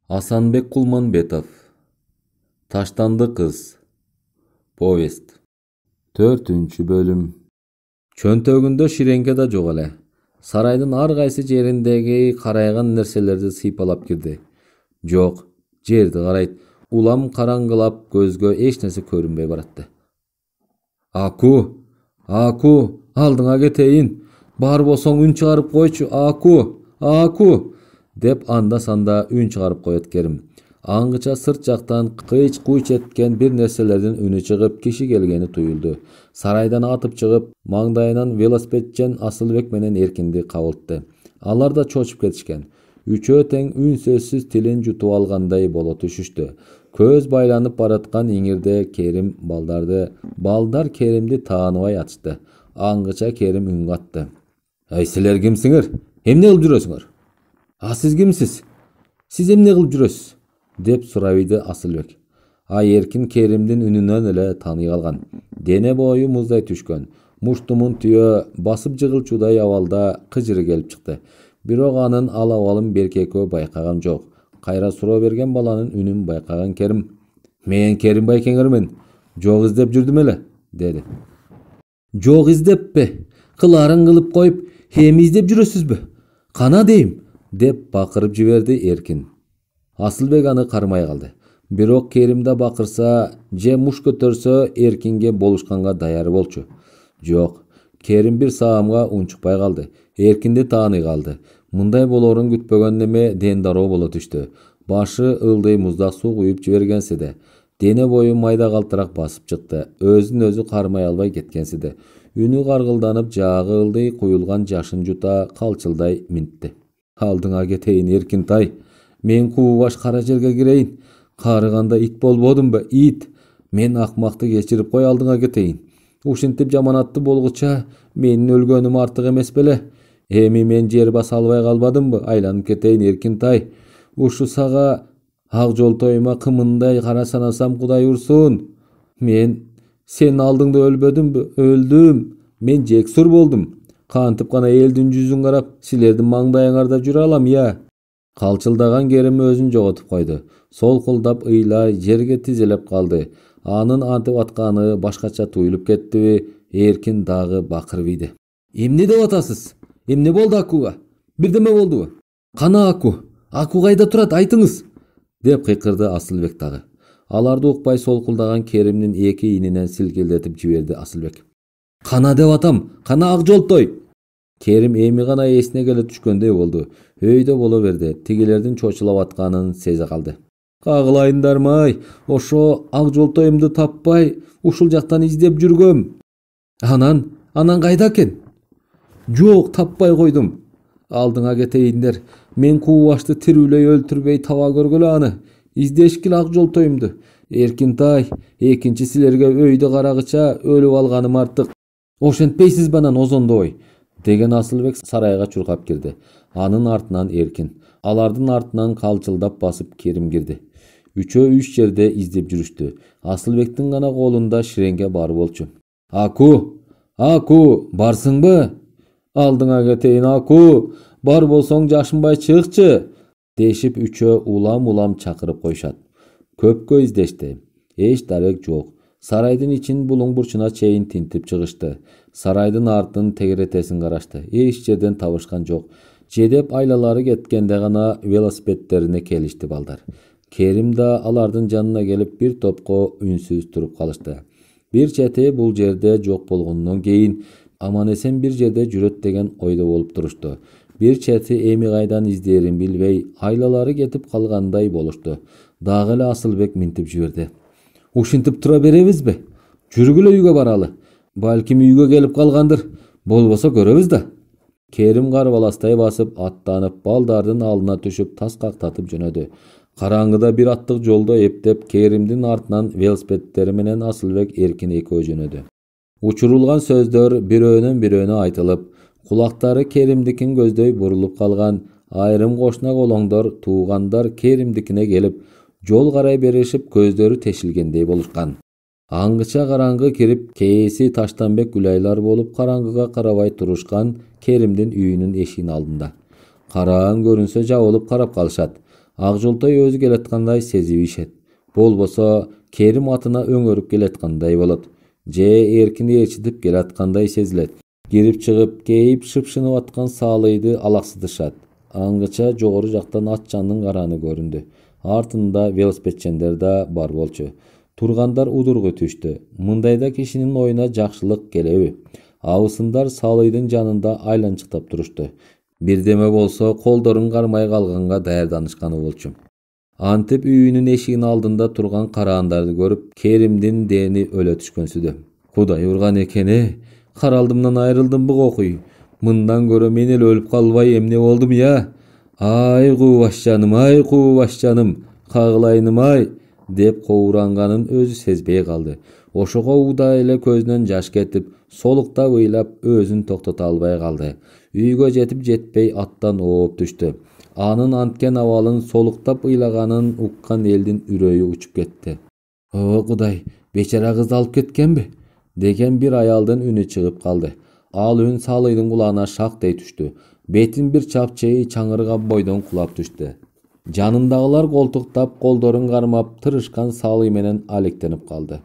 Асанбек Кулманбетов. Таштанды кыз. Повест. 4-бөлүм. Чөнтөгүндө ширеңке да жок эле. Сарайдын ар кайсы жериндеги карайган нерселерди сыйпалап кирди. Жок, жерди карайт. Улам караңгылап көзгө эч нерсе көрүнбөй баратты. Аку, алдыңа кетейин. Бар болсоң үн чыгарып койчу. Аку, деп анда санда үн чыгарып коет Керим. Аңгыча сырт жактан кыйч-куйч эткен бир нерселердин үнү чыгып, киши келгени туюлду. Сарайдан атып чыгып, маңдайынан велосипедчен Асылбек менен Эркинди кабылтты. Алар да чочуп кетишкен. Үчөө тең үнсөзсүз тилин жутуп алгандай боло түшүштү. Көз байланып бараткан иңирде Керим балдар Керимди тааныбай атышты. Аңгыча Керим үн катты. Ай, силер кимсиңер? Эмне кылып жүрөсүңөр? А сиз кимсиз? Сиз эмне кылып жүрөсүз? Деп сурабайды Асылбек. Эркин Керимдин үнүнөн эле тааный калган. Дене бою муздай түшкөн. Муштумун түйө басып жыгылчудай абалда кыжыры келип чыкты. Бирок анын ал абалын Беркекөө байкаган жок. Кайра суроо берген баланын үнүн байкаган Керим: "Мен Керим байкеңермен. Жок издеп жүрдүм эле", деди. "Жок издеппи? Кылаарын кылып коюп, эми издеп жүрөсүзбү? Кана дейм", деп бакырып жиберди Эркин. Асылбек аны кармай калды. Бирок Керим да бакырса же муш көтөрсө Эркинге болушканга даяр болчу. Жок, Керим бир саамга унчукпай калды. Эркинди тааный калды. Мындай болоорун күтпөгөн неме ден дароо боло түштү. Башы ылдый муздак суу куюп жибергенсиде. Дене бою майда калтырак басып чыкты. Өзүн өзү кармай албай кеткенсиде. Үнү каргылданып, жаагы ылдый куюлган жашын жута калчылдай минтти. "Алдыңа кетейин, Эркинтай. Мен кубаш кара жерге кирейин. Карыганда ит болбодумбу, ит? Мен акмакты кечирип кой, алдыңа кетейин. Ушинтип жаманатты болгуча менин өлгөнүм артык эмес беле? Эми мен жер баса албай калбадымбы? Айланып кетейин, Эркинтай. Ушу сага ак жолтоюма кымындай кара санасам Кудай урсун. Мен сенин алдыңда өлбөдүмбү? Өлдүм. Мен жексур болдум. Кантип гана элдин жүзүн карап, силердин маңдайыңарда жүрө алам, я?" Калчылдаган Керим өзүн жоготуп койду. Солкулдап ыйлай жерге тизелеп калды. Анын антып атканы башкача туюлуп кеттиби? Эркин дагы бакырып ийди. "Эмне деп атасыз? Эмне болду Акуга? Бирдеме болдубу? Кана Аку? Аку кайда турат, айтыңыз?" деп кыйкырды Асылбек дагы. Аларды укпай солкулдаган Керимдин эки ийнинен силкелдетип жиберди Асылбек. "Кана деп атам, кана ак жолтой?" Керим эми гана эсине келе түшкөндөй болду. Өйдө боло берди. Тигилердин чочулап атканын сезе калды. "Кагылайындармы-ай, ошо ак жолтоюмду таппай ушул жактан издеп жүргөм. Анан кайда экен?" "Жок, таппай койдум. Алдыңа кетейиндер. Мен кубашты тирүүлөй өлтүрбөй таба көргүлө аны. Издешкиле ак жолтоюмду. Эркинтай, экинчи силерге өйдө карагыча өлүп алганым артык. Ошентпейсизби анан озондобой?" деген Асылбек сарайга чуркап кирди. Анын артынан Эркин. Алардын артынан калчылдап басып Керим кирди. Үчөө үч жерде издеп жүрүштү. Асылбектин гана колунда ширеңке бар болчу. Аку, барсыңбы? Алдыңа кетейин, Аку. Бар болсоң жашынбай чыкчы", дешип үчөө улам чакырып коюшат. Көпкө издешти. Эч дарек жок. Сарайдын ичин булуң бурчуна чейин тинтип чыгышты. Сарайдын артын тегеретесин карашты. Эч жерден табышкан жок. Жедеп айлалары кеткенде гана велосипедтерине келишти балдар. Керим да алардын жанына келип бир топко үнсүз туруп калышты. Бир чети бул жерде жок болгондон кийин аман эсен бир жерде жүрөт деген ойдо болуп турушту. Бир чети эми кайдан издерин билбей айлалары кетип калгандай болушту. Дагы эле Асылбек минтип жиберди. "Ушинтип тура беребизби? Жүргүлө үйгө баралы. Балким үйгө келип калгандыр. Болбосо көрөбүз да." Керим карбаластай басып аттанып балдардын алдына түшүп тас кактатып жөнөдү. Караңгыда бир аттык жолдо эптеп Керимдин артынан велосипедтери менен Асылбек Эркин экөө жөнөдү. Учурулган сөздөр бирөөнөн бирөөнө айтылып, кулактары Керимдикин көздөй бурулуп калган. Айрым кошуна колоңдор, туугандар Керимдикине келип, жол карай беришип көздөрү тешилгендей болушкан. Аңгыча караңгы кирип, кээси Таштанбек Гүлайлар болуп караңгыга карабай турушкан Керимдин үйүнүн эшигинин алдында. Караан көрүнсө жабылып карап калышат. Акжолтой өзү келаткандай сезип ишет. Болбосо Керим атына өңөрүп келаткандай болот. Же эркин ээрчитип келаткандай сезилет. Кирип чыгып, кейип шыпшынып аткан Салыйды алаксытышат. Аңгыча жогору жактан атчандын караны көрүндү. Артында велосипедчендер да бар болчу. Тургандар удурга түштү. Мындайда кишинин оюна жакшылык келеби? Абысындар Салыйдын жанында айланчыктап турушту. Бирдеме болсо колдорун кармай калганга даярданышканы болчу. Антип үйүнүн эшигинин алдында турган караандарды көрүп, Керимдин дени өлө түшкөнсүдө. Кудай урган экен, каралдымдан айрылдымбы кокуй. Мындан көрө мен эле өлүп калбай эмне болдум я? Ай кубаш жаным, кагылайыным ай, деп коуранганын өзү сезбей калды. Ошого удай эле көзүнөн жаш кетип, солуктап ыйлап өзүн токтото албай калды. Үйгө жетип жетпей аттан ооп түштү. Анын анткен абалын солуктап ыйлаганын уккан элдин үрөйү учуп кетти. О Кудай, бечара кызды алып кеткенби? Деген бир аялдын үнү чыгып калды. Ал үн Салыйдын кулагына шактай түштү. Бетин бир чапчый чаңыргап бойдон кулап түштү. Жанындагылар колтуктап, колдорун кармап, тырышкан Салый менен алектенип калды.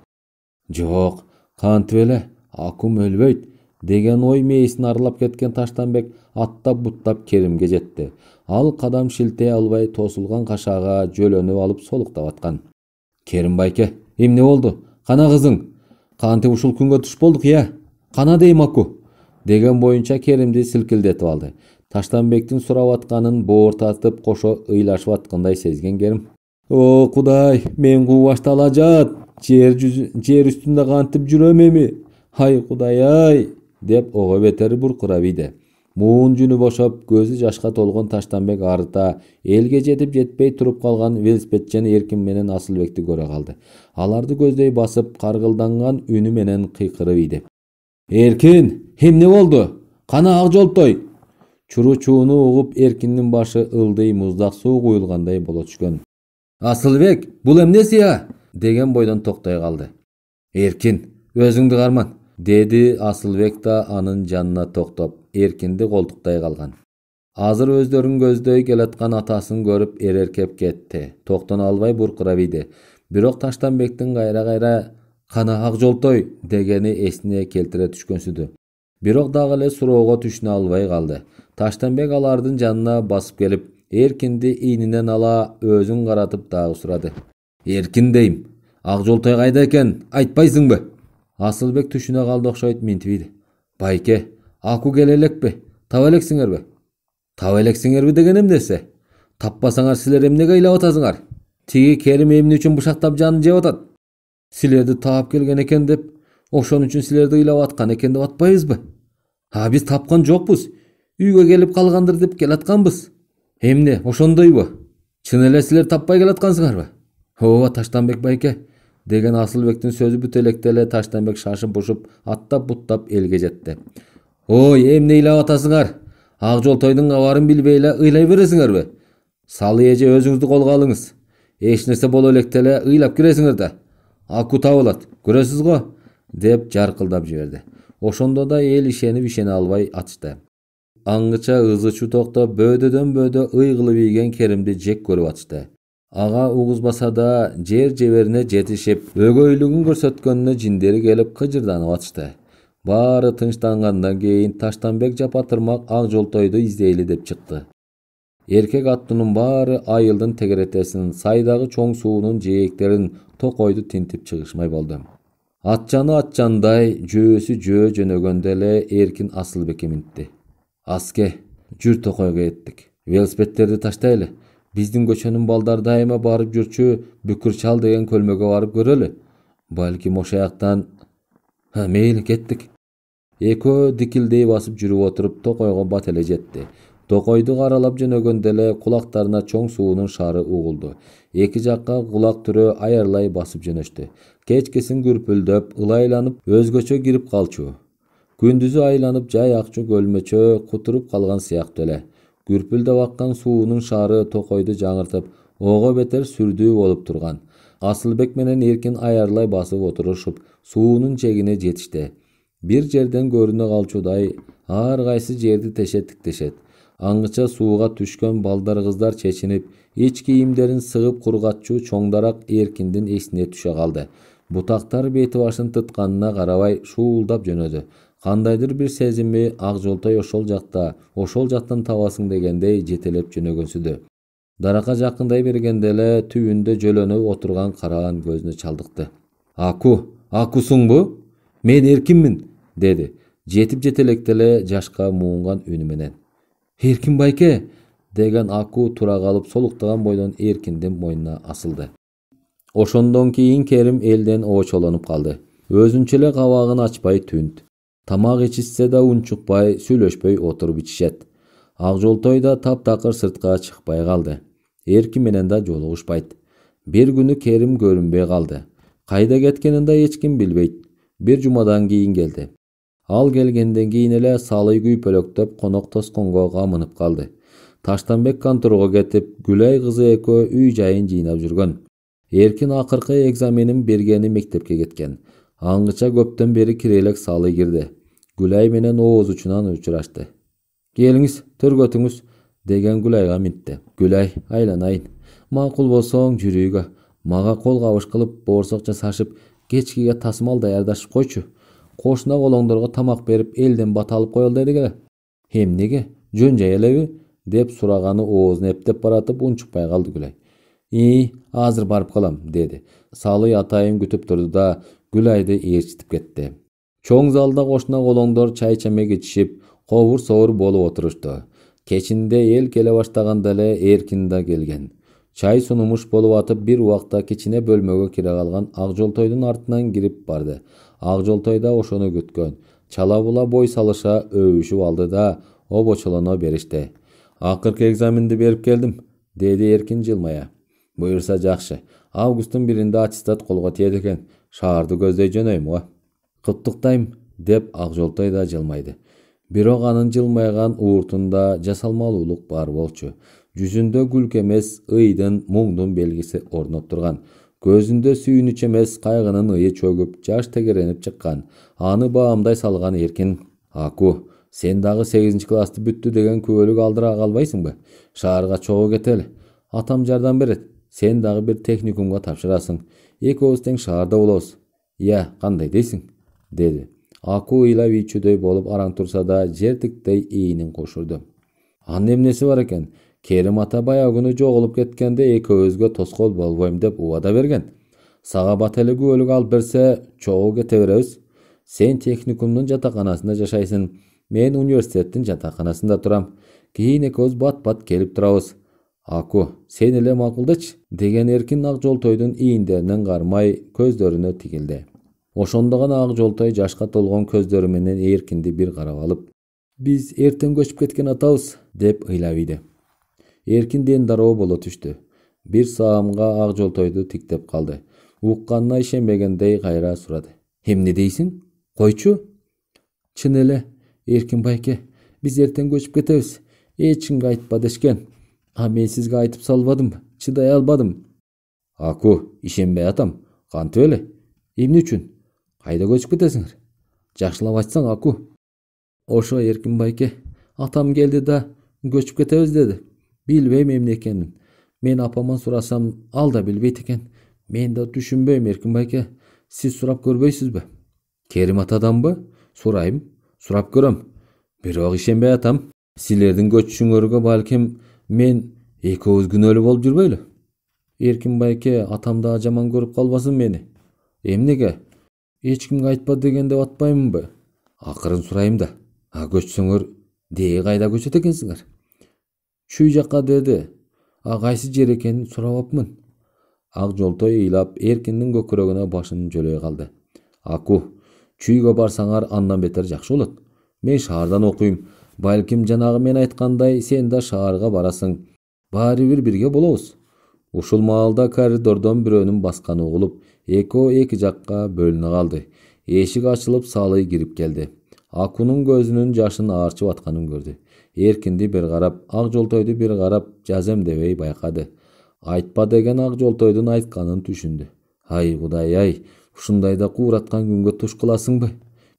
Жок, кантип эле, Акум өлбөйт деген ой мээсин аралап кеткен Таштанбек аттап-буттап Керимге жетти. Ал кадам шилтей албай тосулган кашаага жөлөнүп алып солуктап аткан. Керим байке, эмне болду? Кана кызың? Кантип ушул күнгө туш болдук я? Кана дейм Аку? Деген боюнча Керимди силкилдетип алды. Таштанбектин сурап атканын боор тартып кошо ыйлашып аткандай сезген Керим. О Кудай, мен кубашты алажат. Жер үстүндө кантип жүрөм эми? Ай Кудай ай, деп ого бетер буркурап ийди. Муун жүнү бошоп, көзү жашка толгон Таштанбек арыта, элге жетип жетпей туруп калган велосипедчен Эркин менен Асылбекти көрө калды. Аларды көздөй басып, каргылданган үнү менен кыйкырып ийди. Эркин, эмне болду? Кана Акжолтой? Чуру-чууну угуп, Эркиндин башы ылдый муздак суу куюлгандай боло түшкөн. Асылбек, бул эмнеси я? Деген бойдон токтой калды. Эркин, өзүңдү карман, деди Асылбек да анын жанына токтоп, Эркинди колтуктай калган. Азыр өздөрүн көздөй келаткан атасын көрүп эреркеп кетти. Токтоно албай буркурап ийди. Бирок Таштанбектин кайра-кайра кана Акжолтой дегени эсине келтире түшкөнсүдү. Бирок дагы эле суроого түшүнө албай калды. Таштанбек алардын жанына басып келип, Эркинди ийнинен ала өзүн каратып дагы сурады. Эркин дейм, Акжолтой кайда экен, айтпайсыңбы? Асылбек түшүнө калды окшойт, минтип. Байке, Аку келе элекпи? Таба элексиңерби? Таба элексиңерби деген эмнеси? Таппасаңар силер эмнеге ыйлап атасыңар? Тиги Керим эмне үчүн бышактап жанын жеп атат? Силерди таап келген экен деп, ошон үчүн силерди ыйлап аткан экен деп атпайбызбы? Биз тапкан жокпуз. Үйгө келип калгандыр деп келатканбыз. Эмне, ошондойбу? Чын эле силер таппай келаткансыңарбы? Ооба, Таштанбек байке, деген Асылбектин сөзү бүтө электе эле Таштанбек шашып-бушуп, аттап-буттап элге жетти. Ой, эмне ыйлап атасыңар? Акжолтойдун кабарын билбей эле ыйлай бересиңерби? Салый эже, өзүңүздү колго алыңыз. Эч нерсе боло электе эле ыйлап киресиңер да. Аку табылат, көрөсүз го, деп жаркылдап жиберди. Ошондо да эл ишене албай атышты. Аңгыча ызычуу токтоп, бөөдөдөн бөөдө ыйгылып ийген Керимди жек көрүп атышты. Ага угузбаса да жер жеберине жетишип, өгөйлүгүн көрсөткөнүнө жиндери келип кыжырданып атышты. Баары тынчтангандан кийин Таштанбек жапа-тырмак Акжолтойду издейли деп чыкты. Эркек аттынын баары айылдын тегеретесин, сайдагы чоң суунун жээктерин, токойду тинтип чыгышмай болду. Атчаны атчандай, жөөсү жөө жөнөгөндө эле Эркин Асылбекке минтти. Аске, жүр токойго кеттик. Велосипедтерди таштайлы. Биздин көчөнүн балдары дайыма барып жүрчү Бүкүр чал деген көлмөгө барып көрөлү. Балким ошо жактан. Мейли, кеттик. Экөө дикилдей басып жүрүп отуруп токойго бат эле жетти. Токойду каралап жөнөгөндө эле кулактарына чоң суунун шары угулду. Эки жакка кулак түрө аярлай басып жөнөштү. Кечкесин күрпүлдөп, ылайланып өзгөчө кирип калчу. Күндүзү айланып жай акчу көлмөчө кутуруп калган сыяктуу эле. Күрпүлдөп аккан суунун шары токойду жаңыртып, ого бетер сүрдүү болуп турган. Асылбек менен Эркин аярлай басып отурушуп, суунун чегине жетишти. Бир жерден көрүнө калчудай, ар кайсы жерди тешет. Аңгыча сууга түшкөн балдар кыздар чечинип, ич кийимдерин сыгып кургатчу чоңдарак Эркиндин эсине түшө калды. Бутактар бети башын тытканына карабай шуулдап жөнөдү. Кандайдыр бир сезими ак жолтой ошол жактан табасың дегендей жетелеп жөнөгөнсүдү. Даракка жакындай бергенде эле түбүндө жөлөнүп отурган караган көзүнө чалдыкты. Акусуңбу? Мен Эркинмин, деди. Жетип жетелекте эле жашка муунган үнү менен. Эркин байке, деген Аку тура калып солуктаган бойдон Эркиндин мойнуна асылды. Ошондон кийин Керим элден очолонуп калды. Өзүнчө эле кабагын ачпай түнт. Тамак ичишсе да унчукпай, сүйлөшпөй отуруп ичишет. Ак жолтой да таптакыр сыртка чыкпай калды. Эркин менен да жолугушпайт. Бир күнү Керим көрүнбөй калды. Кайда кеткенин да эч ким билбейт. Бир жумадан кийин келди. Ал келгенден кийин эле Салый күйпөлөктөп конок тосконго камынып калды. Таштанбек конторго кетип, Гүлай кызы экөө үй жайын жыйнап жүргөн. Эркин акыркы экзаменин бергени мектепке кеткен. Аңгыча көптөн бери кире элек Салый кирди. Гүлай менен ооз учунан учурашты. Келиңиз, төргөтүңүз, деген Гүлайга минтти. Гүлай, айланайын. Макул болсоң жүрүүгө. Мага кол кабыш кылып, боорсок жасашып, кечкиге тасмал даярдашып койчу. Кошуна колоңдорго тамак берип, элден бата алып коелу дедик эле. Эмнеге? Жөн жай элеби? Деп сураганы оозун эптеп баратып унчукпай калды Гүлай. Азыр барып калам, деди. Салый атайын күтүп турду да Гүлайды ээрчитип кетти. Чоң залда кошуна колоңдор чай чемек ичишип, кобур соор болуп отурушту. Кечинде эл келе баштаганда эле Эркин да келген. Чай сунумуш болуп атып, бир убакта кичине бөлмөгө кире калган Ак жолтойдун артынан кирип барды. Ак жолтой да ошону күткөн. Чала була бой салыша өбүшүп алды да обочолоно беришти. Акыркы экзаменди берип келдим, деди Эркин жылмая. Буюрса жакшы. Августтун 1-inde аттестат колго тиет экен. Шаарды көздөй жөнөйм го. Куттуктайм, деп Ак жолтой да жылмайды. Бирок анын жылмайган ууртунда жасалмалуулук бар болчу. Жүзүндө күлкү эмес, ыйдын, муңдун белгиси орноп турган. Көзүндө сүйүнүч эмес, кайгынын ые чөгүп, жаш тегеренип чыккан. Аны баамдай салган Эркин: Аку, сен дагы 8-классты бүттү деген күбөлүк алдыра калбайсыңбы? Шаарга чогуу кетели. Атам жардам берет. Сен дагы бир техникумга тапшырасың. Экөөбүз тең шаарда болобуз. Кандай дейсиң? Деди. Аку ыйлап ийчүдөй болуп араң турса да, жертиктей ийинин кошурду. Анын эмнеси бар экен? Керим ата баягы күнү жоголуп кеткенде экөөбүзгө тоскоол болбойм деп убада берген. Сага бат эле күбөлүк алып берсе, чогуу кете беребиз. Сен техникумдун жатаканасында жашайсың, мен университеттин жатаканасында турам. Кийин экөөбүз бат-бат келип турабыз. Аку, сен эле макулдачы, деген Эркин Ак жолтойдун ийиндеринен кармай көздөрүнө тигилди. Ошондо гана Ак жолтой жашка толгон көздөрү менен Эркинди бир карап алып: Биз эртең көчүп кеткен атабыз, деп ыйлап ийди. Эркин ден дароо боло түштү. Бир саамга Ак жолтойду тиктеп калды. Укканына ишенбегендей кайра сурады. Эмне дейсиң? Койчу. Чын эле, Эркин байке, биз эртең көчүп кетебиз. Эч кимге айтпа дешкен. Мен сизге айтып салбадымбы? Чыдай албадым. Аку, ишенбей атам. Кантип эле? Эмне үчүн? Кайда көчүп кетесиңер? Жакшылап айтсаң, Аку. Ошо Эркин байке, атам келди да көчүп кетебиз деди. Билбейм эмне экенин. Мен апаман сурасам, ал да билбейт экен. Мен да түшүнбөйм, Эркин байке. Сиз сурап көрбөйсүзбү? Керим атаданбы? Сурайм, сурап көрөм. Бирок ишенбей атам. Силердин көчүшүңөргө балким мен экөөбүз күнөөлүү болуп жүрбөйлү? Эркин байке, атам да жаман көрүп калбасын мени. Эмнеге? Эч кимге айтпа деген деп атпаймынбы? Акырын сурайм да. Көчсөңөр, дээ кайда көчөт экенсиңер? Чүй жакка, деди. Кайсы жер экенин сурабапмын. Ак жолтой ыйлап Эркиндин көкүрөгүнө башын жөлөй калды. Аку, чүйгө барсаңар андан бетер жакшы болот. Мен шаардан окуйм. Балким жанагы мен айткандай сен да шаарга барасың. Баары бир бирге болобуз. Ушул маалда коридордон бирөөнүн басканы угулуп, экөө эки жакка бөлүнө калды. Эшик ачылып, Салый кирип келди. Акунун көзүнүн жашын аарчып атканын көрдү. Эркинди бир карап, Ак жолтойду бир карап, жазем дебей байкады. Айтпа деген Ак жолтойдун айтканын түшүндү. Ай Кудай, ушундайда куураткан күнгө туш кыласыңбы?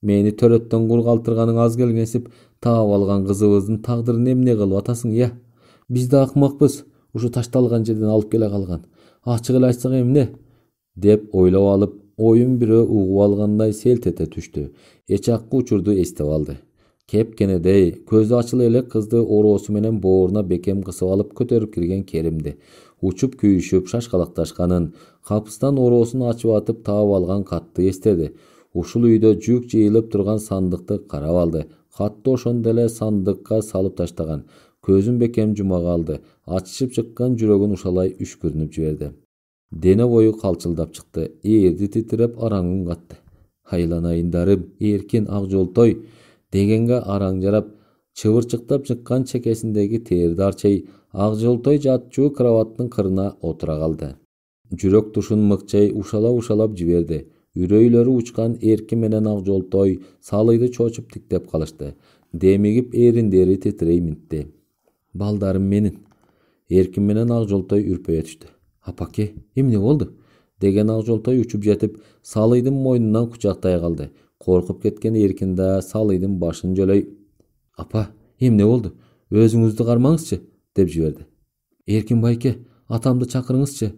Мени төрөттөн кур калтырганың аз келгенсип, таап алган кызыбыздын тагдырын эмне кылып атасың, я? Биз да акмакпыз, ушу ташталган жерден алып келе калган. Ачык эле айтсак эмне? Деп ойлоп алып, оюн бирөө угуп алгандай селт эте түштү. Эчаккы учурду эстеп алды. Кепкенедей көзү ачыла эле кызды ороосу менен бооруна бекем кысып алып көтөрүп кирген Керимди учуп күйүшүп шашкалакташканын, капыстан ороосун ачып атып таап алган катты эстеди. Ушул үйдө жүк жыйылып турган сандыкты карап алды. Катты ошондо эле сандыкка салып таштаган. Көзүн бекем жума калды. Ачышып чыккан жүрөгүн ушалай үшкүрүнүп жиберди. Дене бою калчылдап чыкты. Ээрди титиреп араң үн катты. Айланайындарым, эркин ак жолтой дегенге араң жарап, чыбырчыктап чыккан чекесиндеги терди арчай ак жолтой жатчу кроваттын кырына отура калды. Жүрөк тушун мыкчай ушалап жиберди. Үрөйлөрү учкан Эркин менен ак жолтой Салыйды чочуп тиктеп калышты. Демигип эриндери титирей минтти. Балдарым менин. Эркин менен ак жолтой үрпөйө түштү. Апаке, эмне болду? Деген ак жолтой учуп жетип, Салыйдын мойнунан кучактай калды. Коркуп кеткен Эркин да Салыйдын башын жөлөй, апа, эмне болду? Өзүңүздү кармаңызчы, деп жиберди. Эркин байке, атамды чакырыңызчы,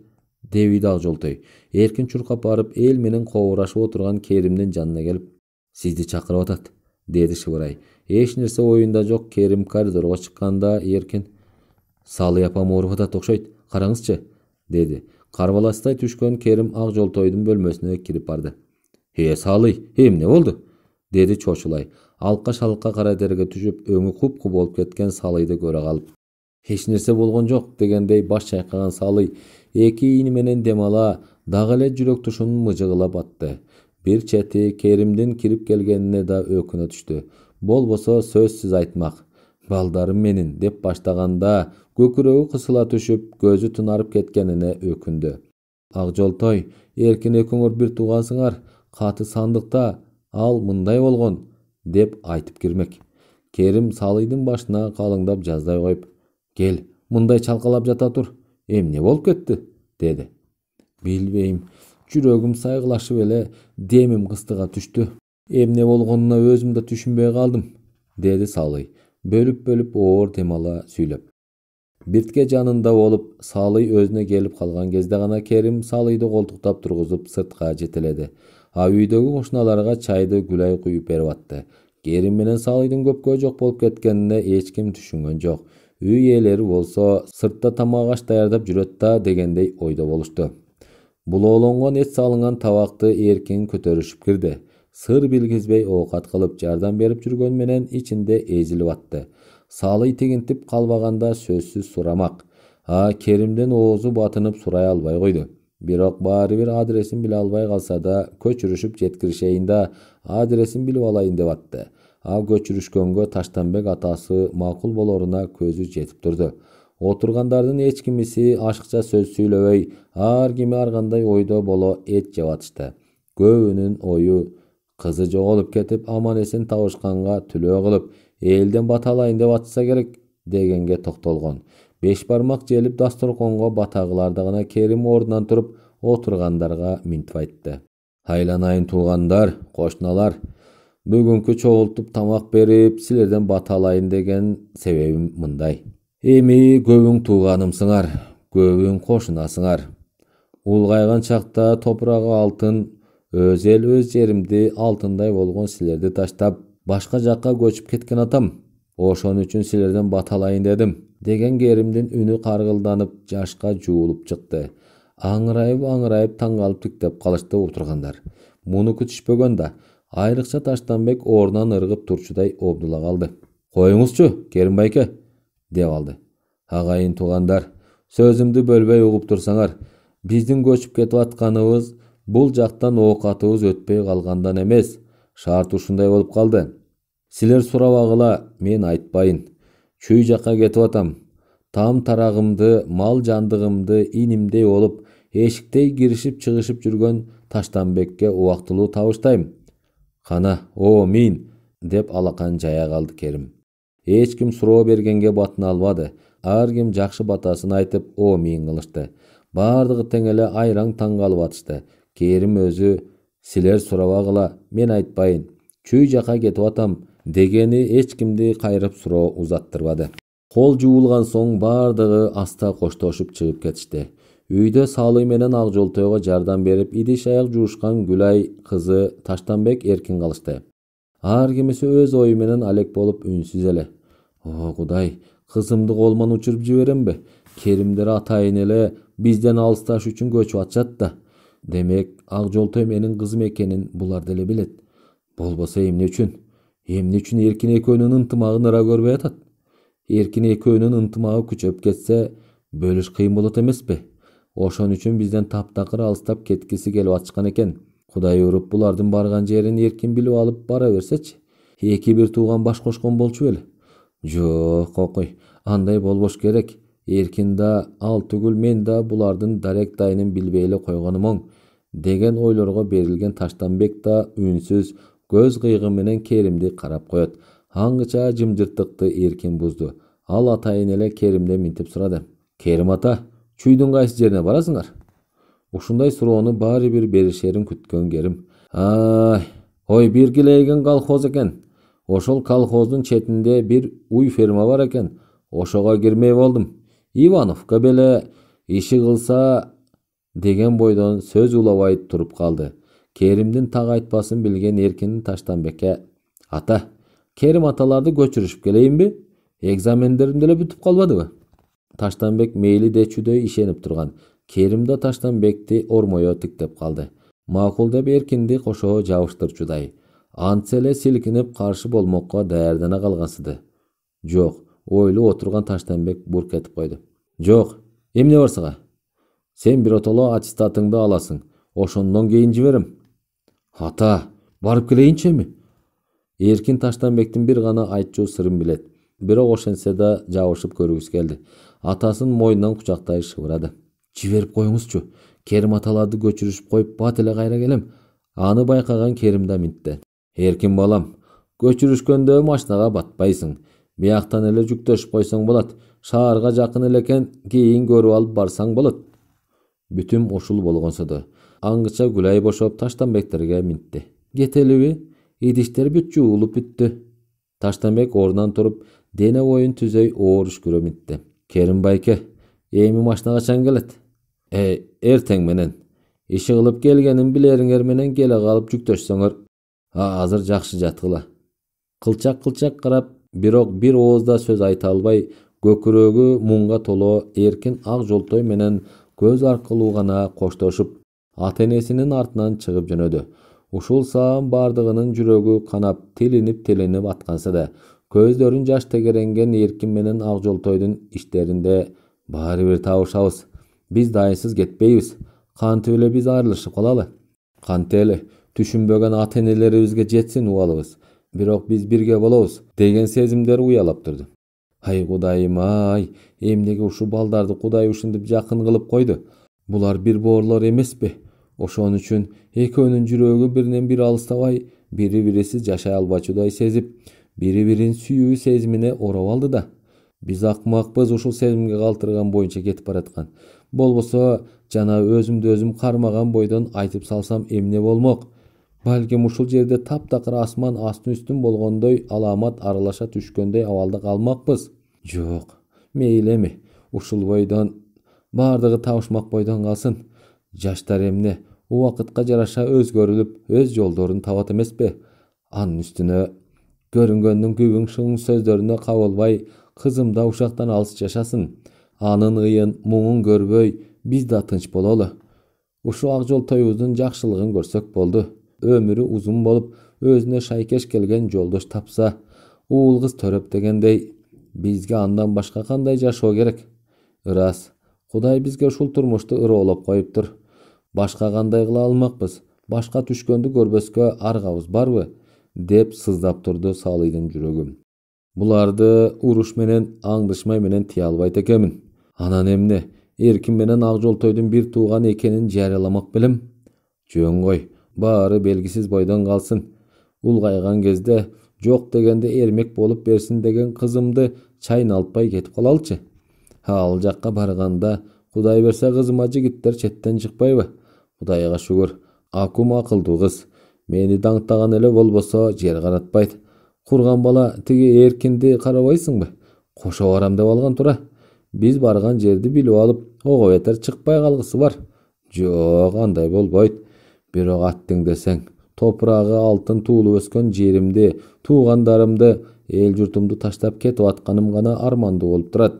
деби ак жолтой. Эркин чуркап барып, эл менен кобурашып отурган Керимдин жанына келип, сизди чакырып атат, деди шыбырай. Эч нерсе оюнда жок. Керим коридорго чыкканда Эркин, Салый апам ооруп атат окшойт, караңызчы, деди. Карбаластай түшкөн Керим ак жолтойдун бөлмөсүнө кирип барды. Салый, эмне болду? Деди чочулай. Алка-шалка кара терге түшүп, өңү куп-ку болуп кеткен Салыйды көрө калып. Эч нерсе болгон жок дегендей баш чайкаган Салый эки ийни менен дем ала, дагы эле жүрөк тушунун мыжыгылап атты. Бир чети Керимдин кирип келгенине да өкүнө түштү. Болбосо сөзсүз айтмак. Балдарым менин деп баштаганда көкүрөгү кысыла түшүп, көзү тунарып кеткенине өкүндү. Ак жолтой, Эркин экөөңөр бир туугансыңар, каты сандыкта, ал мындай болгон, деп айтып кирмек. Керим Салыйдын башына калыңдап жаздай коюп, кел, мындай чалкалап жата тур, эмне болуп кетти, деди. Билбейм, жүрөгүм сайгылашып эле, демим кыстыга түштү. Эмне болгонуна өзүм да түшүнбөй калдым, деди Салый, бөлүп оор дем ала сүйлөп. Биртке жанында болуп, Салый өзүнө келип калган кезде гана Керим Салыйды колтуктап тургузуп сыртка жетеледи. А үйдөгү кошуналарга чайды Гүлай куюп берип атты. Керим менен Салыйдын көпкө жок болуп кеткенине эч ким түшүнгөн жок. Үй ээлери болсо сыртта тамак аш даярдап жүрөт да дегендей ойдо болушту. Булоолонгон эт салынган табакты Эркин көтөрүшүп кирди. Сыр билгизбей оокат кылып жардам берип жүргөн менен ичинде эзилип атты. Салый тигинтип калбаганда сөзсүз сурамак. Керимдин оозу батынып сурай албай койду. Бирок баары бир адресин биле албай калса да көчүрүшүп жеткиришейин да адресин билип алайын деп атты. Көчүрүшкөнгө Таштанбек атасы макул болоруна көзү жетип турду. Отургандардын эч кимиси ашыкча сөз сүйлөбөй, ар кими ар кандай ойдо боло эт жеп атышты. Көбүнүн ою кызы жоголуп кетип, аман эсен табышканга түлөө кылып, элден бата алайын деп атса керек дегенге токтолгон. Беш бармак желип дасторконго бата кыларда гана Керим ордунан туруп отургандарга минтип айтты. Айланайын туугандар, кошуналар, бүгүнкү чогултуп тамак берип, силерден бата алайын деген себебим мындай. Эми көбүң тууганымсыңар, көбүң кошунасыңар. Улгайган чакта топурагы алтын, өз эл өз жеримди алтындай болгон силерди таштап, башка жакка көчүп кеткен атам. Ошон үчүн силерден бата алайын дедим, деген Керимдин үнү каргылданып, жашка жуулуп чыкты. Аңырайып таң калып тиктеп калышты отургандар. Муну күтүшпөгөн да, айрыкча Таштанбек ордунан ыргып турчудай обдула калды. Коюңузчу, Керим байке, деп алды. Агайын туугандар, сөзүмдү бөлбөй угуп турсаңар, биздин көчүп кетип атканыбыз бул жактан оокатыбыз өтпөй калгандан эмес, шарт ушундай болуп калды. Силер сурабагыла, мен айтпайын. Чүй жакка кетип атам. Там тарагымды, мал жандыгымды инимдей болуп, эшиктей киришип-чыгышып жүргөн Таштанбекке убактылуу табыштайм. Кана, мин, деп алакан жая калды Керим. Эч ким суроо бергенге батына албады. Ар ким жакшы батасын айтып, мин кылышты. Бардыгы тең эле айраң таң калып атышты. Керим өзү, силер сурабагыла, мен айтпайын. Чүй жака кетип атам, дегени эч кимди кайрып суроо узаттырбады. Кол жуулган соң бардыгы аста коштошуп чыгып кетишти. Үйдө Салый менен Ак Жолтойго жардам берип идиш аяк жуушкан Гүлай кызы Таштанбек эркин калышты. Ар кимиси өз ою менен алек болуп үнсүз эле. О Кудай, кызымды колман учуруп жиберемби? Керимдер атайын эле бизден алысташ үчүн көчүп атышат да. Демек, Ак Жолтой менин кызым экенин булар деле билет. Болбосо эмне үчүн? Эмне үчүн Эркин экөөнүн ынтымагын ыра көрбөй атат? Эркин экөөнүн ынтымагы күчөп кетсе, бөлүш кыйын болот эмеспи? Ошон үчүн бизден таптакыр алыстап кеткиси келип атышкан экен. Кудай уруп булардын барган жерин Эркин билип алып бара берсечи, эки бир тууган баш кошкон болчу беле? Жок, Кокой, андай болбош керек. Эркин да, ал түгүл мен да булардын дарек дайынын билбей эле койгонум оң деген ойлорго берилген Таштанбек да үнсүз көз кыйыгы менен Керимди карап коет. Аңгыча жымжырттыкты Эркин бузду. Ал атайын эле Керимден минтип сурады. Керим ата, чүйдүн кайсы жерине барасыңар? Ушундай суроону баары бир беришерин күткөн Керим. Ой, биргилеген колхоз экен. Ошол колхоздун четинде бир уй ферма бар экен. Ошого кирмей болдум. Ивановка беле иши кылса деген бойдон сөз улабай туруп калды. Керимдин так айтпасын билген Эркин Таштанбекке: Ата, Керим аталарды көчүрүшүп келейинби? Экзамендерим деле бүтүп калбадыбы? Таштанбек мейли дечүдөй ишенип турган. Керим да Таштанбекти ормое тиктеп калды. Макул деп Эркинди кошо жабыштырчудай. Антса эле силкинип каршы болмокко даярдана калгансыды. Жок, ойлуу отурган Таштанбек бурк этип койду. Жок, эмне бар сага? Сен биротоло аттестатыңды аласың. Ошондон кийин жиберем. Ата, барып келейинчи? Эркин Таштанбектин бир гана айтчу сырын билет. Бирок ошентсе да жабышып көргүсү келди. Атасын мойнунан кучактай шыбырады. Жиберип коюңузчу. Керим аталарды көчүрүшүп коюп бат эле кайра келем. Аны байкаган Керим да минтти. Эркин балам, көчүрүшкөндө машинага батпайсың. Бияктан эле жүктөшүп койсоң болот. Шаарга жакын эле экен, кийин көрүп алып барсаң болот. Бүтүм ушул болгонсуду. Аңгыча Гүлай бошоп Таштанбектерге минтти. Кетелиби? Идиштер бүт жуулуп бүттү. Таштанбек ордунан туруп, дене боюн түзөй оор үшкүрө минтти. Керим байке, эми машина качан келет? Эртең менен. Иши кылып келгенин билериңер менен келе калып жүктөшсөңөр, азыр жакшы жаткыла. Кылчак карап, бирок бир оозда сөз айта албай, көкүрөгү муңга толо Эркин Ак Жолтой менен көз аркылуу гана коштошуп, ата-энесинин артынан чыгып жөнөдү. Ушул саам бардыгынын жүрөгү канап, тилинип атканса да, көздөрүн жаш тегеренген Эркин менен Ак Жолтойдун иштеринде баары бир табышабыз. Биз дайынсыз кетпейбиз. Кантип эле биз айрылышып калалы? Кантип эле түшүнбөгөн ата-энелерибизге жетсин убалыбыз. Бирок биз бирге болобуз деген сезимдер уялап турду. Ай Кудайым ай, эмнеге ушул балдарды Кудай ушинтип жакын кылып койду? Булар бир боорлор эмеспи? Ошон үчүн экөөнүн жүрөгү биринен бири алыстабай, бири-бирисиз жашай албачудай сезип, бири-бирин сүйүү сезимине ороп алды да. Биз акмакпыз ушул сезимге калтырган боюнча кетип бараткан. Болбосо жана өзүмдү өзүм кармаган бойдон айтып салсам эмне болмок? Балким ушул жерде таптакыр асман астын үстүн болгондой аламат аралаша түшкөндөй абалда калмакпыз. Жок, мейли эми. Ушул бойдон бардыгы табышмак бойдон калсын. Жаштар эмне убакытка жараша өзгөрүлүп, өз жолдорун табат эмеспи? Анын үстүнө көрүнгөндүн күбүң шың сөздөрүнө кабылбай, кызым да ушактан алыс жашасын. Анын ыйын, муңун көрбөй, биз да тынч бололу. Ушул Ак Жолтойбуздун жакшылыгын көрсөк болду. Өмүрү узун болуп, өзүнө шайкеш келген жолдош тапса, уул кыз төрөп дегендей, бизге андан башка кандай жашоо керек? Ырас, Кудай бизге ушул турмушту ыроолоп коюптур. Башка кандай кыла алмакпыз? Башка түшкөндү көрбөскө аргабыз барбы? Деп сыздап турду Салыйдын жүрөгү. Буларды уруш менен, аңдышмай менен тие албайт экенмин. Анан эмне? Эркин менен Ак Жолтойдун бир тууган экенин жарыяламак белем. Жөн кой, баары белгисиз бойдон калсын. Улгайган кезде жок дегенде эрмек болуп берсин деген кызымды чайналтпай кетип калалычы. Ал жакка барганда Кудай берсе кызыма жигиттер четтен чыкпайбы? Кудайга шүгүр. Акум акылдуу кыз. Мени даңктаган эле болбосо жер каратпайт. курган бала тиги Эркинди карабайсыңбы? Кошо барам деп алган тура. Биз барган жерди билип алып, ого бетер чыкпай калгысы бар. Жок, андай болбойт. Бирок аттың десең, топурагы алтын туулуп өскөн жеримди, туугандарымды, эл журтумду таштап кетип атканым гана армандуу болуп турат.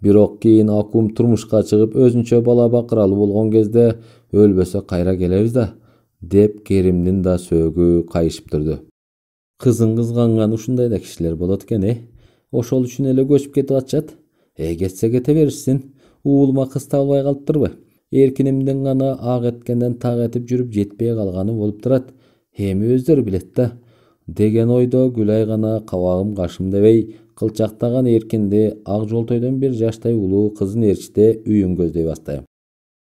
Бирок кийин акум турмушка чыгып өзүнчө бала бакыралуу болгон кезде өлбөсө кайра келебиз да, деп Керимдин да сөөгү кайышып турду. Кызын кызганган ушундай да кишилер болот экен, ошол үчүн эле көчүп кетип атышат. Кетсе кете беришсин. Уулума кыз табылбай калыптырбы? Эркинимдин гана ак эткенден так этип жүрүп жетпей калганы болуп турат. Эми өздөрү билет да, деген ойдо Гүлай гана кабагым кашым дебей кылчактаган Эркинди ак жолтойдон бир жаштай улуу кызын ээрчите үйүн көздөй бастайм.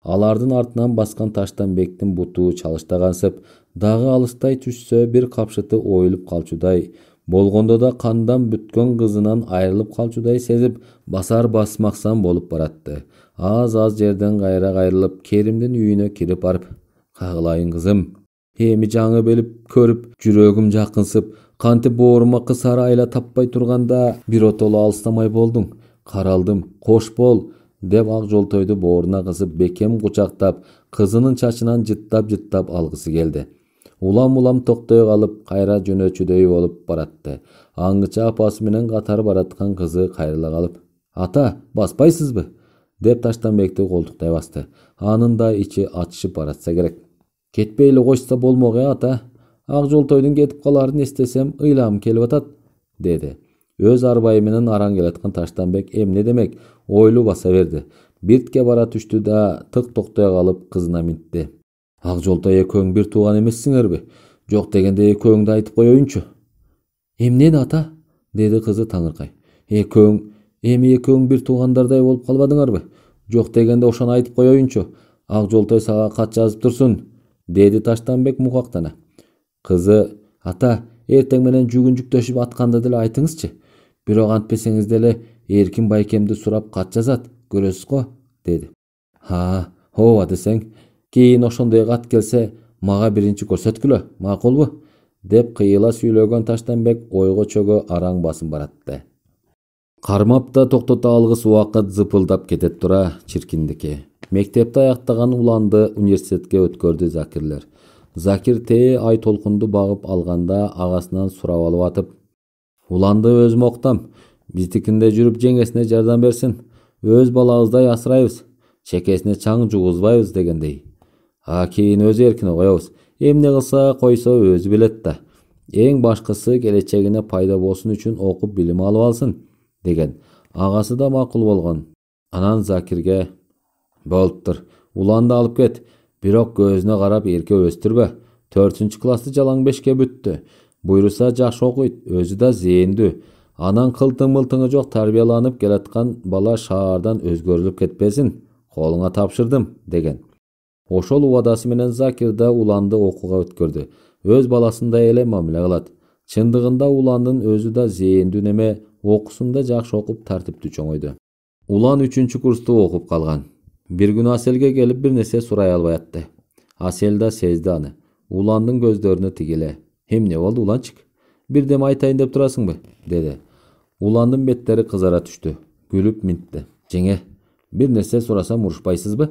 Алардын артынан баскан Таштанбектин буту чалыштагансып, дагы алыстай түшсө бир капшыты оюлуп калчудай, болгондо да кандан бүткөн кызынан айрылып калчудай сезип, басар басмаксан болуп баратты. Аз жерден кайра кайрылып, Керимдин үйүнө кирип барып, "Кагылайын кызым, эми жаңы билип көрүп, жүрөгүм жакынсып, кантип боорума кысары айла таппай турганда биротоло алыстамай болдуң. Каралдым, кош бол", деп ак жолтойду бооруна кысып бекем кучактап, кызынын чачынан жыттап алгысы келди. Улам токтой калып, кайра жөнөчүдөй болуп баратты. Аңгыча апасы менен катар бараткан кызы кайрыла калып, "Ата, баспайсызбы?" деп Таштанбекти колтуктай басты. Анын да ичи ачышып баратса керек. "Кетпей эле койсо болмок ата. Ак жолтойдун кетип калаарын эстесем ыйлагым келип атат", деди. Өз арбайы менен араң келаткан Таштанбек эмне демек ойлуу баса берди. Биртке бара түштү да тык токтой калып кызына минтти. "Ак жолтой экөөң бир тууган эмессиңерби? Жок дегенде экөөңдү айтып коеюнчу." "Эмнени ата?" деди кызы таңыркай. Эми экөөң бир туугандардай болуп калбадыңарбы? Жок дегенде ошону айтып коеюнчу. Ак жолтой сага кат жазып турсун", деди Таштанбек мукактана. Кызы, "Ата, эртең менен жүгүн жүктөшүп атканда деле айтыңызчы. Бирок антпесеңиз деле Эркин байкемди сурап кат жазат, көрөсүз го", деди. Ооба десең, кийин ошондой кат келсе, мага биринчи көрсөткүлө, макулбу?" деп кыйыла сүйлөгөн Таштанбек ойго чөгө араң басып баратты. Кармап да токтото алгыс убакыт зыпылдап кетет тура чиркиндики. Мектепти аяктаган Уланды университетке өткөрдү Закирлер. Закир тээ ай толкунду багып алганда агасынан сурап алып атып, "Уланды өзүм октам, биздикинде жүрүп жеңесине жардам берсин. Өз балабыздай асырайбыз, чекесине чаң жугузбайбыз" дегендей. Кийин өзү эркине коебуз. Эмне кылса койсо өзү билет да. Эң башкысы келечегине пайда болсун үчүн окуп билим алып алсын, деген. Агасы да макул болгон. Анан Закирге, "Болуптур, Уланды алып кет. Бирок көзүнө карап эрке өстүрбө. 4-классты жалаң бешке бүттү. Буйруса жакшы окуйт, өзү да зээндүү. Анан кылтың-мылтыңы жок тарбияланып келаткан бала шаардан өзгөрүлүп кетпесин. Колуңа тапшырдым", деген. Ошол убадасы менен Закир да Уланды окууга өткөрдү. Өз баласындай эле мамиле кылат. Чындыгында Уландын өзү да зээндүү неме, окуусунда жакшы окуп тартиптүү чоңойду. Улан 3-курсту окуп калган. Бир күнү Аселге келип бир нерсе сурай албай атты. Асел да сезди аны. Уландын көздөрүнө тигиле. "Эмне болду, Уланчык? Бирдеме айтайын деп турасыңбы?" деди. Уландын беттери кызара түштү. Күлүп минтти. "Жеңе, бир нерсе сурасам урушпайсызбы?"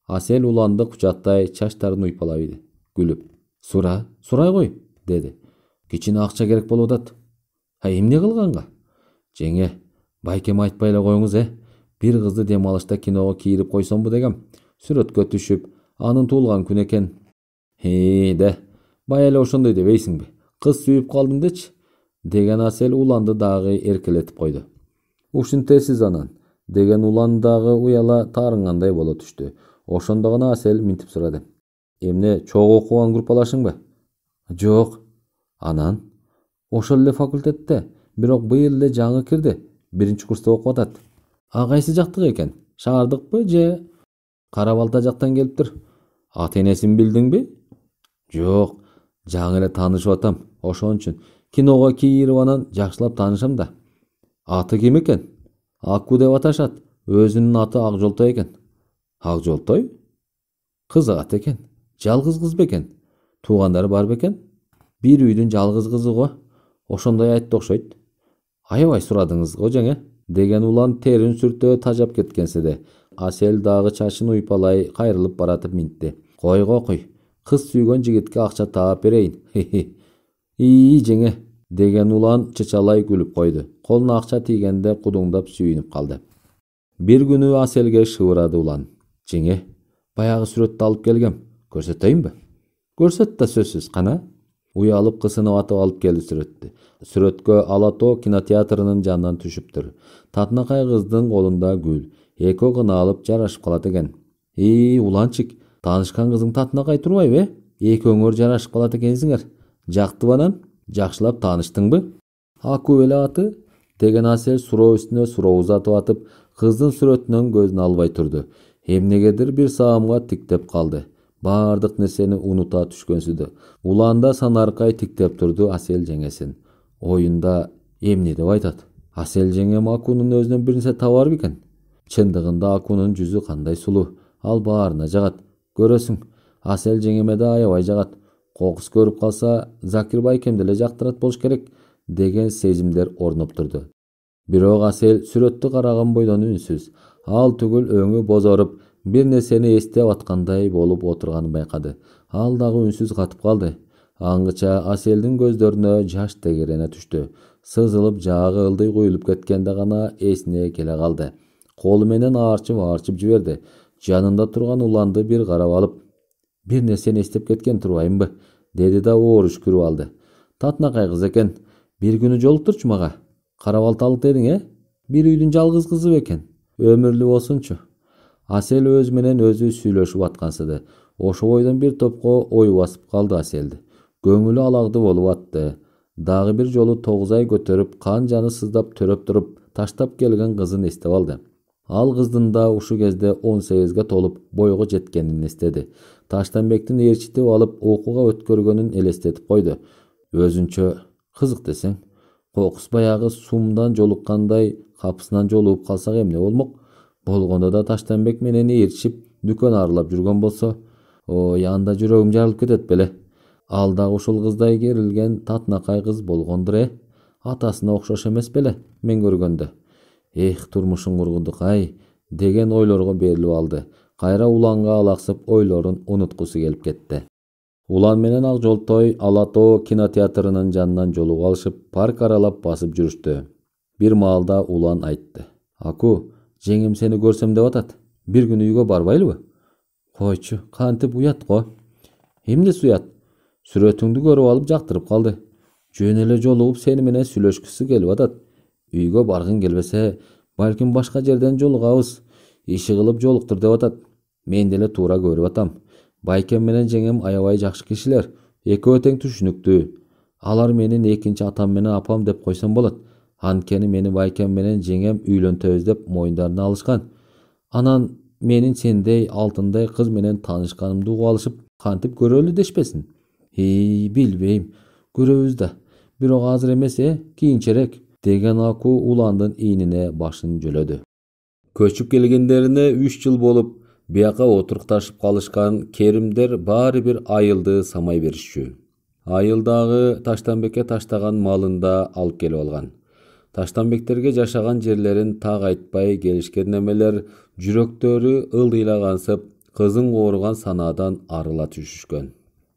Асел Уланды кучаттай чачтарын уйпалап иди. Күлүп, "Сурай кой", деди. "Кичине акча керек болуп атат." "Эмне кылганга?" "Жеңе, байкем айтпай эле коюңуз, бир кызды дем алышта киного кийирип койсомбу дегем. Сүрөткө түшүп, анын туулган күнү экен." "Де, бая эле ошондой дебейсиңби? Кыз сүйүп калдым дечи", деген Асел Уланды дагы эркелетип койду. "Ушинтесиз анан", деген Улан дагы уяла таарынгандай боло түштү. Ошондо гана Асел минтип сурады. "Эмне, чогуу окуган группалашыңбы?" "Жок." "Анан?" "Ошол эле факультетте, бирок быйыл эле жаңы кирди, 1-курста окуп атат." "Кайсы жактык экен? Шаардыкпы же?" "Кара Балта жактан келиптир." "Ата-энесин билдиңби?" "Жок, жаңы эле таанышып атам, ошон үчүн. Киного кийирип анан жакшылап таанышам да." "Аты ким экен?" "Аку деп аташат. Өзүнүн аты Ак Жолтой экен." "Ак Жолтой? Кызык ат экен. Жалгыз кыз бекен? Туугандары бар бекен?" "Бир үйдүн жалгыз кызы го. Ошондой айтты окшойт. Аябай сурадыңыз го жеңе деген улан терин сүртө тажап кеткенсе де Асел дагы чачын уйпалай кайрылып баратып минтти. Койго куй. Кыз сүйгөн жигитке акча таап берейин. Ии жеңе деген улан чычалай күлүп койду. Колуна акча тийгенде кудуңдап сүйүнүп калды. Бир күнү Аселге шыбырады улан. Жеңе, баягы сүрөттү алып келгем. Көрсөтөйүнбү? Көрсөт да сөзсүз кана. Уялып кысынып атып алып келди сүрөттү. Сүрөткө Ала Тоо кинотеатрынын жанынан түшүптүр. Татынакай кыздын колунда гүл. Экөө гына алып жарашып калат экен. Уланчык, таанышкан кызың Татынакай турбайбы? Экөөңөр жарашып калат экенсиңер. Жактыбы анан? Жакшылап тааныштыңбы? Аку эле аты? Деген Асел суроо үстүнө суроо узатып атып, кыздын сүрөтүнөн көзүн албай турду. Эмнегедир бир саамга тиктеп калды. Бардык нерсени унута түшкөнсүдө. Уланда санаркай тиктеп турду Асел жеңесин. Оюнда эмне деп айтат? Асел жеңем Акунун өзүнөн бир нерсе табар бекен? Чындыгында Акунун жүзү кандай сулуу. Ал баарына жагат. Көрөсүң, Асел жеңеме да аябай жагат. Кокус көрүп калса, Закир байкем деле жактырат болуш керек деген сезимдер орноп турду. Бирок Асел сүрөттү караган бойдон үнсүз. Ал түгүл өңү бозоруп, бир нерсени эстеп аткандай болуп отурганын байкады. Ал дагы үнсүз катып калды. Аңгыча Аселдин көздөрүнө жаш тегерене түштү. Сызылып жаагы ылдый куюлуп кеткенде гана эсине келе калды. Колу менен аарчып жиберди. Жанында турган уланды бир карап алып, бир нерсени эстеп кеткен турбаймынбы? Деди да оор үшкүрүп алды. Татынакай кыз экен. Бир күнү жолуктурчу мага. Карап алталык дедиң, Бир үйдүн жалгыз кызы бекен. Өмүрлүү болсунчу. Асел өзү менен өзү сүйлөшүп аткансыды. Ошо бойдон бир топко ой басып калды Аселди. Көңүлү алакты болуп атты. Дагы бир жолу 9 ай көтөрүп, кан жаны сыздап төрөп туруп, таштап келген кызын эстеп алды. Ал кыздын да ушу кезде 18ге толуп бойго жеткенин эстеди. Таштанбектин ээрчитип алып окууга өткөргөнүн элестетип койду. Өзүнчө кызык десең, кокус баягы сумдан жолуккандай капысынан жолугуп калсак эмне болмок? Болгондо да Таштанбек менен ээрчишип дүкөн аралап жүргөн болсо, анда жүрөгүм жарылып кетет беле. Ал дагы ушул кыздай керилген Татынакай кыз болгондур, атасына окшош эмес беле мен көргөндө. Турмушун кургудук деген ойлорго берилип алды. Кайра уланга алаксып ойлорун унуткусу келип кетти. Улан менен Ак Жолтой Ала Тоо кинотеатрынын жанынан жолугуп алышып, парк аралап басып жүрүштү. Бир маалда Улан айтты. Аку, жеңем сени көрсөм деп атат. Бир күн үйгө барбайлыбы? Койчу, кантип уят го. Эмнеси уят? Сүрөтүңдү көрүп алып жактырып калды. Жөн эле жолугуп сени менен сүйлөшкүсү келип атат. Үйгө баргың келбесе, балким башка жерден жолугабыз. Иши кылып жолуктур деп атат. Мен деле туура көрүп атам. Байкем менен жеңем аябай жакшы кишилер. Экөө тең түшүнүктүү. Алар менин экинчи атам менен апам деп койсом болот. Анткени мени байкем менен жеңем үйлөнтөбүз деп моюндарына алышкан. Анан менин сендей алтындай кыз менен таанышканымды угуп алышып, кантип көрөлү дешпесин? Билбейм. Көрөбүз да. Бирок азыр эмес, кийинчерээк деген Аку Уландын ийнине башын жөлөдү. Көчүп келгендерине 3 жыл болуп, бияка отурукташып калышкан Керимдер баары бир Айылды самай беришчү. Айыл дагы Таштанбекке таштаган малын да алып келип алган. Таштанбектерге жашаган жерлерин так айтпай келишкен эмелер жүрөктөрү ылдыйлагансып, кызын кооруган санаадан арыла түшүшкөн.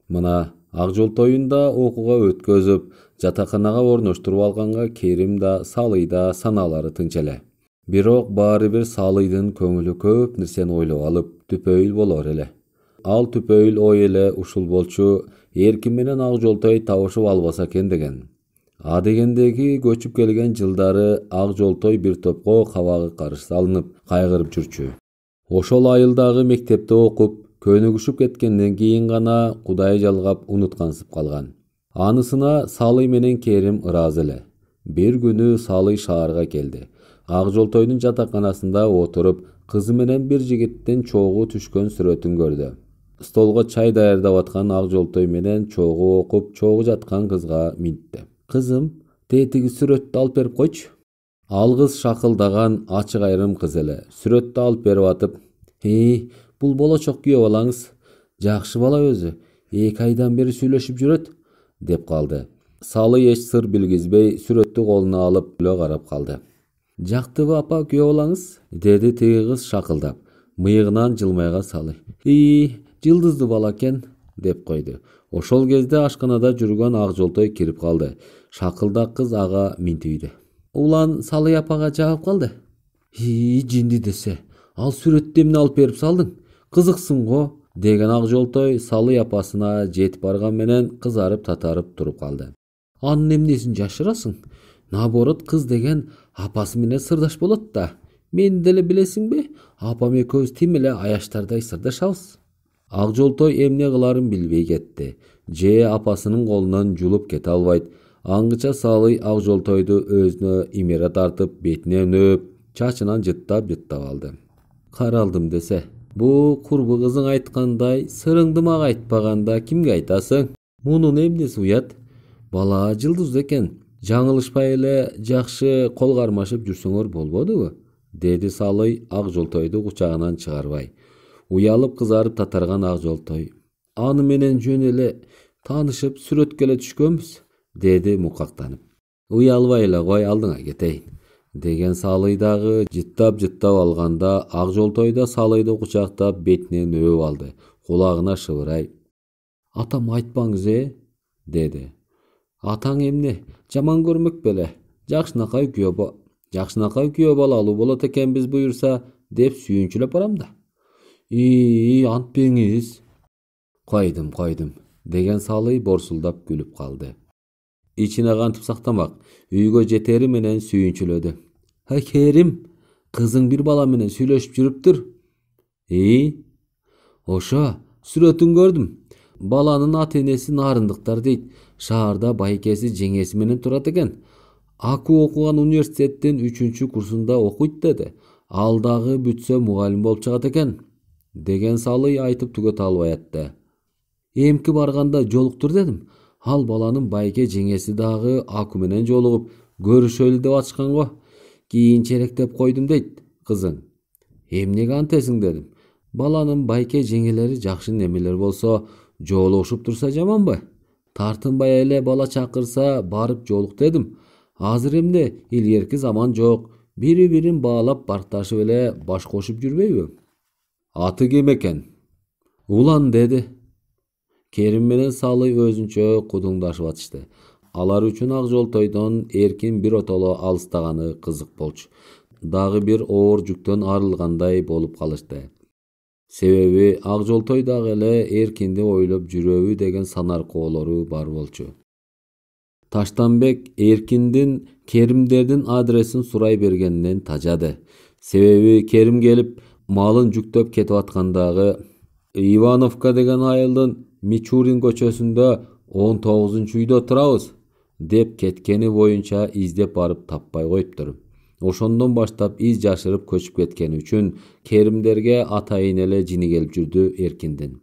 Мына Ак Жолтоюнда окууга өткөзүп, жатаканага орноштуруп алганга Керим да Салый да санаалары тынч эле. Бирок баары бир Салыйдын көңүлү көп нерсени ойлоп алып, түпөйүл болор эле. Ал түпөйүл ой эле ушул болчу, Эркин менен Ак Жолтой табышып албаса экен деген. Дегендеги көчүп келген жылдары Ак Жолтой бир топко кабагы карыш салынып, кайгырып жүрчү. Ошол айылдагы мектепте окуп, көнүгүшүп кеткенден кийин гана Кудай жалгап унуткансып калган. Анысына Салый менен Керим ыраазы эле. Бир күнү Салый шаарга келди. Ак Жолтойдун жатаканасында отуруп, кызы менен бир жигиттин чогуу түшкөн сүрөтүн көрдү. Столго чай даярдап аткан Ак Жолтой менен чогуу окуп, чогуу жаткан кызга минтти. Кызым, тетиги сүрөттү алып берип койчу. Ал кыз шакылдаган ачык айрым кыз эле. Сүрөттү алып берип атып, бул болочок күйөө балаңыз. Жакшы бала өзү. 2 айдан бери сүйлөшүп жүрөт, деп калды. Салы эч сыр билгизбей сүрөттү колуна алып эле карап калды. Жактыбы апа күйөө балаңыз? Деди тиги кыз шакылдап. Мыйыгынан жылмайга Салы. Жылдызды бала экен деп койду. Ошол кезде ашканада жүргөн ак жолтой кирип калды. Шакылдак кыз ага минтибиди. Улан Салы апага жагып калды. Жинди десе, ал сүрөттү эмне алып берип салдың? Кызыксың го, деген ак жолтой Салы апасына жетип барган менен кызарып татарып туруп калды. Анын эмнесин жашырасың? Наоборот, кыз деген апасы менен сырдаш болот да. Мен деле билесиңби? Апам экөөбүз тим эле аяштардай сырдашабыз. Ак жолтой эмне кыларын билбей кетти. Же апасынын колунан жулуп кете албайт. Аңгыча Салы ак жолтойду өзүнө имере тартып, бетинен өп, чачынан жыттап алды. Каралдым десе, бу курбу кызың айткандай, сырыңды мага айтпаганда кимге айтасың? Мунун эмнеси уят? Бала жылдыз экен. Жаңылышпай эле жакшы кол кармашып жүрсөңөр болбодубу? Деди Салы ак жолтойду кучагынан чыгарбай. Уялып кызарып татарган ак жолтой. Аны менен жөн эле таанышып сүрөткө эле түшкөнбүз, деди мукактанып. Уялбай эле кой, алдыңа кетейин, деген Салы дагы жыттап алганда ак жолтой да Салыйды кучактап бетинен өп алды. Кулагына шыбырай. Атам айтпаңыз, деди. Атаң эмне? Жаман көрмөк беле. Жакшынакай күйөө балалуу болот экенбиз буюрса, деп сүйүнчүлөп барам да. Антпеңиз. Койдум, деген Салы борсулдап күлүп калды. Ичине кантип сактамак, үйгө жетери менен сүйүнчүлөдү. Керим, кызың бир бала менен сүйлөшүп жүрүптүр. Ошо, сүрөтүн көрдүм. Баланын ата-энеси Нарындыктар дейт. Шаарда байкеси жеңеси менен турат экен. Аку окуган университеттин 3-курсунда окуйт деди. Ал дагы бүтсө мугалим болуп чыгат экен, деген Салы айтып түгөтө албай атты. Эмки барганда жолуктур дедим. Ал баланын байке жеңеси дагы Аку менен жолугуп, көрүшөлү деп атышкан го. Кийинчерээк деп койдум дейт кызың. Эмнеге антесиң дедим. Баланын байке жеңелери жакшы немелер болсо, жолугушуп турса жаманбы? Тартынбай эле бала чакырса барып жолук дедим. Азыр эмне, илгерки заман жок. Бири-бирин баалап барташып эле баш кошуп жүрбөйбү? Аты ким экен? Улан, деди. Керим менен Салы өзүнчө кудуңдашып атышты. Алар үчүн ак жолтойдон эркин бир отоло алыстаганы кызык болчу. Дагы бир оор жүктөн арылгандай болуп калышты. Себеби ак жолтой дагы эле эркинди ойлоп жүрөбү деген санаркоолору бар болчу. Таштанбек Эркиндин Керимдердин адресин сурай бергенинен тажады. Себеби Керим келип малын жүктөп кетип аткандагы Ивановка деген айылдын Мичурин көчөсүндө 19-үйдө турабыз деп кеткени боюнча издеп барып таппай коюптур. Ошондон баштап из жашырып көчүп кеткени үчүн Керимдерге атайын эле жини келип жүрдү Эркиндин.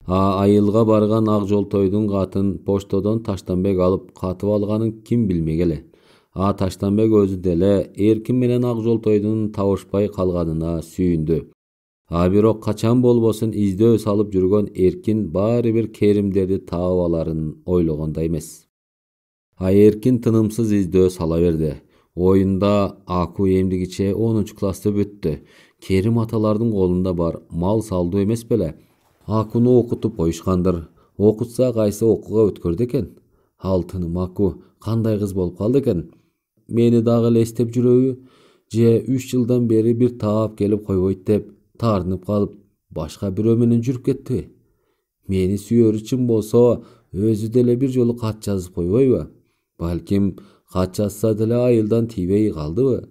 Айылга барган ак жолтойдун катын поштодон Таштанбек алып катып алганын ким билмек эле. Таштанбек өзү деле Эркин менен ак жолтойдун табышпай калганына сүйүндү. Бирок качан болбосун издөө салып жүргөн Эркин баары бир Керимдерди таап аларын ойлогондой эмес. Эркин тынымсыз издөө сала берди. Оюнда Аку эмдигиче 10-классты бүттү. Керим аталардын колунда бар, мал салдуу эмес беле. Акуну окутуп коюшкандыр. Окутса кайсы окууга өткөрдү экен. Алтыным Аку кандай кыз болуп калды экен? Мени дагы эле эстеп жүрөбү? Же 3 жылдан бери бир таап келип койбойт деп таарынып калып, башка бирөө менен жүрүп кеттиби? Мени сүйөрү чын болсо, өзү деле бир жолу кат жазып койбойбу? Балким кат жазса деле айылдан тийбей калдыбы?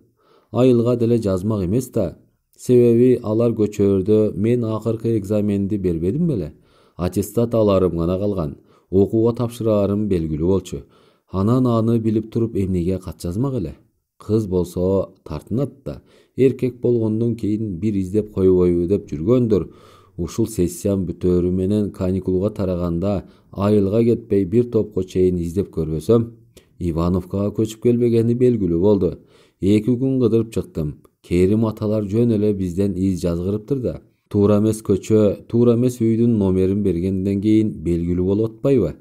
Айылга деле жазмак эмес да. Себеби алар көчөрдө мен акыркы экзаменди бербедим беле. Аттестат аларым гана калган. Окууга тапшыраарым белгилүү болчу. Анан аны билип туруп эмнеге кат жазмак эле? Кыз болсо тартынат да. Эркек болгондон кийин бир издеп койбойбу деп жүргөндүр. Ушул сессиям бүтөөрү менен каникулга тараганда айылга кетпей бир топко чейин издеп көрбөсөм, Ивановкага көчүп келбегени белгилүү болду. 2 күн кыдырып чыктым. Керим аталар жөн эле бизден из жазгырыптыр да. Туура эмес көчө, туура эмес үйдүн номерин бергенден кийин белгилүү болуп атпайбы?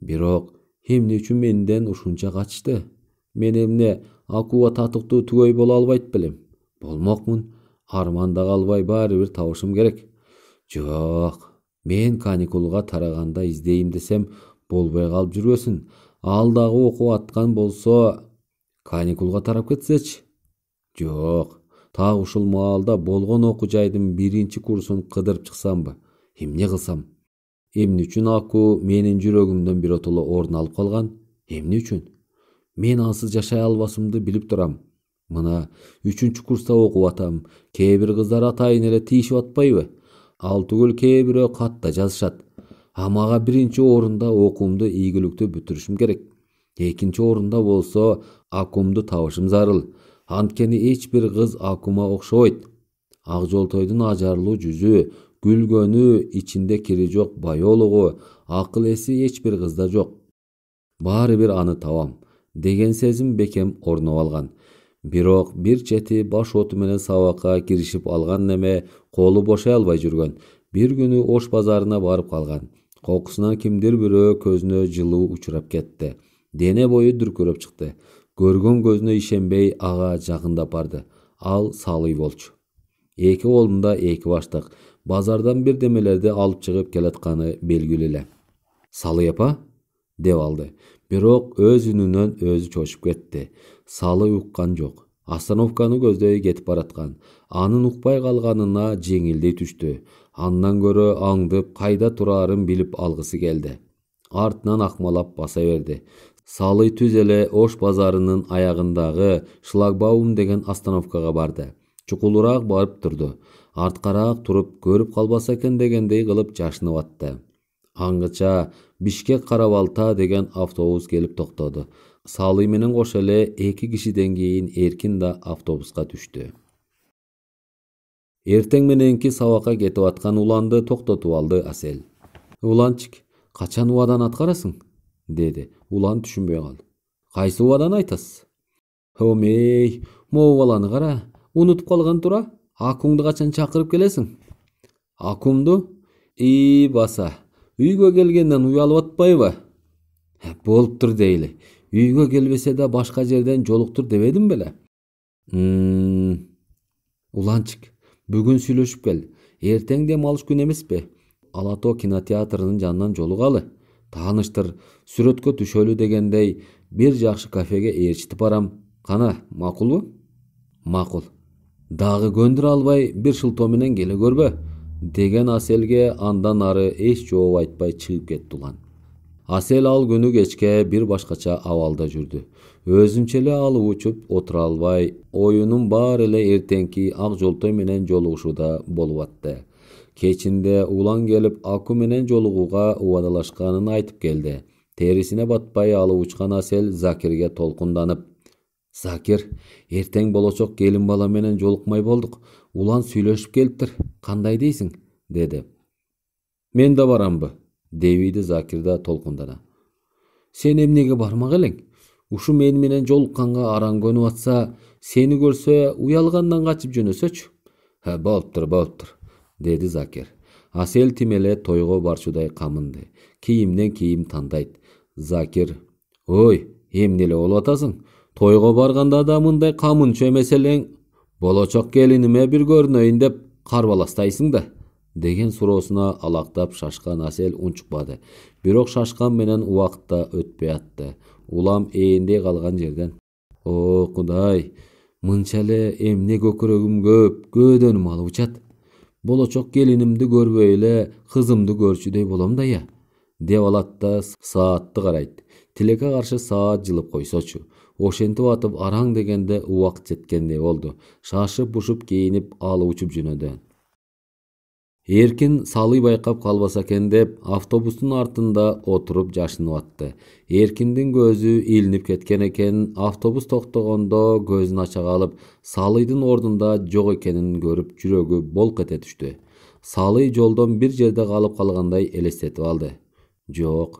Бирок Эмне үчүн менден ушунча качты? Мен эмне акуба татыктуу түгөй боло албайт белем? Болмокмун. Арманда калбай баары бир табышым керек. Жок. Мен каникулга тараганда издейм десем болбой калып жүрбөсүн. Ал дагы окуп аткан болсо каникулга тарап кетсечи? Жок. Так ушул маалда болгон окуу жайдын биринчи курсун кыдырып чыксамбы? Эмне кылсам? Эмне үчүн Аку менин жүрөгүмдөн биротоло орун алып калган? Эмне үчүн? Мен ансыз жашай албасымды билип турам. Мына 3-курста окуп атам. Кээ бир кыздар атайын эле тийишип атпайбы? Ал түгүл кээ бирөө катта жазышат. Мага биринчи орунда окуумду ийгиликтүү бүтүрүшүм керек. Экинчи орунда болсо Акумду табышым зарыл. Анткени эч бир кыз Акума окшобойт. Ак жолтойдун ажарлуу жүзү, күлгөнү, ичинде кири жок байоолугу, акыл эси эч бир кызда жок. Баары бир аны табам деген сезим бекем орноп алган. Бирок бир чети баш оту менен сабакка киришип алган неме колу бошой албай жүргөн. Бир күнү Ош базарына барып калган. Кокусунан кимдир бирөө көзүнө жылуу учурап кетти. Дене бою дүркүрөп чыкты. Көргөн көзүнө ишенбей ага жакындап барды. Ал Салый болчу. Эки колунда эки баштык. Базардан бирдемелерди алып чыгып келатканы белгилүү эле. Салый апа? Деп алды. Бирок өз үнүнөн өзү чочуп кетти. Салый уккан жок. Остановканы көздөй кетип бараткан. Анын укпай калганына жеңилдей түштү. Андан көрө аңдып кайда турарын билип алгысы келди. Артынан акмалап баса берди. Салый түз эле Ош базарынын аягындагы Шлагбаум деген остановкага барды. Чукулураак барып турду. Арткараак туруп көрүп калбаса экен дегендей кылып жашынып атты. Аңгыча Бишкек Карабалта деген автобус келип токтоду. Салый менен кошо эле 2 кишиден кийин Эркин да автобуска түштү. Эртең мененки сабакка кетип аткан Уланды токтотуп алды Асел. Уланчик, качан убадан аткарасың? Деди. Улан түшүнбөй калды. Кайсы убадан айтасыз? Омей, могу баланы кара. Унутуп калган тура. Акуңду качан чакырып келесиң? Акумду? Баса. Үйгө келгенден уялып атпайбы? Болуптур дейли. Үйгө келбесе да башка жерден жолуктур дебедим беле? Уланчик, бүгүн сүйлөшүп кел. Эртең дем алыш күн эмеспи? Ала Тоо кинотеатрынын жанынан жолугалы. Тааныштыр, сүрөткө түшөлү дегендей бир жакшы кафеге ээрчитип барам. Кана, макулбу? Макул. Дагы көндүрө албай бир шылтоо менен келе көрбө, деген Аселге андан ары эч жооп айтпай чыгып кетти Улан. Асел ал күнү кечке бир башкача абалда жүрдү. Өзүнчө эле алып учуп отура албай, оюнун баары эле эртеңки ак жолтой менен жолугушууда болуп атты. Кечинде Улан келип Аку менен жолугууга убадалашканын айтып келди. Терисине батпай алып учкан Асел Закирге толкунданып: Закир, эртең болочок келин бала менен жолукмай болдук. Улан сүйлөшүп келиптир. Кандай дейсиң? Деди. Мен да барамбы? Дебиди Закир да толкундана. Сен эмнеге бармак элең? Ушу мен менен жолукканга араң көнүп атса, сени көрсө уялгандан качып жөнөсөчү. Болуптур, деди Закир. Асел тимеле тойго барчудай камынды. Кийимден кийим тандайт. Закир: Ой, эмне эле болуп атасың? Тойго барганда да мындай камынчу эмес элең. Болочок келиниме бир көрүнөйүн деп карбаластайсың да, деген суроосуна алактап шашкан Асел унчукпады. Бирок шашкан менен убакытта өтпөй атты. Улам ээндей калган жерден: О, Кудай, мынча эле эмне көкүрөгүм көөдөнүм алып учат. Болочок келинимди көрбөй эле кызымды көрчүдөй болом да я, деп алат да саатты карайт. Тилекке каршы саат жылып койсочу. Ошентип атып араң дегенде убакыт жеткендей болду. Шашып бушуп кийинип алып учуп жөнөдү. Эркин Салый байкап калбаса экен деп автобустун артында отуруп жашынып атты. Эркиндин көзү илинип кеткен экен. Автобус токтогондо көзүн ача калып, Салыйдын ордунда жок экенин көрүп жүрөгү болк эте түштү. Салый жолдон бир жерде калып калгандай элестетип алды. Жок.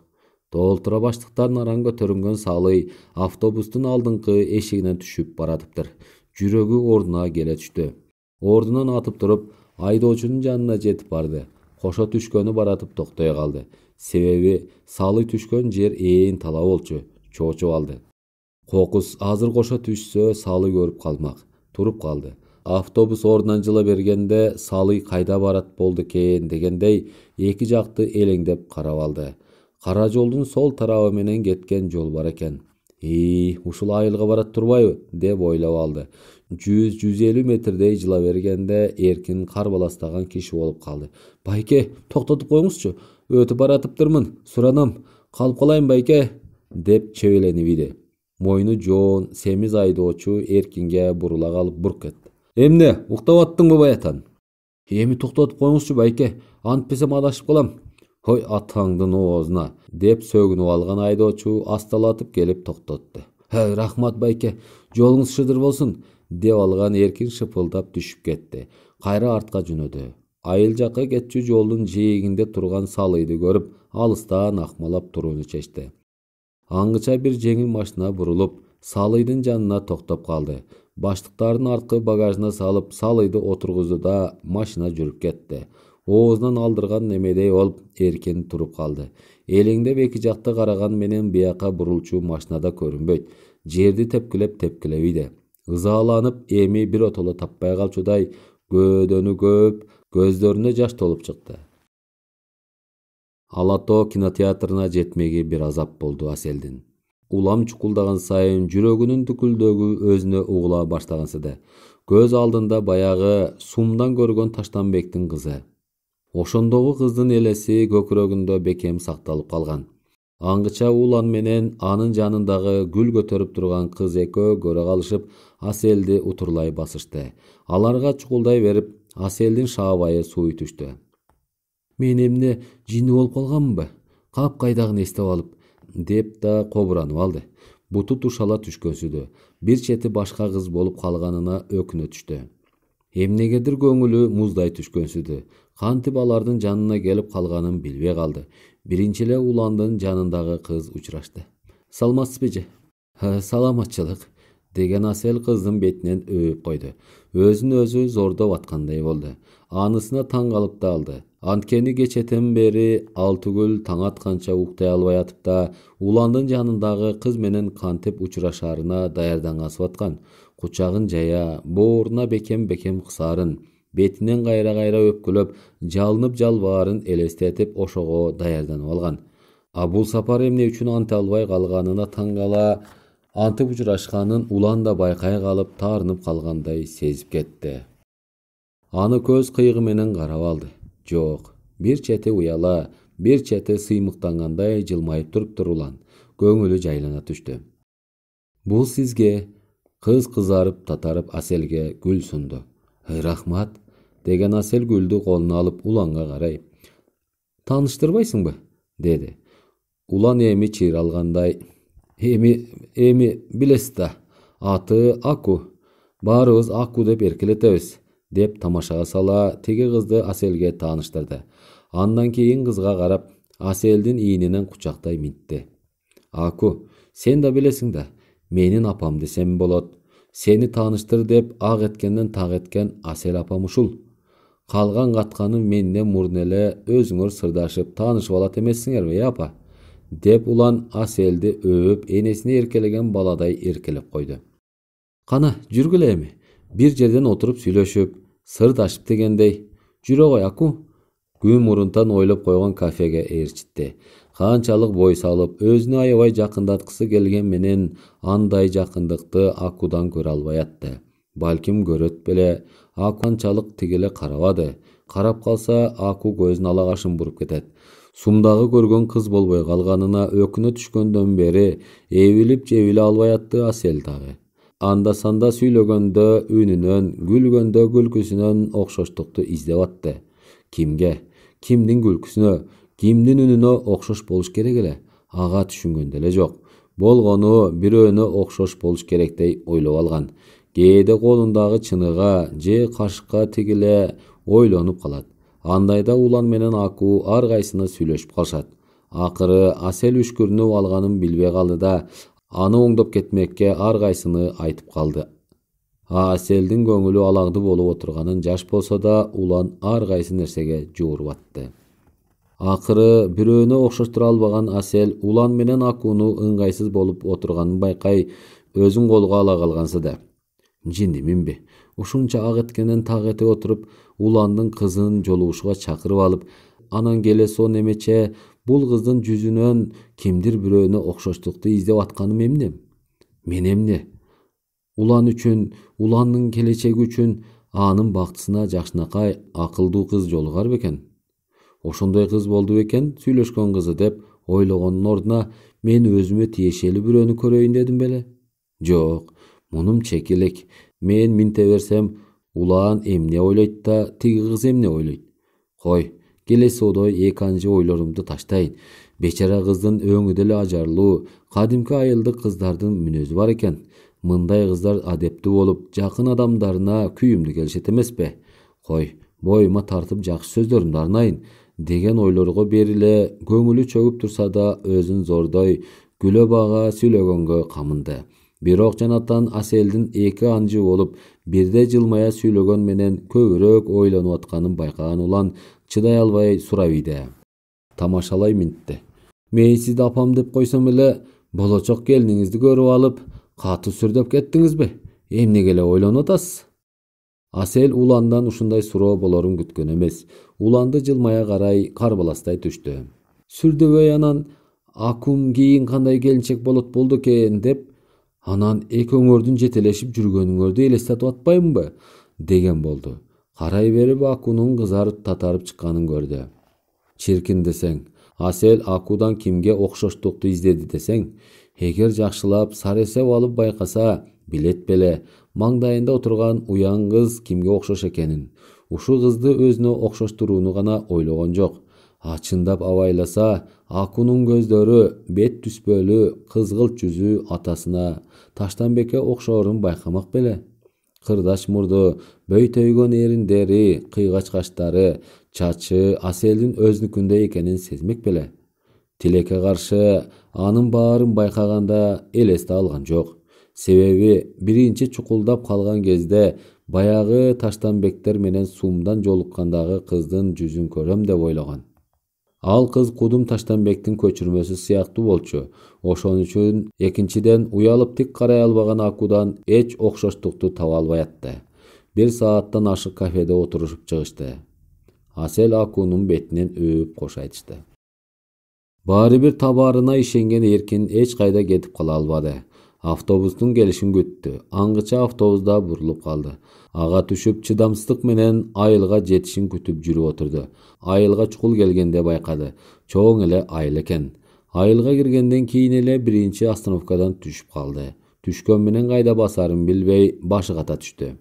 Толтура баштыктардын араң көтөрүнгөн Салый автобустун алдыңкы эшигинен түшүп баратыптыр. Жүрөгү ордуна келе түштү. Ордунан атып туруп, айдоочунун жанына жетип барды. кошо түшкөнү баратып токтой калды. Себеби салы түшкөн жер ээн тала болчу. Чоочуп алды. Кокус азыр кошо түшсө салы көрүп калмак. Туруп калды. Автобус ордунан жыла бергенде салы кайда барат болду экен дегендей эки жакты элеңдеп карап алды. Кара жолдун сол тарабы менен кеткен жол бар экен. Ушул айылга барат турбайбы деп ойлоп алды. 100-150 метрдей жыла бергенде эркин кар баластаган киши болуп калды. Байке, токтотуп коюңузчу. Өтүп баратыптырмын. Суранам. Калып калайын байке деп чебеленип иди. Мойну жоон семиз айдоочу эркинге бурула калып бурк кетти. Эмне, уктап аттыңбы баятан? Эми токтотуп коюңузчу байке. Антпесем адашып калам. Хой атаңдын оозуна деп сөгүнүп алган айдоочу асталатып келип токтотту. Рахмат байке, жолуңуз шыдыр болсун деп алган эркин шыпылдап түшүп кетти. Кайра артка жөнөдү. Айыл жакка кетчү жолдун жээгинде турган салыйды көрүп, алыстан акмалап турууну чечти. Аңгыча бир жеңил машина бурулуп, салыйдын жанына токтоп калды. Баштыктардын арткы багажына салып, салыйды отургузду да машина жүрүп кетти. Оозунан алдырган немедей болуп, эркин туруп калды. Элеңдеп эки жакты караган менен бияка бурулчу машинада көрүнбөйт. Жерди тепкилеп иди. Ызааланып, эми бир отоло таппай калчудай көөдөнү көп, көздөрүнө жаш толуп чыкты. Ала тоо кинотеатрына жетмеги бир азап болду Аселдин. Улам чукулдаган сайын жүрөгүнүн түкүлдөгү өзүнө угула баштагансыды. Көз алдында баягы сумдан көргөн Таштанбектин кызы. Ошондогу кыздын элеси көкүрөгүндө бекем сакталып калган. Аңгыча Улан менен анын жанындагы гүл көтөрүп турган кыз экөө көрө калышып, Аселди утурлай басышты. Аларга чукулдай берип, Аселдин шаабайы сууй түштү. Мен эмне жини болуп калганмынбы? Капкайдагын эстеп алып, деп да кобуранып алды. Буту тушала түшкөнсүдү. Бир чети башка кыз болуп калганына өкүнө түштү. Эмнегедир көңүлү муздай түшкөнсүдү. Кантип алардын жанына келип калганын билбей калды. Биринчи эле Уландын жанындагы кыз учурашты. Саламатсызбы? Саламатчылык, деген Асел кыздын бетинен өбүп койду. Өзүн өзү зордоп аткандай болду. Анысына таң калып да алды. Анткени кечетен бери Алтыгүл таң атканча уктай албай атып да Уландын жанындагы кыз менен кантип учурашаарына даярдангасып аткан. Кучагын жая, бооруна бекем кысаарын, бетинен кайра өпкүлөп, жалынып жалбаарын элестетип ошого даярданып алган. Бул сапар эмне үчүн анта албай калганына таң кала, антип учурашканын Улан да байкай калып, таарынып калгандай сезип кетти. Аны көз кыйыгы менен карап алды. Жок, бир чети уяла, бир чети сыймыктангандай жылмайып туруптур Улан. Көңүлү жайлана түштү. Бул сизге, кыз кызарып татарып Аселге гүл сунду. Рахмат, деген Асел гүлдү колуна алып Уланга карай. Тааныштырбайсыңбы? Деди. Улан эми чыйралгандай. Эми билесиз да, аты Аку. Баарыбыз Аку деп эркелетебиз, деп тамашага сала тиги кызды Аселге тааныштырды. Андан кийин кызга карап, Аселдин ийнинен кучактай минтти. Аку, сен да билесиң да, менин апам десем болот. Сени тааныштыр деп ак эткенден так эткен Асел апам ушул. Калган катканын менден мурун эле өзүңөр сырдашып таанышып алат эмессиңерби, апа? Деп Улан Аселди өбүп, энесини эркелеген баладай эркелеп койду. Кана, жүргүлө эми. Бир жерден отуруп сүйлөшүп, сырдашып дегендей. Жүрө кой, Аку. Күн мурунтан ойлоп койгон кафеге ээрчитти. Канчалык бой салып, өзүнө аябай жакындаткысы келген менен андай жакындыкты Акудан көрө албай атты. Балким көрөт беле, Аку канчалык тигеле карабады. Карап калса, Аку көзүн алагашын буруп кетет. Сумдагы көргөн кыз болбой калганына өкүнө түшкөндөн бери эбилип жебиле албай атты Асел дагы. Анда санда сүйлөгөндө үнүнөн, күлгөндө күлкүсүнөн окшоштукту издеп атты. Кимге? Кимдин күлкүсүнө, кимдин үнүнө окшош болуш керек эле? Ага түшүнгөн деле жок. Болгону бирөөнө окшош болуш керектей ойлоп алган. Кээде колундагы чыныга же кашыкка тигиле ойлонуп калат. Андайда Улан менен Аку ар кайсына сүйлөшүп калышат. Акыры Асел үшкүрүнүп алганын билбей калды да, аны оңдоп кетмекке ар кайсыны айтып калды. Aселдин көңүлү алаңды болуп отурганын жаш болсо да улан ар кайсы нерсеге жууруп атты. Акыры бирөөнө окшоштура албаган Асел улан менен Акууну ыңгайсыз болуп отурганын байкай өзүн колго ала калгансы да. Жиндиминби? Ушунча ак эткенен так эте отуруп уландын кызын жолугушууга чакырып алып, анан келе сон эмече бул кыздын жүзүнөн кимдир бирөөнө окшоштукту издеп атканым эмне? Мен эмне? Улан үчүн, уландын келечеги үчүн, анын бактысына жакшынакай акылдуу кыз жолугар бекен. Ошондой кыз болду бекен сүйлөшкөн кызы деп ойлогондун ордуна мен өзүмө тиешелүү бирөөнү көрөйүн дедим беле. Жок, мунум чеки элек. Мен минте берсем, улан эмне ойлойт да тиги кыз эмне ойлойт? Кой, келеси одой эки анчы ойлорумду таштайын. Бечара кыздын өңү деле ажарлуу, кадимки айылдык кыздардын мүнөзү бар экен. Мындай кыздар адептүү болуп, жакын адамдарына күйүмдүү келишет эмеспи? Кой, боюма тартып жакшы сөздөрүмдү арнайын деген ойлорго бериле көңүлү чөгүп турса да өзүн зордой, күлө бага сүйлөгөнгө камынды. Бирок жанатан Аселдин эки анжы болуп, бирде жылмая сүйлөгөн менен көбүрөөк ойлонуп атканын байкаган улан чыдай албай сурап ийди. Тамашалай минтти. Мен сизди апам деп койсом эле, болочок келиниңизди көрүп алып, катуу сүрдөп кеттиңизби? Эмнеге эле ойлонуп атасыз? Асел уландан ушундай суроо болорун күткөн эмес. Уланды жылмая карай карбаластай түштү. Сүрдөбөй анан Акум кийин кандай келинчек болду экен деп, анан экөөңөрдүн жетелешип жүргөнүңөрдү элестетип атпаймынбы? Деген болду. Карай берип Акунун кызарып татарып чыкканын көрдү. Чиркин десең, Асел Акудан кимге окшоштукту издеди десең, эгер жакшылап саресеп алып байкаса, билет беле, маңдайында отурган уяң кыз кимге окшош экенин. Ушу кызды өзүнө окшоштурууну гана ойлогон жок. Чындап абайласа, Акунун көздөрү, бет түспөлү, кызгылт жүзү атасына Таштанбекке окшоорун байкамак беле. Кырдач мурду, бөйтөйгөн эриндери, кыйгач каштары, чачы Аселдин өзүнүкүндөй экенин сезмек беле. Тилекке каршы анын баарын байкаганда элесте алган жок. Себеби биринчи чукулдап калган кезде баягы Таштанбектер менен сумдан жолуккандагы кыздын жүзүн көрөм деп ойлогон. Ал кыз Кудум Таштанбектин көчүрмөсү сыяктуу болчу. Ошон үчүн экинчиден уялып тик карай албаган Акудан эч окшоштукту таба албай атты. 1 сааттан ашык кафеде отурушуп чыгышты. Асел Акунун бетинен өөп кош айтышты. Баары бир табаарына ишенген Эркин эч кайда кетип кала албады. Автобустун келишин күттү. Аңгыча автобуста бурулуп калды. Ага түшүп чыдамсыздык менен айылга жетишин күтүп жүрүп отурду. Айылга чукул келгенде байкады. Чоң эле айыл экен. Айылга киргенден кийин эле биринчи остановкадан түшүп калды. Түшкөн менен кайда басарын билбей башы ката түштү.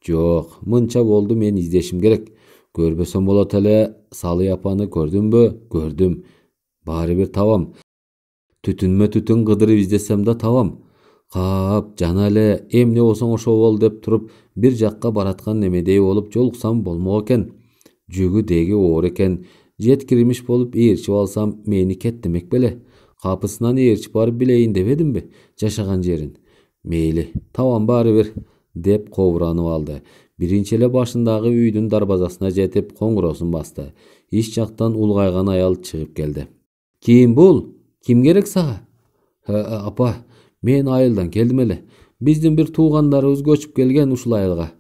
Жок, мынча болду, мен издешим керек. Көрбөсөм болот эле. Салый апаны көрдүмбү? Көрдүм. Баары бир табам. Түтүнмө түтүн кыдырып издесем да табам. Кап, жана эле эмне болсоң ошо бол деп туруп бир жакка бараткан немедей болуп жолуксам болмок экен. Жүгү деги оор экен. Жеткирмиш болуп ээрчип алсам мени кет демек беле. Капысынан ээрчип барып билейин дебедимби жашаган жерин. Мейли, табам баары бир деп кобуранып алды. Биринчи эле башындагы үйдүн дарбазасына жетип коңгуроосун басты. Иш жактан улгайган аял чыгып келди. Ким бул? Ким керек сага? Апа, мен айылдан келдим эле. Биздин бир туугандарыбыз көчүп келген ушул айылга.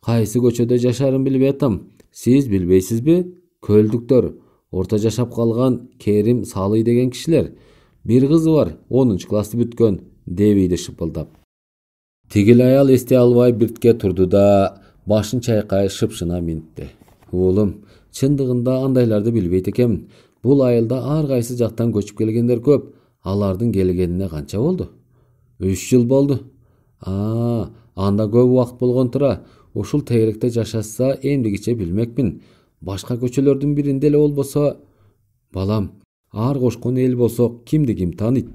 Кайсы көчөдө жашарын билбей атам. Сиз билбейсизби? Көлдүктөр, орта жашап калган Керим Салый деген кишилер. Бир кызы бар, 10 классты бүткөн, дебийди шыпылдап. Тигил аял эстей албай биртке турду да башын чайкай шыпшына минтти. Уулум, чындыгында андайларды билбейт экенмин. Бул айылда ар кайсы жактан көчүп келгендер көп. Алардын келгенине канча болду? 3 жыл болду. Анда көп убакыт болгон тура. Ушул тегеректе жашаса эмдигиче билмекмин. Башка көчөлөрдүн биринде эле болбосо, балам, ар кошкон эл болсок, кимди ким тааныйт?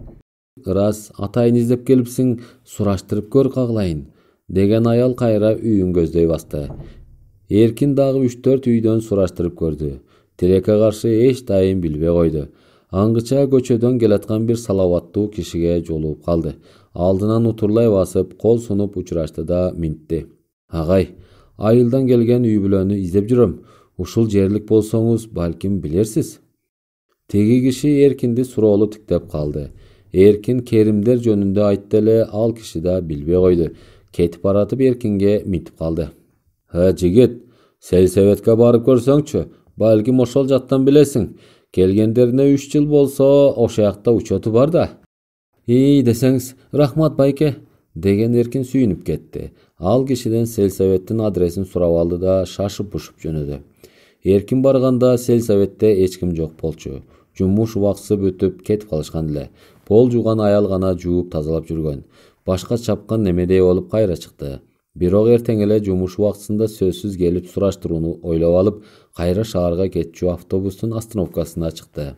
Ырас, атайын издеп келипсиң, сураштырып көр кагылайын, деген аял кайра үйүн көздөй басты. Эркин дагы 3-4 үйдөн сураштырып көрдү. Тилекке каршы эч дайым билбей койду. Аңгыча көчөдөн келаткан бир салаваттуу кишиге жолугуп калды. алдынан утурлай басып, кол сунуп учурашты да минтти. Агай, айылдан келген үй бүлөнү издеп жүрөм. Ушул жерлик болсоңуз, балким билерсиз. Теги киши Эркинди суроолу тиктеп калды. Эркин Керимдер жөнүндө айтты эле, ал киши да билбей койду. Кетип баратып Эркинге минтип калды. Жигит, сельсоветке барып көрсөңчү, балким ошол жактан билесиң. Келгендерине 3 жыл болсо, ошо жакта учету бар да. Десеңиз, рахмат байке, деген Эркин сүйүнүп кетти. Ал кишиден сельсоветтин адресин сурап алды да шашып-пушуп жөнөдү. Эркин барганда сельсоветте эч ким жок болчу. Жумуш убакысы бүтүп кетип калышкан эле. Пол жууган аял гана жууп тазалап жүргөн. Башка чапкан немедей болуп кайра чыкты. Бирок эртең эле жумуш убактысында сөзсүз келип сураштырууну ойлоп алып, кайра шаарга кетчү автобустун остановкасына чыкты.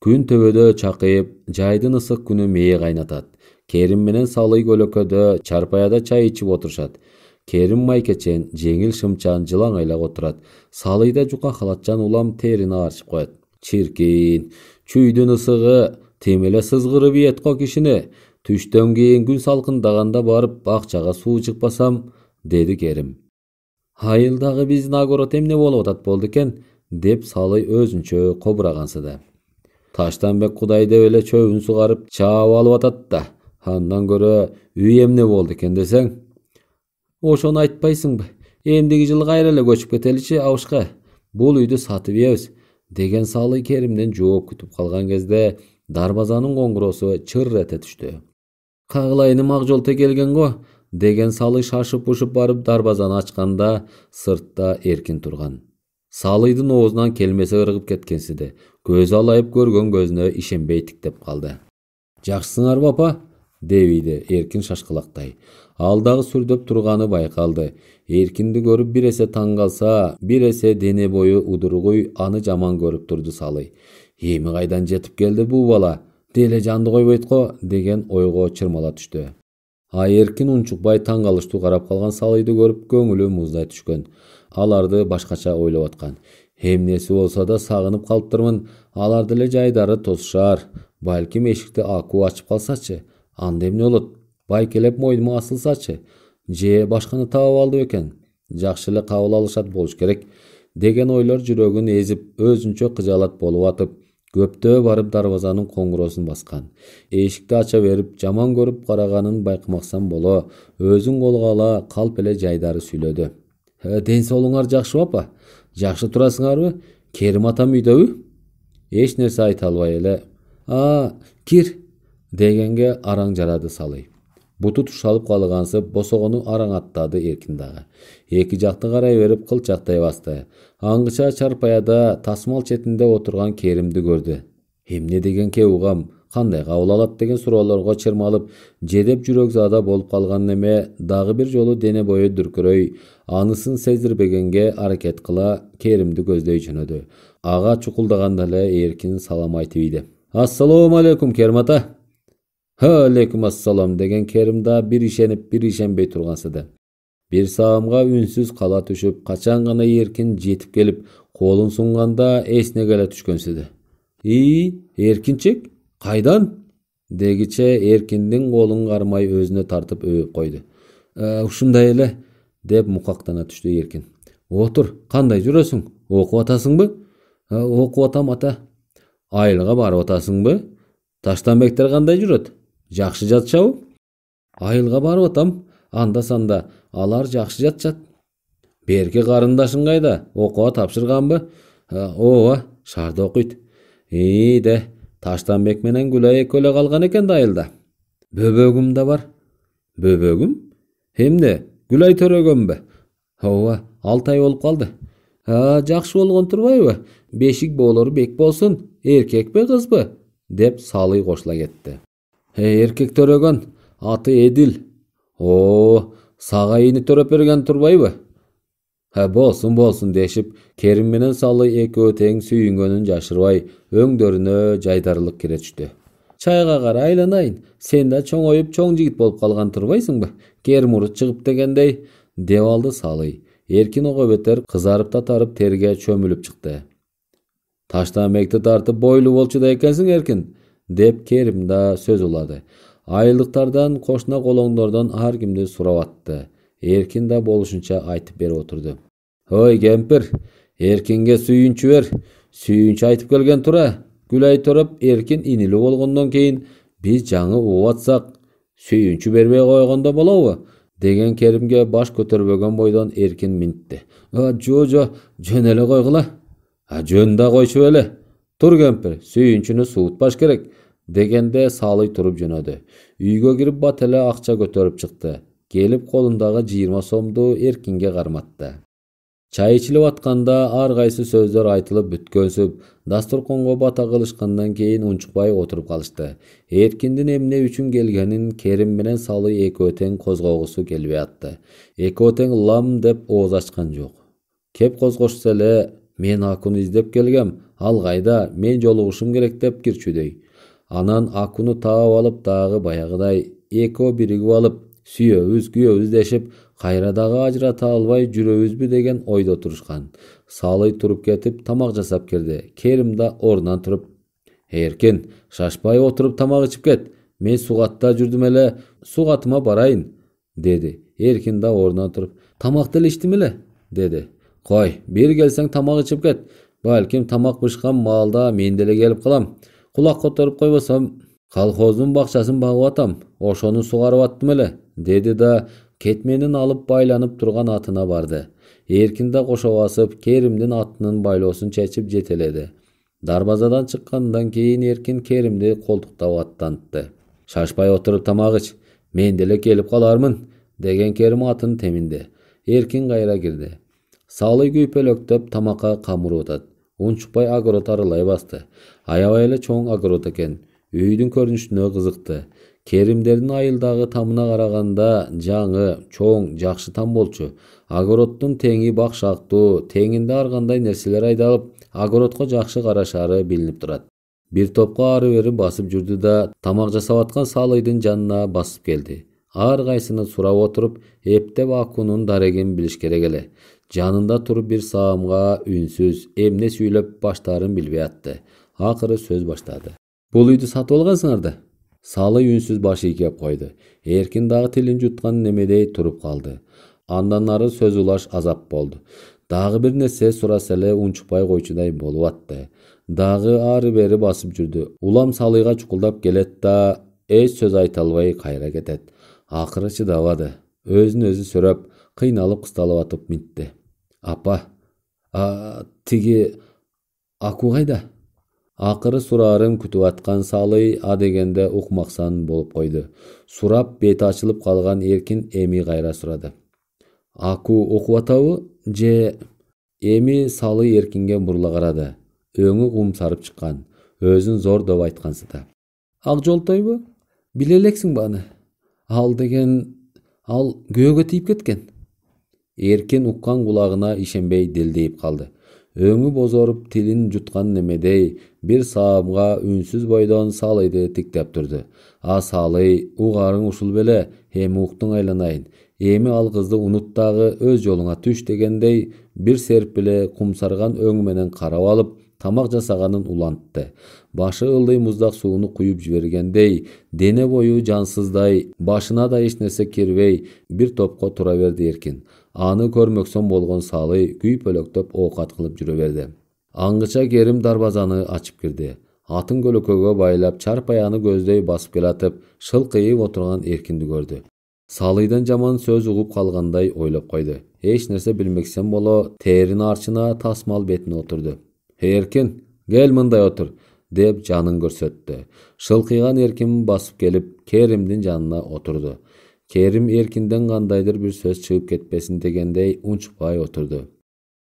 Күн төбөдө чакыйып, жайдын ысык күнү мээ кайнатат. Керим менен Салый көлөкөдө чарпаяда чай ичип отурушат. Керим майкечен, жеңил шымчан, жылаңайлап отурат. Салыйда жука халатчан улам терини арчып коет. Чиркин, чүйдүн ысыгы, тим эле сызгырып ийет го кишини. Түштөн кийин күн салкындаганда барып бакчага суу чыкпасам, деди Керим. Айылдагы биздин огород эмне болуп атат болду экен, деп Салый өзүнчө кобурагансыды. Таштанбек Кудай деп эле чөбүн сугарып чаап алып атат да. Андан көрө үй эмне болду экен десең. Ошону айтпайсыңбы? Эмдиги жылы кайра эле көчүп кетеличи абышка. Бул үйдү сатып ийебиз, деген Салый Керимден жооп күтүп калган кезде дарбазанын коңгуросу чыр эте түштү. Кагылайыным ак жолто келген го, деген Салый шашып-пушуп барып дарбазаны ачканда сыртта Эркин турган. Салыйдын оозунан келмеси ыргып кеткенсиди. Көз алайып көргөн көзүнө ишенбей тиктеп калды. Жакшысыңарбы апа? Дебиди Эркин шашкылактай. Ал дагы сүрдөп турганы байкалды. Эркинди көрүп бир эсе таң калса, бир эсе дене бою удургуй аны жаман көрүп турду Салый. Эми кайдан жетип келди бул бала? Деле жанды койбойт го, деген ойго чырмала түштү. Эркин унчукпай таң калыштуу карап калган Салыйды көрүп көңүлү муздай түшкөн. Аларды башкача ойлоп аткан. Эмнеси болсо да сагынып калыптырмын, алар деле жайдары тосушар. Балким эшикти Аку ачып калсачы, анда эмне болот? Байкелеп мойнума асылсачы, же башканы таап алды экен. Жакшы эле кабыл алышат болуш керек, деген ойлор жүрөгүн эзип, өзүнчө кыжаалат болуп атып, көптөө барып дарбазанын коңгуросун баскан. Эшикти ача берип, жаман көрүп караганын байкамаксан боло, өзүн колго ала калп эле жайдары сүйлөдү. Ден соолуңар жакшыбы апа? Жакшы турасыңарбы? Керим атам үйдөбү? Эч нерсе айта албай эле, кир, дегенге араң жарады Салый. Буту тушалып калгансып, босогону араң аттады Эркин дагы. Эки жакты карай берип кылчактай басты. Аңгыча чарпаяда тасмал четинде отурган Керимди көрдү. Эмне деген кеугам, кандай кабыл алат деген суроолорго чырмалып, жедеп жүрөк заада болуп калган неме дагы бир жолу дене бою дүркүрөй, анысын сездирбегенге аракет кыла Керимди көздөй жөнөдү. Ага чукулдаганда эле Эркин салам айтып ийди. Ассалому алейкум, Керим ата. Алейкум ассалам, деген Керим да бир ишенип, бир ишенбей тургансыды. Бир саамга үнсүз кала түшүп, качан гана Эркин жетип келип, колун сунганда эсине келе түшкөнсүдү. Эркинчик, кайдан? Дегиче Эркиндин колун кармай өзүнө тартып өбүп койду. Ушундай эле, деп мукактана түштү Эркин. Отур, кандай жүрөсүң? Окуп атасыңбы? Окуп атам ата. Айылга барып атасыңбы? Таштанбектер кандай жүрөт? Жакшы жатышабы? Айылга барып атам, анда-санда алар жакшы жатышат. Берки карындашың кайда? Окууга тапшырганбы? Ооба, шаарда окуйт. Де, Таштанбек менен Гүлай экөө эле калган экен да айылда. Бөбөгүм да бар. Бөбөгүм? Эмне? Гүлай төрөгөнбү? Ооба, 6 ай болуп калды. Жакшы болгон турбайбы? Бешик боолору бек болсун. Эркекпи, кызбы? Деп Салый кошула кетти. Эркек төрөгөн, аты Эдил. Сага ийини төрөп берген турбайбы? Болсун дешип, Керим менен Салый экөө тең сүйүнгөнүн жашырбай, өңдөрүнө жайдарылык кире түштү. Чайга кара айланайын, сен да чоңоюп чоң жигит болуп калган турбайсыңбы? Кермурут чыгып дегендей, деп алды Салый. Эркин ого бетер кызарып татарып терге чөмүлүп чыкты. Таштанбекти тартып бойлуу болчу да экенсиң, Эркин, деп Керим да сөз улады. Айылдыктардан, кошуна колоңдордон ар кимди сурап атты. Эркин да болушунча айтып берип отурду. Ой кемпир, Эркинге сүйүнчү бер. Сүйүнчү айтып келген тура. Күлөй туруп Эркин инилүү болгондон кийин биз жаңы угуп атсак, сүйүнчү бербей койгондо болобу? Деген Керимге баш көтөрбөгөн бойдон Эркин минтти. Жо, жөн эле койгула. Жөн да койчу эле. Тур кемпир, сүйүнчүнү суутпаш керек. Дегенде Салый туруп жөнөдү. Үйгө кирип бат эле акча көтөрүп чыкты. Келип колундагы 20 сомду Эркинге карматты. Чай ичилип атканда ар кайсы сөздөр айтылып бүткөнсүп, дасторконго бата кылышкандан кийин унчукпай отуруп калышты. Эркиндин эмне үчүн келгенин Керим менен Салый экөө тең козгогусу келбей атты. Экөө тең лам деп ооз ачкан жок. Кеп козгошсо эле, мен Акуну издеп келгем, ал кайда, мен жолугушум керек деп кирчүдөй. Анан Акуну таап алып дагы баягыдай экөө биригип алып, сүйөбүз, күйөбүз дешип, кайра дагы ажырата албай жүрөбүзбү деген ойдо турушкан. Салый туруп кетип тамак жасап кирди. Керим да ордунан туруп: Эркин, шашпай отуруп тамак ичип кет. Мен сугатта жүрдүм эле, сугатыма барайын, деди. Эркин да ордунан туруп: Тамак деле ичтим эле, деди. Кой, бир келсең тамак ичип кет. Балким тамак бышкан маалда мен деле келип калам. Кулак которуп койбосом, колхоздун бакчасын багып атам. Ошону сугарып аттым эле, деди да кетменин алып байланып турган атына барды. Эркин да кошо басып, Керимдин атынын байлоосун чечип жетеледи. Дарбазадан чыккандан кийин Эркин Керимди колтуктап аттантты. Шашпай отуруп тамак ич, мен деле келип калармын, деген Керим атын теминди. Эркин кайра кирди. Салый күйпөлөктөп тамакка камырып атат. Унчукпай огород аралай басты. Аябай эле чоң огород экен. Үйдүн көрүнүшүнө кызыкты. Керимдердин айылдагы тамына караганда жаңы, чоң, жакшы там болчу. Огороддун теңи бакшактуу, теңинде ар кандай нерселер айдалып, огородко жакшы карашары билинип турат. Бир топко ары-бери басып жүрдү да тамак жасап аткан Салыйдын жанына басып келди. Ар кайсыны сурап отуруп, эптеп Акунун дарегин билиш керек эле. Жанында туруп бир саамга үнсүз эмне сүйлөп баштаарын билбей атты. Акыры сөз баштады. Бул үйдү сатып алгансыңар да? Салый үнсүз баш ийкеп койду. Эркин дагы тилин жуткан немедей туруп калды. Андан ары сөз улаш азап болду. Дагы бир нерсе сураса эле унчукпай койчудай болуп атты. Дагы ары-бери басып жүрдү. Улам Салыйга чукулдап келет да эч сөз айта албай кайра кетет. Акыры чыдабады. Өзүн өзү сөрөп, кыйналып кысталып атып минтти. Апа, тиги Аку кайда? Акыры сураарын күтүп аткан Салый дегенде укмаксан болуп койду. Сурап бети ачылып калган Эркин эми кайра сурады. Аку окуп атабы же? Эми Салый Эркинге бурула карады. Өңү кумсарып чыккан. Өзүн зор деп айткансыда. Ак жолтойбу? Биле элексиң баны? Ал деген күйөөгө тийип кеткен. Эркин уккан кулагына ишенбей делдейип калды. Өңү бозоруп, тилин жуткан немедей бир саамга үнсүз бойдон Салыйды тиктеп турду. Салый, угарың ушул беле, эми уктуң айланайын. Эми ал кызды унут дагы өз жолуңа түш дегендей бир серп эле кумсарган өңү менен карап алып, тамак жасаганын улантты. Башы ылдый муздак сууну куюп жибергендей, дене бою жансыздай, башына да эч нерсе кирбей бир топко тура берди Эркин. Аны көрмөксөн болгон Салый күйпөлөктөп оокат кылып жүрө берди. Аңгыча Керим дарбазаны ачып кирди. Атын көлөкөгө байлап, чарпаяны көздөй басып келатып, шылкыйып отурган Эркинди көрдү. Салыйдан жаман сөз угуп калгандай ойлоп койду. Эч нерсе билмексен боло, терин арчына тасмал бетине отурду. Эркин, кел мындай отур, деп жанын көрсөттү. Шылкыйган Эркин басып келип, Керимдин жанына отурду. Керим Эркинден кандайдыр бир сөз чыгып кетпесин дегендей унчукпай отурду.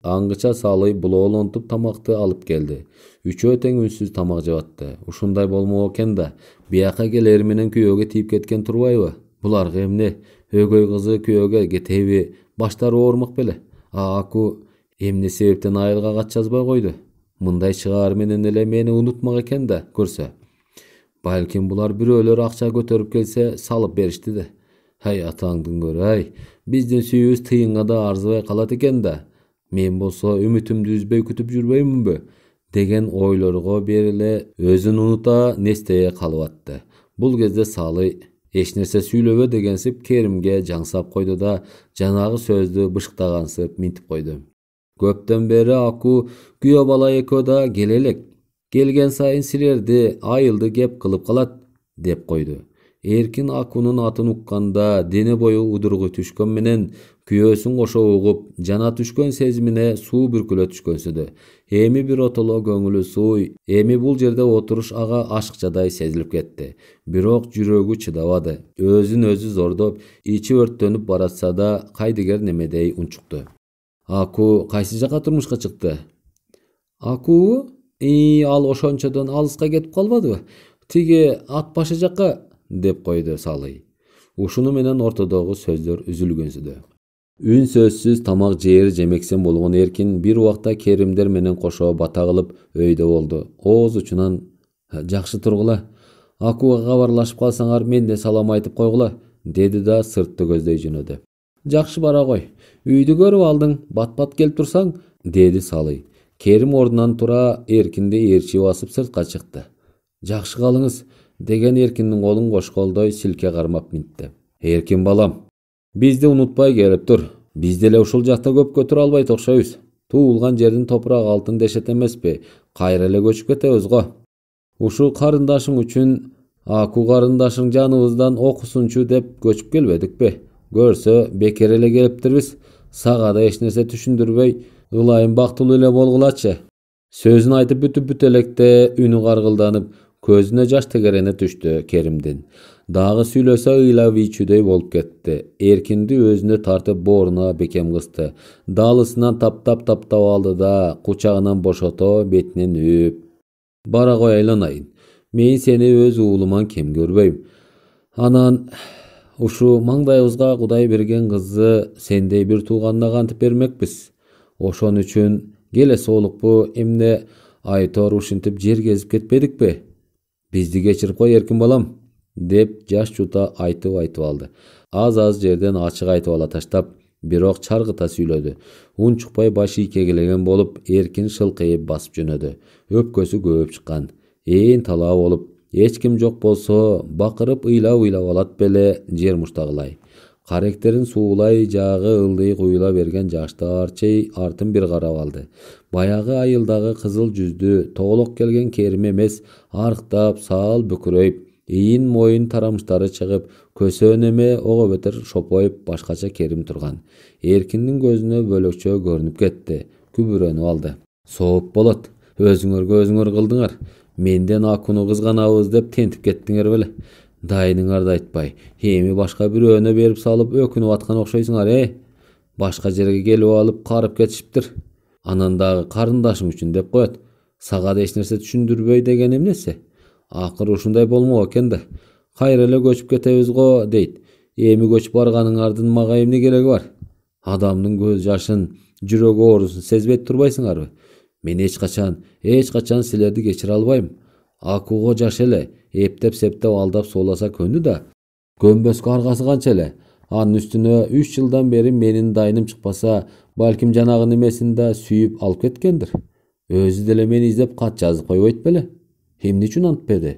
Аңгыча Салый булоолонтуп тамакты алып келди. Үчөө тең үнсүз тамак жеп атты. Ушундай болмок экен да, бияка келери менен күйөөгө тийип кеткен турбайбы? Буларга эмне? Өгөй кызы күйөөгө кетеби? Баштары оорумак беле? Аку эмне себептен айылга кат жазбай койду? Мындай чыгаар менен эле мени унутмак экен да, көрсө. Балким булар бирөөлөр акча көтөрүп келсе, салып беришти да. Атаңдын көрү, биздин сүйүүбүз тыйынга да арзыбай калат экен да. Мен болсо үмүтүмдү үзбөй күтүп жүрбөймүнбү? Деген ойлорго бериле өзүн унута нестее калып атты. Бул кезде Салый эч нерсе сүйлөбө дегенсип Керимге жаңсап койду да жанагы сөздү бышыктагансып минтип койду. Көптөн бери Аку күйөө бала экөө да келе элек. Келген сайын силерди айылды кеп кылып калат деп койду. Эркин Акунун атын укканда дене бою удургуй түшкөн менен күйөөсүн кошо угуп, жана түшкөн сезимине суу бүркүлө түшкөнсүдө. Эми бир отоло көңүлү сууй, эми бул жерде отуруш ага ашыкчадай сезилип кетти. Бирок жүрөгү чыдабады. Өзүн өзү зордоп, ичи өрттөнүп баратса да кайдыгер немедей унчукту. Аку кайсы жака турмушка чыкты? Аку? Ал ошончодон алыска кетип калбадыбы? Тиги ат башы жакка деп койду Салый. Ушуну менен ортодогу сөздөр үзүлгөнсүдө. Үн сөзсүз тамак жээр жемексен болгон Эркин бир убакта Керимдер менен кошо бата кылып өйдө болду. Ооз учунан жакшы тургула. Акуга кабарлашып калсаңар менден салам айтып койгула, деди да сыртты көздөй жөнөдү. Жакшы бара кой. Үйдү көрүп алдың, бат-бат келип турсаң, деди Салый. Керим ордунан тура Эркинди ээрчи басып сыртка чыкты. Жакшы калыңыз деген Эркиндин колун кошколдой силке кармап минтти. Эркин балам, бизди унутпай келип тур. Биз деле ушул жакта көпкө тура албайт окшойбуз. Туулган жердин топурагы алтын дешет эмеспи? Кайра эле көчүп кетебиз го. Ушул карындашың үчүн Аку карындашың жаныбыздан окусунчу деп көчүп келбедикпи? Көрсө бекер эле келиптирбиз. Сага да эч нерсе түшүндүрбөй, ылайым бактылуу эле болгулачы. Сөзүн айтып бүтүп электе үнү каргылданып, көзүнө жаш тегерене түштү Керимдин. Дагы сүйлөсө ыйлап ийчүдөй болуп кетти. Эркинди өзүнө тартып бооруна бекем кысты. Далысынан таптап алды да кучагынан бошото бетинен үйүп. Бара кой айланайын. Мен сени өз уулуман кем көрбөйм. Анан ушу маңдайыбызга Кудай берген кызды сендей бир тууганына кантип бермекпиз. Ошон үчүн келе соолукпу эмне Айтор ушинтип жер кезип кетпедикпи? Бизди кечирип кой Эркин балам, деп жаш жута айтып алды. Аз жерден ачык айтып ала таштап, бирок чаргыта сүйлөдү. Унчукпай башы ийкегилеген болуп, Эркин шылкыйып басып жөнөдү. Өпкөсү көбөп чыккан. Ээн талаа болуп, эч ким жок болсо, бакырып ыйлап алат беле жер муштагылай. Каректерин суулай жагы ылдый куюла берген жаштар чей артын бир карап алды. Баягы айылдагы кызыл жүздүү, тоголок келген Керим эмес, арыктап, саал бүкүрөйүп, ийин моюн тарамыштары чыгып, көсөө неме ого бетер шопоюп башкача Керим турган. Эркиндин көзүнө бөлөкчө көрүнүп кетти, күбүрөнүп алды. Сооп болот, өзүңөр кылдыңар. Менден Акуну кызганабыз деп тентип кеттиңер беле. Дайныңарды айтпай, эми башка бирөөнө берип салып өкүнүп аткан окшойсуңар, Башка жерге келип алып карып кетишиптир. Анан дагы карындашың үчүн деп коет. Сага да эч нерсе түшүндүрбөй деген эмнеси? Акыры ушундай болмок экен да. Кайра эле көчүп кетебиз го дейт. Эми көчүп барганыңардын мага эмне кереги бар? Адамдын көз жашын, жүрөгү оорусун сезбей турбайсыңарбы? Мен эч качан силерди кечире албайм. Акуго жаш эле, эптеп-септеп алдап сооласа көндү да. Көнбөскө аргасы канча эле? Анын үстүнө 3 жылдан бери менин дайыным чыкпаса, балким жанагы немесин да сүйүп алып кеткендир. Өзү деле мени издеп кат жазып койбойт беле? Эмне үчүн антпеди?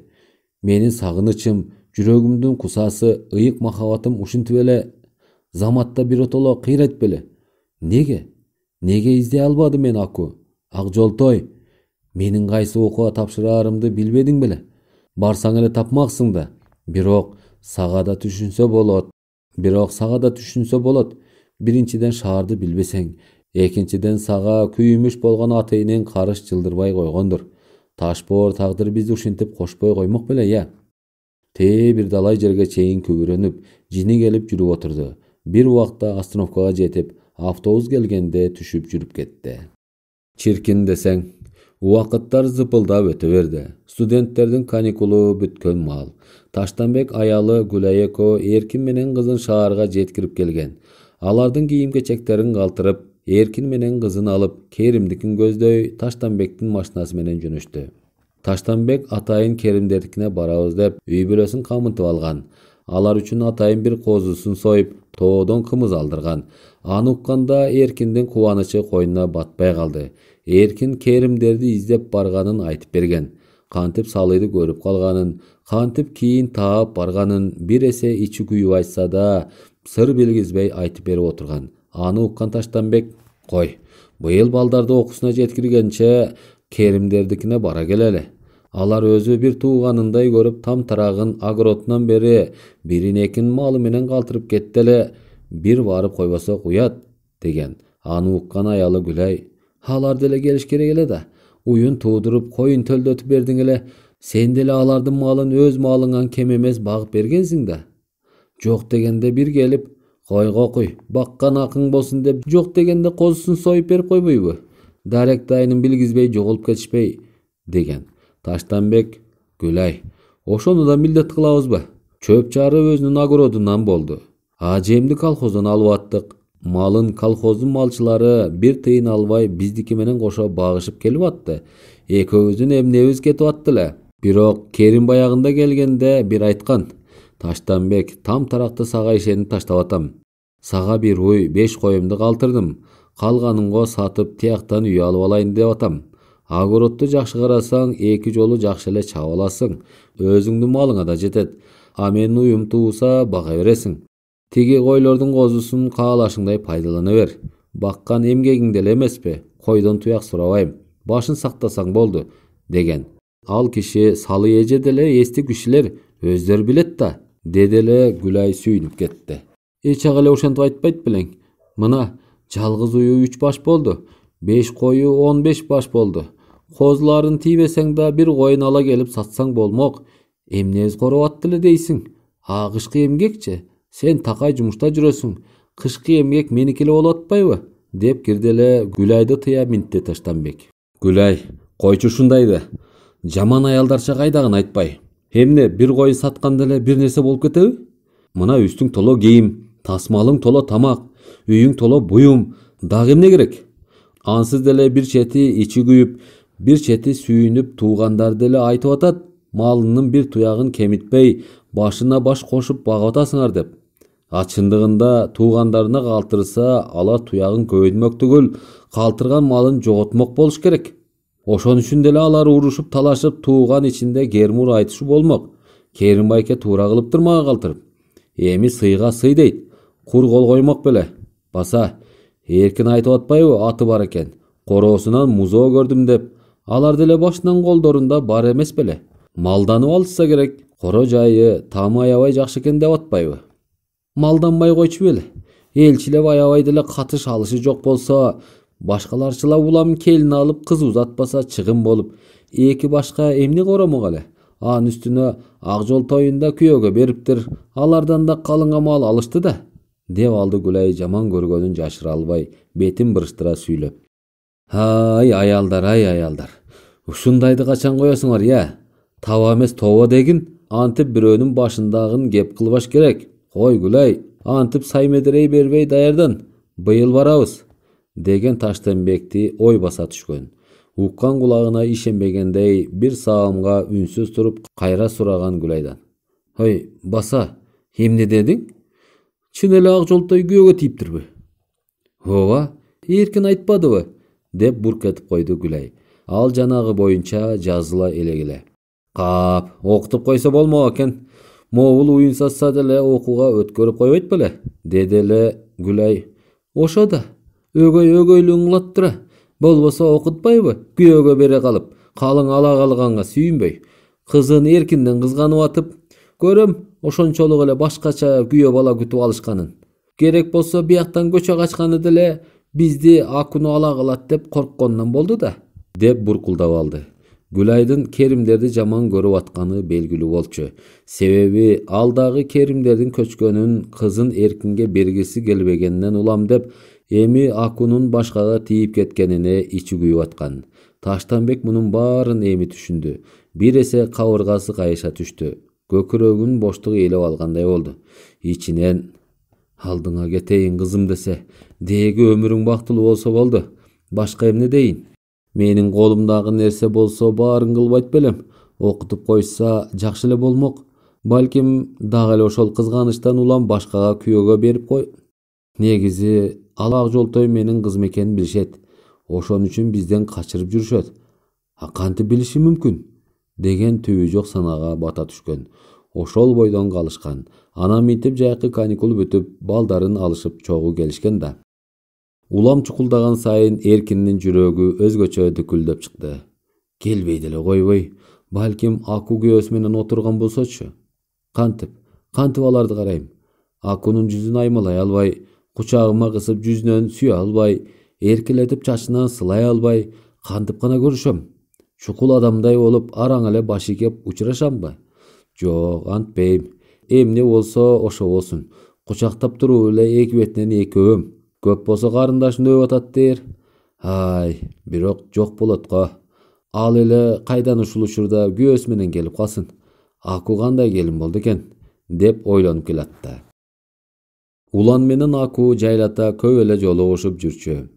Менин сагынычым, жүрөгүмдүн кусасы, ыйык махабатым ушинтип эле заматта бир отоло кыйрайт беле? Неге издей албадым мен Аку? Ак жолтой, менин кайсы окууга тапшыраарымды билбедиң беле? Барсаң эле тапмаксың да. Бирок сага да түшүнсө болот. Биринчиден шаарды билбесең, экинчиден сага күйүмүш болгон атайынын карыш жылдырбай койгондур. Ташбоор тагдыр бизди ушинтип кошпой коймок беле, бир далай жерге чейин күбүрөнүп, жини келип жүрүп отурду. Бир убакта остановкага жетип, автобус келгенде түшүп жүрүп кетти. Чиркин десең, убакыттар зыпылдап өтө берди. Студенттердин каникулу бүткөн маал. Таштанбек аялы Гүлай экөө Эркин менен кызын шаарга жеткирип келген. Алардын кийим-кечектерин калтырып, Эркин менен кызын алып, Керимдикин көздөй Таштанбектин машинасы менен жөнөштү. Таштанбек атайын Керимдердикине барабыз деп үй бүлөсүн камытып алган. Алар үчүн атайын бир козусун союп, тоодон кымыз алдырган. Аны укканда Эркиндин кубанычы койнуна батпай калды. Эркин Керимдерди издеп барганын айтып берген. кантип Салыйды көрүп калганын, кантип кийин таап барганын бир эсе ичи күйүп айтса да, сыр билгизбей айтып берип отурган. Аны уккан Таштанбек: "Кой, быйыл балдарды окуусуна жеткиргенче Керимдердикине бара келели. Алар өзү бир тууганындай көрүп там тарагын огородунан бери бирин экин малы менен калтырып кетти эле, бир барып койбосок уят" деген. Аны уккан аялы Гүлай: "Алар деле келиш керек эле да. Уюн туудуруп, коюн төлдөтүп бердиң эле. Сен деле алардын малын өз малыңан кем эмес багып бергенсиң да. Жок дегенде бир келип, койгокуй, баккан акың болсун деп, жок дегенде козусун союп берип койбойбу? Дарек дайынын билгизбей жоголуп кетишпей" деген. Таштанбек: "Гүлай, ошону да милдет кылабызбы? Чөп чары өзүнүн огородунан болду. Жемди колхоздон алып аттык. Малын колхоздун малчылары бир тыйын албай биздики менен кошо багышып келип атты. Экөөбүздүн эмнебиз кетип аттı эле. Бирок Керим баягында келгенде бир айткан: Таштанбек, там таракты сага ишенип таштап атам. Сага бир уй 5 коюмду калтырдым. Калганынго сатып тияктан үй алып алайын деп атам. Огородду жакшы карасаң, 2 жолу жакшы эле чаап аласың. Өзүңдүн малыңа да жетет. А менин уюм тууса бага бересиң. Тиги койлордун козусун каалашыңдай пайдалана бер. Баккан эмгегиң деле эмеспи? Койдон туяк сурабайм. Башын сактасаң болду" деген. Ал киши Салы эже деле эсти кишилер, өздөрү билет да, деди эле Гүлай сүйүнүп кетти. "Эч ага эле ошентип айтпайт белең. Мына жалгыз уyu 3 баш болду. 5 кою 15 баш болду. Козуларын тийбесең да бир коюн ала келип сатсаң болмок. Эмнебиз короп атты эле дейсиң? Кышкы эмгекчи? Сен такай жумушта жүрөсүң. Кышкы эмгек меники эле болуп атпайбы?" деп кирди эле Гүлайды тыя минтти Таштанбек. "Гүлай, койчу ушундайды. Жаман аялдарча кайдагын айтпай. Эмне бир коюн сатканда эле бир нерсе болуп кетеби? Мына үстүң толо кийим, тасмалың толо тамак, үйүң толо буюм. Дагы эмне керек? Ансыз деле бир чети ичи күйүп, бир чети сүйүнүп туугандар деле айтып атат, малынын бир туягын кемитпей, башына баш кошуп багып атасыңар деп. Чындыгында туугандарына калтырса, алар туягын көбөйтмөк түгүл, калтырган малын жоготмок болуш керек. Ошон үчүн деле алар урушуп талашып тууган ичинде кермур айтышы болмок. Керим байке туура кылыптыр мага калтырып. Эми сыйга сый дейт. Кур кол коймок беле. Баса, эркин айтып атпайбы аты бар экен. Короосунан музоо көрдүм деп. Алар деле башынан колдорунда бар эмес беле. Малданып алышса керек. Коро жайы тамы аябай жакшы экен деп атпайбы? Малданбай койчу беле. Элчилеп аябай деле катыш алышы жок болсо, башкаларчылап улам келин алып кыз узатпаса чыгым болуп, эки башка эмне коромок эле. Анын үстүнө ак жол тоюнда күйөөгө бериптир. Алардан да калыңа мал алышты да, деп алды Гүлай жаман көргөнүн жашыра албай, бетин бырыштыра сүйлөп. Ай аялдар. Ушундайды качан коесуңар, я? Таба эмес тобо дегин, антип бирөөнүн башындагын кеп кылбаш керек. Кой Гүлай, антип саймедерей бербей даярдан. Быйыл барабыз, деген Таштанбекти ой баса түшкөн. Уккан кулагына ишенбегендей бир саамга үнсүз туруп кайра сураган Гүлайдан: "Ой, баса, эмне дедиң? Чын эле ак жолтой күйөөгө тийиптирби?" "Ооба, эркин айтпадыбы?" деп бурк этип койду Гүлай. Ал жанагы боюнча жазыла элегиле. "Кап, окутуп койсо болмок экен. Могул уюн сатса деле окууга өткөрүп койбойт беле?" деди эле Гүлай. "Ошо да, өгөйлүгүң кылат тура. Болбосо окутпайбы? Күйөөгө бере калып, калың ала калганга сүйүнбөй. Кызын эркинден кызганып атып, көрөм ошончолук эле башкача күйөө бала күтүп алышканын. Керек болсо бияктан көчө качканы деле бизди Акуну ала калат деп коркконунан болду да", деп буркулдап алды. Гүлайдын Керимдерди жаман көрүп атканы белгилүү болчу. Себеби ал дагы Керимдердин көчкөнүн кызын эркинге бергиси келбегенинен улам деп, эми Акунун башкага тийип кеткенине ичи күйүп аткан. Таштанбек мунун баарын эми түшүндү. Бир эсе кабыргасы кайыша түштү. Көкүрөгүн боштук ээлеп алгандай болду. Ичинен: "Алдыңа кетейин кызым десе, деги өмүрүң бактылуу болсо болду. Башка эмне дейин? Менин колумдагы нерсе болсо баарын кылбайт белем. Окутуп койса жакшы эле болмок. Балким дагы эле ошол кызганычтан улам башкага күйөөгө берип кой. Негизи ал ак жолтой менин кызым экенин билишет. Ошон үчүн бизден качырып жүрүшөт. Кантип билиши мүмкүн? деген түбү жок санага бата түшкөн. Ошол бойдон калышкан. Анан мынтип жайкы каникул бүтүп, балдарын алышып чогуу келишкен да. Улам чукулдаган сайын Эркиндин жүрөгү өзгөчө дүкүлдөп чыкты. Келбей деле койбой, балким Аку күйөөсү менен отурган болсочу. Кантип аларды карайм. Акунун жүзүн аймалай албай, кучагыма кысып жүзүнөн сүйө албай, эркелетип чачынан сылай албай, кантип гана көрүшөм. Чукул адамдай болуп араң эле баш ийкеп учурашамбы? Жок, антпейм. Эмне болсо ошо болсун. Кучактап туруп эле эки бетинен эки өөм. Көп болсо карындашын өөп атат дер. Бирок жок болот го. Ал эле кайдан ушул учурда күйөөсү менен келип калсын. Аку кандай келин болду экен, деп ойлонуп келатты. Улан менен Аку жайлата көп эле жолугушуп жүрчү.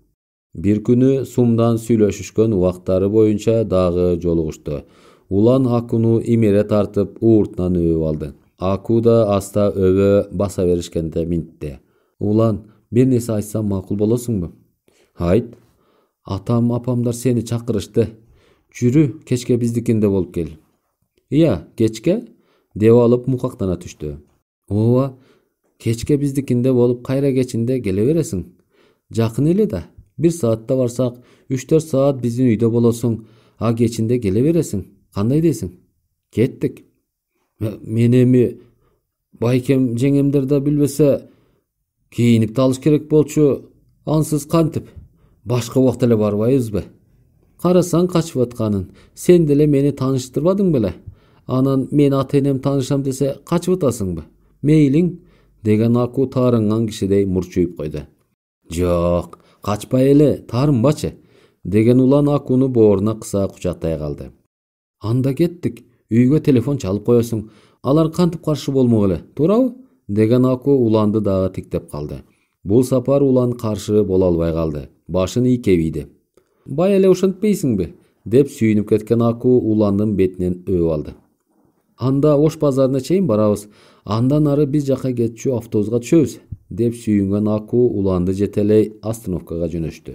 Бир күнү сумдан сүйлөшүшкөн убактары боюнча дагы жолугушту. Улан Акуну имере тартып ууртунан өөп алды. Аку да аста өбө баса беришкенде минтти. Улан, бир нерсе айтсам макул болосуңбу? Айт. Атам, апамдар сени чакырышты. Жүрү, кечке биздикинде болуп кел. Ия, кечке? Деп алып мукактана түштү. Ооба, кечке биздикинде болуп кайра кечинде келе бересиң. Жакын эле да. 1 саатта барсак, 3-4 саат биздин үйдө болосуң, а кечинде келе бересиң. Кандай дейсиң? Кеттик. Мен эми байкем жеңемдер да билбесе кийинип алыш керек болчу. Ансыз кантип? Башка убакта эле барбайбызбы? Карасаң качып атканын. Сен деле мени тааныштырбадың беле? Анан мен ата-энем таанышам десе качып атасыңбы? Мейлиң, деген Аку таарынган кишидей мурчуйуп койду. Жок, качпай эле, таарынбачы, деген Улан Акуну бооруна кыса кучактай калды. Анда кеттик, үйгө телефон чалып коесуң. Алар кантип каршы болмок эле, туурабы? Деген Аку Уланды дагы тиктеп калды. Бул сапар Улан каршы боло албай калды. Башын ийкебийди. Бай эле ошентпейсиңби? Деп сүйүнүп кеткен Аку Уландын бетинен өөп алды. Анда Ош базарына чейин барабыз. Андан ары биз жака кетчү автобуска түшөбүз, деп сүйүнгөн Аку Уланды жетелей остановкага жөнөштү.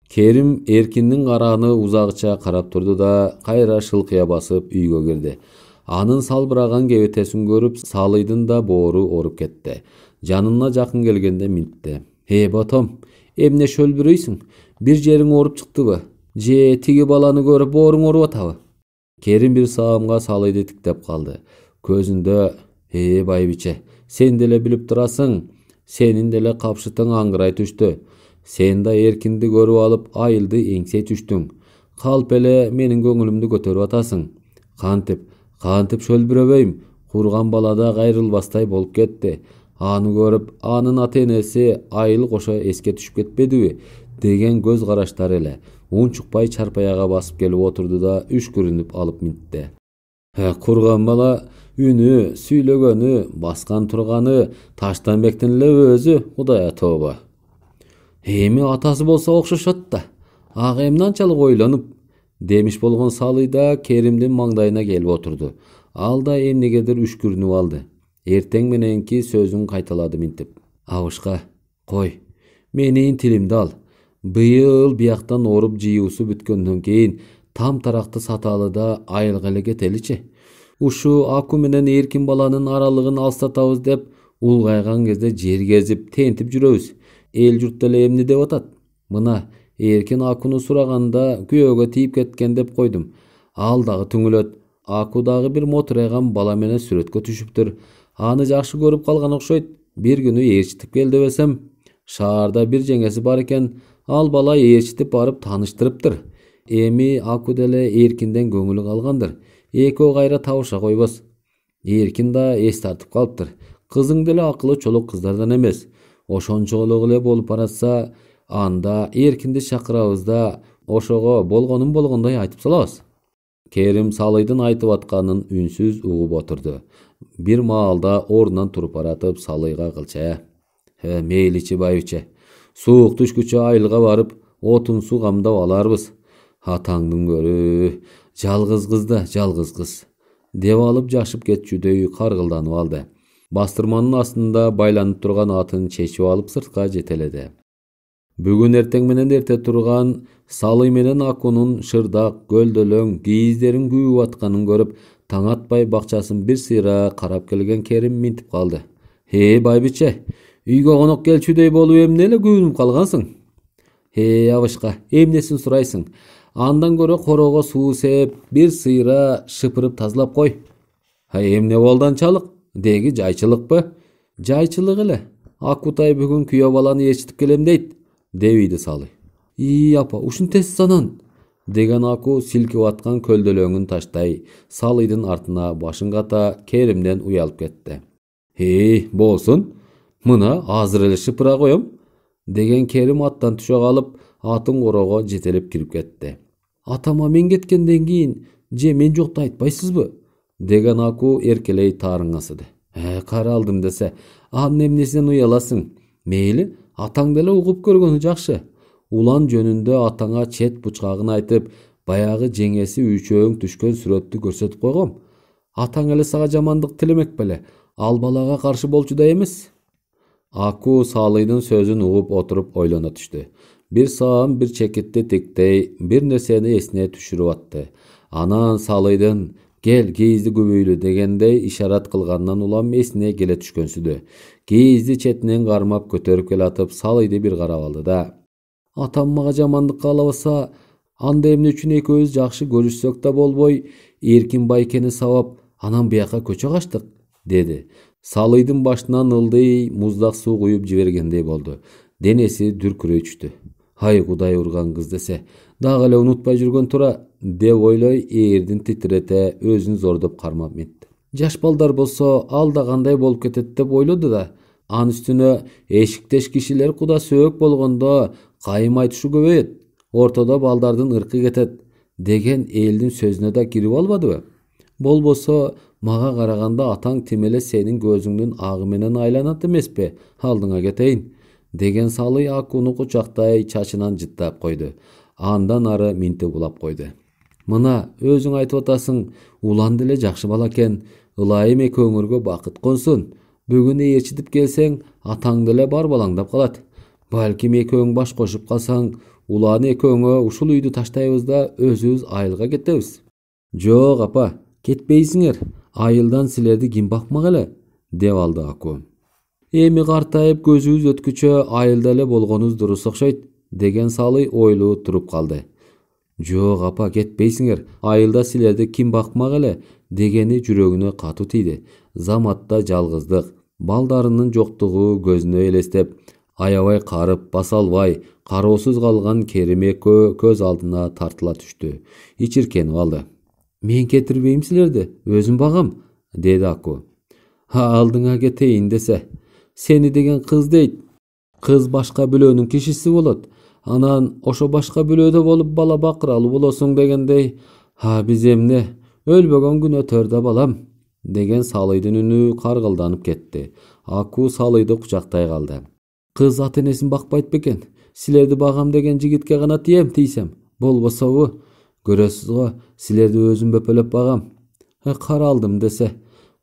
Керим Эркиндин карааны узагыча карап турду да кайра шылкыя басып үйгө кирди. Анын салбыраган кебетесин көрүп, Салыйдын да боору оруп кетти. Жанына жакын келгенде минтти. Ботом, эмне шөлбүрөйсүң? Бир жериң ооруп чыктыбы? Же тиги баланы көрүп бооруң ооруп атабы? Керим бир саамга Салыйды тиктеп калды. Көзүндө, байбиче, сен деле билип турасың, сенин деле капшытың аңгырай түштү. Сен да Эркинди көрүп алып, айылды эңсей түштүң. Калп эле менин көңүлүмдү көтөрүп атасың. Кантип шөлбүрөбөйм, курган балада кайрылбастай болуп кетти. Аны көрүп, анын ата-энеси айыл кошо эске түшүп кетпедиби? Деген көз караштар эле унчукпай чарпаяга басып келип отурду да үшкүрүнүп алып минтти. Курган бала үнү, сүйлөгөнү, баскан турганы Таштанбектин эле өзү, Кудайга тооба. Эми атасы болсо окшошот да. Ага эмне анчалык ойлонуп, демиш болгон Салый да Керимдин маңдайына келип отурду. Ал да эмнегедир үшкүрүнүп алды. Эртең мененки сөзүн кайталады минтип. Абышка, кой, менин тилимди ал. Быйыл бияктан ооруп жыйуусу бүткөндөн кийин там таракты саталы да айылга эле кетеличи. Ушу Аку менен Эркин баланын аралыгын алыстатабыз деп улгайган кезде жер кезип, тентип жүрөбүз. Эл журт деле эмне деп атат? Мына Эркин Акуну сураганда күйөөгө тийип кеткен деп койдум. Ал дагы түңүлөт. Аку дагы бир мотурайган бала менен сүрөткө түшүптүр. Аны жакшы көрүп калган окшойт. Бир күнү ээрчитип кел дебесем, шаарда бир жеңеси бар экен. Ал бала ээрчитип барып тааныштырыптыр. Эми Аку деле Эркинден көңүлү калгандыр. Экөө кайра табыша койбос. Эркин да эс тартып калыптыр. Кызың деле акылы чолок кыздардан эмес. Ошончолук эле болуп баратса, анда Эркинди чакырабыз да ошого болгонун болгондой айтып салабыз. Керим Салыйдын айтып атканын үнсүз угуп отурду. Бир маалда ордунан туруп баратып Салыйга кылча. Мейличи байбиче. Суук түшкүчө айылга барып, отун суу камдап аларбыз. Атаңдын көрү, жалгыз кыз да жалгыз кыз. Деп алып жашып кетчүдөй каргылданып алды. Бастырманын астында байланып турган атын чечип алып сыртка жетеледи. Бүгүн эртең менен эрте турган Салы менен Акунун шырдак, көлдөлөң, кийиздерин күйүп атканын көрүп, таң атпай бакчасын бир сыйра карап келген Керим минтип калды. Байбиче, үйгө конок келчүдөй болуп эмне эле күйүнүп калгансың? Абышка, эмнесин сурайсың? Андан көрө корого суу сээп, бир сыйра шыпырып тазалап кой. Эмне болду анчалык? Деги жайчылыкпы? Жайчылык эле. Акутай бүгүн күйөө баланы ээрчитип келем дейт, дебиди Салы. Апа, ушун тез санан, деген Аку силкип аткан көлдөлөңүн таштай, Салыйдын артына башын ката Керимден уялып кетти. Болсун, мына азыр эле шыпыра коем, деген Керим аттан түшө калып, атын корого жетелеп кирип кетти. Атама мен кеткенден кийин же мен жокто айтпайсызбы? Деген Аку эркелей таарыңасыды. Кара алдым десе, анын эмнесинен уяласың? Мейли, атаң деле угуп көргөнү жакшы. Улан жөнүндө атаңа чет бучкагын айтып, баягы жеңеси үчөөң түшкөн сүрөттү көрсөтүп койгом. Атаң эле сага жамандык тилемек беле, ал балага каршы болчу да эмес. Аку Салыйдын сөзүн угуп отуруп ойлоно түштү. Бир саам бир чекитти тиктей бир нерсени эсине түшүрүп атты. Анан Салыйдын «Кел, кийизди күбөйлү» дегендей ишарат кылгандан улам эсине келе түшкөнсүдү. Кийизди четинен кармап көтөрүп келатып, Салыйды бир карап алды да: «Атам мага жамандык каалабаса, анда эмне үчүн экөөбүз жакшы көрүшсөк да болбой, эркин байкени сабап, анан бияка көчө качтык?» деди. Салыйдын башынан ылдый муздак суу куюп жибергендей болду. Денеси дүркүрөй түштү. Кудай урган кыз десе, дагы эле унутпай жүргөн тура, деп ойлой ээрдин титирете өзүн зордоп кармап метти. Жаш балдар болсо ал да кандай болуп кетет деп ойлоду да, анын үстүнө эшиктеш кишилер куда сөөк болгондо кайым айтышы көбөйөт, ортодо балдардын ыркы кетет деген элдин сөзүнө да кирип албадыбы? Болбосо мага караганда атаң тим эле сенин көзүңдүн агы менен айланат эмеспи? Алдыңа кетейин, деген Салый Акуну кучактай чачынан жыттап койду. Андан ары минтип улап койду. Мына өзүң айтып атасың, улан деле жакшы бала экен, ылайым экөөңөргө бакыт консун. Бүгүн ээрчитип келсең, атаң деле бар балаңдап калат. Балким экөөң баш кошуп калсаң, улан экөөңө ушул үйдү таштайбыз да өзүбүз айылга кетебиз. Жок апа, кетпейсиңер. Айылдан силерди ким бакмак эле? Деп алды Аку. Эми картайып көзүбүз өткүчө айылда эле болгонубуз дурус окшойт, деген Салый ойлуу туруп калды. Жок апа, кетпейсиңер. Айылда силерди ким бакмак эле? Дегени жүрөгүнө катуу тийди. Заматта жалгыздык, балдарынын жоктугу көзүнө элестеп, аябай карып, баса албай, кароосуз калган Керим экөө көз алдына тартыла түштү. Ичиркенип алды. Мен кетирбейм силерди, өзүм багам, деди Аку. Алдыңа кетейин десе, сени деген кыз дейт. Кыз башка бүлөнүн кишиси болот. Анан ошо башка бүлөдө болуп бала бакыралуу болосуң дегендей. Биз эмне, өлбөгөн күнөтөр да балам, деген Салыйдын үнү каргылданып кетти. Аку Салыйды кучактай калды. Кыз ата энесин бакпайт бекен? Силерди багам деген жигитке гана тием тийсем, болбособу? Көрөсүз го, силерди өзүм бөпөлөп багам. Кара алдым десе,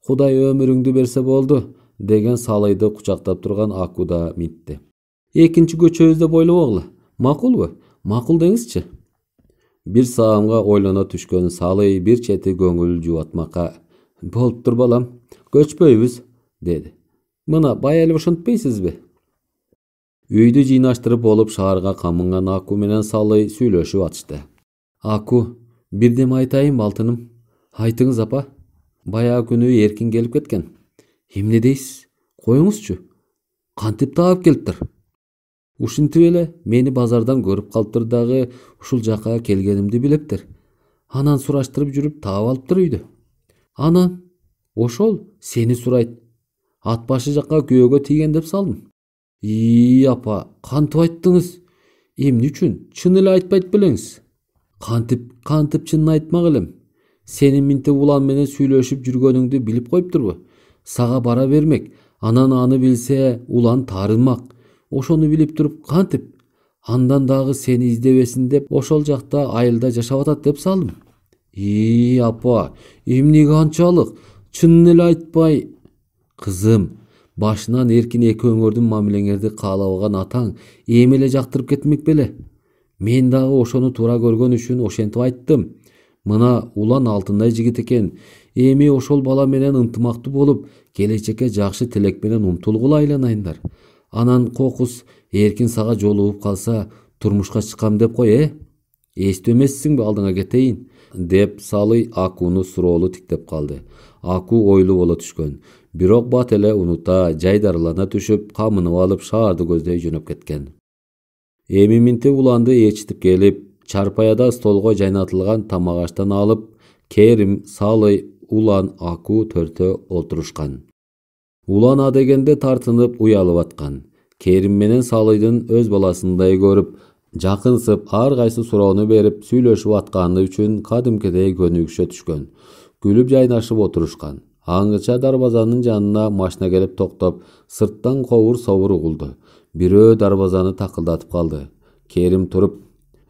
Кудай өмүрүңдү берсе болду, деген Салыйды кучактап турган Аку да митти. Экинчи көчөбүз деп ойлобогула. Макулбу? Макул деңизчи. Бир саамга ойлоно түшкөн Салый бир чети көңүл жубатмакка: Болуптур балам, көчпөйбүз, деди. Мына бая эле ошентпейсизби? Үйдү жыйнаштырып болуп шаарга камынган Аку менен Салый сүйлөшүп атышты. Аку, бирдеме айтайын алтыным. Айтыңыз апа. Баягы күнү эркин келип кеткен. Эмне дейсиз? Коюңузчу. Кантип таап келиптир? Ушинтип эле мени базардан көрүп калыптыр дагы ушул жака келгенимди билептир. Анан сураштырып жүрүп таап алыптыр үйдү. Анан ошол сени сурайт. Ат башы жака күйөөгө тийген деп салдым. Апа, кантип айттыңыз? Эмне үчүн? Чын эле айтпайт белеңиз? Кантип чынын айтмак элем. Сенин минтип улан менен сүйлөшүп жүргөнүңдү билип коюптурбу? Сага бара бермек, анан аны билсе улан таарынмак. Ошону билип туруп кантип? Андан дагы сени издебесин деп ошол жакта айылда жашап атат деп салдым. Апа, эмнеге анчалык? Чынын эле айтпай? Кызым, Башынан эркин эки өңөрдүн мамилеңерди каалабаган атаң эми эле жактырып кетмек беле. Мен дагы ошону туура көргөн үчүн ошентип айттым. Мына улан алтындай жигит экен. Эми ошол бала менен ынтымактуу болуп, келечекке жакшы тилек менен умтулгула айланайындар. Анан кокус эркин сага жолугуп калса, турмушка чыккам деп кой, эстүү эмессиңби алдыңа кетейин, деп Салый Акууну суроолу тиктеп калды. Акуу ойлуу боло түшкөн. Бирок бат эле унута, жайдарылана түшүп, камынып алып шаарды көздөй жөнөп кеткен. Эми минтип уланды ээрчитип келип, чарпаяда столго жайнатылган тамак аштан алып, Керим, Салый, Улан, Акуу төртөө отурушкан. Улан а дегенде тартынып уялып аткан. Керим менен Салыйдын өз баласындай көрүп, жакынсып, ар кайсы суроону берип, сүйлөшүп атканы үчүн кадимкидей көнүгүшө түшкөн. Күлүп жайнашып отурушкан. Аңгыча дарбазанын жанына машина келип токтоп, сырттан кобур-собур угулду. Бирөө дарбазаны такылдатып калды. Керим туруп,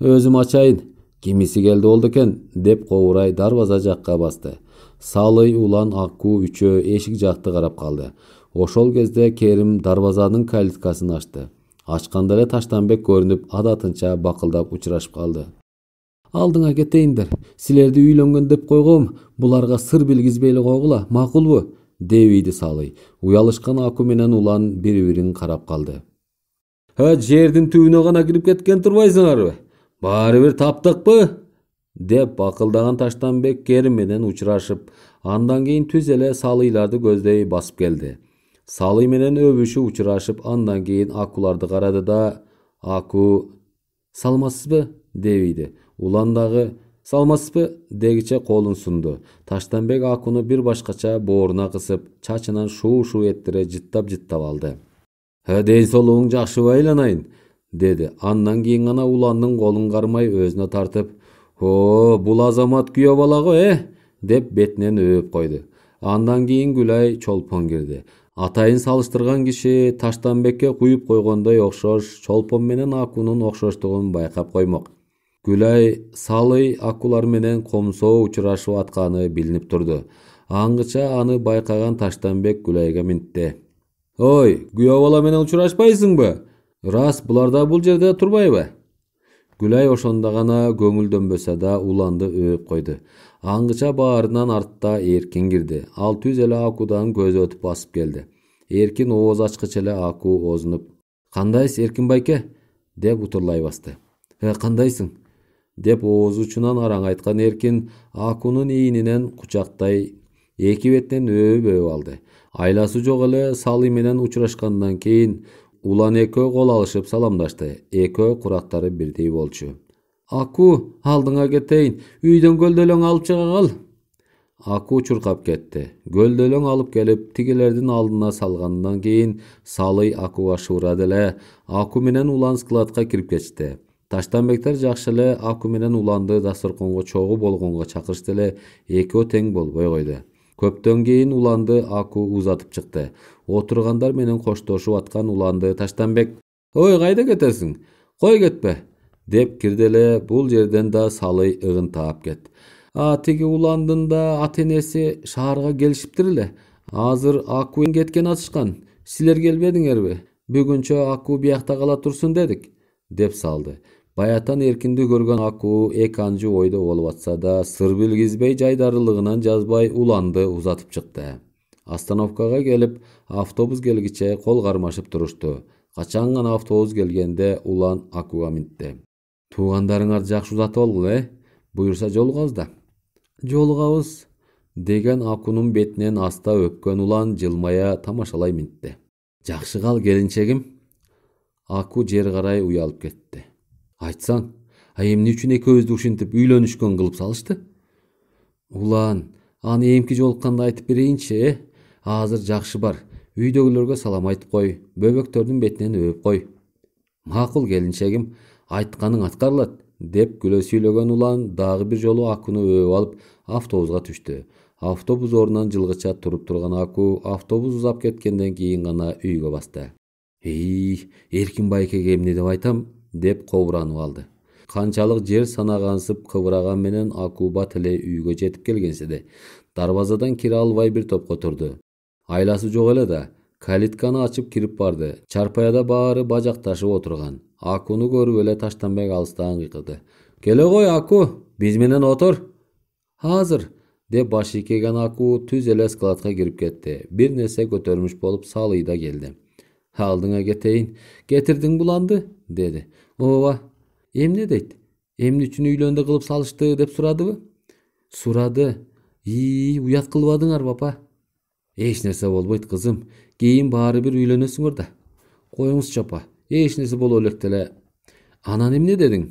өзүм ачайын, кимиси келди болду экен, деп кобурай дарбаза жакка басты. Салый, Улан, Акуу үчөө эшик жакты карап калды. Ошол кезде Керим дарбазанын калиткасын ачты. Ачканда эле Таштанбек көрүнүп, адатынча бакылдап учурашып калды. Алдыңа кетейиндер, силерди үйлөнгөн деп койгом, буларга сыр билгизбей эле койгула, макулбу? Дебийди Салый. Уялышкан Акуу менен Улан бири-бирин карап калды. Жердин түбүнө гана кирип кеткен турбайсыңарбы? Баары бир таптыкпы? Деп бакылдаган Таштанбек Керим менен учурашып, андан кийин түз эле Салыйларды көздөй басып келди. Салый менен өбүшүп учурашып, андан кийин Акууларды карады да, Акуу, салмасызбы? Дебийди. Улан дагы, салмасызбы? Дегиче колун сунду. Таштанбек Акууну бир башкача бооруна кысып, чачынан шуу-шуу эттире жыттап алды. Ден соолугуң жакшыбы айланайын, деди. Андан кийин гана Уландын колун кармай өзүнө тартып, бул азамат күйөө бала го, деп бетинен өөп койду. Андан кийин Гүлай чолпон кирди. Атайын салыштырган киши Таштанбекке куюп койгондой окшош, чолпон менен Акуунун окшоштугун байкап коймок. Гүлай, Салый Акуулар менен комсоо учурашып атканы билинип турду. Аңгыча аны байкаган Таштанбек Гүлайга минтти. Ой, күйөө бала менен учурашпайсыңбы? Рас, булар да бул жерде турбайбы? Гүлай ошондо гана көңүлдөнбөсө да Уланды өөп койду. Аңгыча баарынан артта Эркин кирди. Ал түз эле Акуудан көз өтүп басып келди. Эркин ооз ачкыч эле Акуу оозунуп, "Кандайсыз, Эркин байке?" деп утурлай басты. "Кандайсың?" деп ооз учунан араң айткан Эркин Акуунун ийининен кучактай эки бетинен өөп алды. Айласы жок эле Салый менен учурашкандан кийин Улан экөө кол алышып саламдашты. Экөө курактары бирдей болчу. "Акуу, алдыңа кетейин, үйдөн көлдөлөң алып чыга кал." Акуу чуркап кетти. Көлдөлөң алып келип, тигилердин алдына салгандан кийин Салый Акууга шуурады эле. Акуу менен Улан складка кирип кетишти. Таштанбектер жакшы эле Акуу менен Уланды дасторконго чогуу болгонго чакырышты эле, экөө тең болбой койду. Көптөн кийин Уланды Акуу узатып чыкты. Отургандар менен коштошуп аткан Уланды Таштанбек, "Ой, кайда кетесиң? Кой кетпе", деп кирди эле. Бул жерден да Салый ыгын таап кетти. Тиги Уландын да ата-энеси шаарга келишиптир эле. Азыр Акуу кеткен атышкан. Силер келбедиңерби? Бүгүнчө Акуу биякта кала турсун дедик, деп салды. Баятан Эркинди көргөн Акуу эки анжы ойдо болуп атса да, сыр билгизбей жайдарылыгынан жазбай Уланды узатып чыкты. Остановкага келип, автобус келгиче кол кармашып турушту. Качан гана автобус келгенде Улан Акууга минтти. "Туугандарыңарды жакшы узатып алгыла, буюрса жолугабыз да." "Жолугабыз", деген Акуунун бетинен аста өпкөн Улан жылмая тамашалай минтти. "Жакшы кал, келинчегим." Акуу жер карай уялып кетти. "Айтсаң, эмне үчүн экөөбүздү ушинтип үйлөнүшкөн кылып салышты?" "Улан, аны эмки жолукканда айтып берейинчи, Азыр жакшы бар. Үйдөгүлөргө салам айтып кой, бөбөктөрдүн бетинен өөп кой." "Макул, келинчегим, айтканың аткарылат", деп күлө сүйлөгөн Улан дагы бир жолу Акууну өөп алып автобуска түштү. Автобус ордунан жылгыча туруп турган Акуу автобус узап кеткенден кийин гана үйгө басты. Эркин байкеге эмне деп айтам, деп кобуранып алды. Канчалык жер санагансып кыбыраган менен Акуу бат эле үйгө жетип келгенсе де, дарбазадан кире албай бир топко турду. Айласы жок эле да, Калитканы ачып кирип барды. Чарпаяда баары бажакташып отурган. Акуну көрүп эле таштанбек алыстан кыйкырды. Келе кой Аку, биз менен отур. Азыр, деп башы ийкеген Аку түз эле складка кирип кетти. Бир нерсе көтөрмүш болуп Салыйда келди. Алдыңа кетейин, кетирдиң буланды, деди. Ооба, эмне дейт? Эмне үчүн үйлөндү кылып салышты деп сурадыбы? Сурады. Уят кылбадыңар папа? Эч нерсе болбойт кызым. Кийин баары бир үйлөнөсүңөр да. Коюңузчу апа, эч нерсе боло элек эле. Анан эмне дедиң?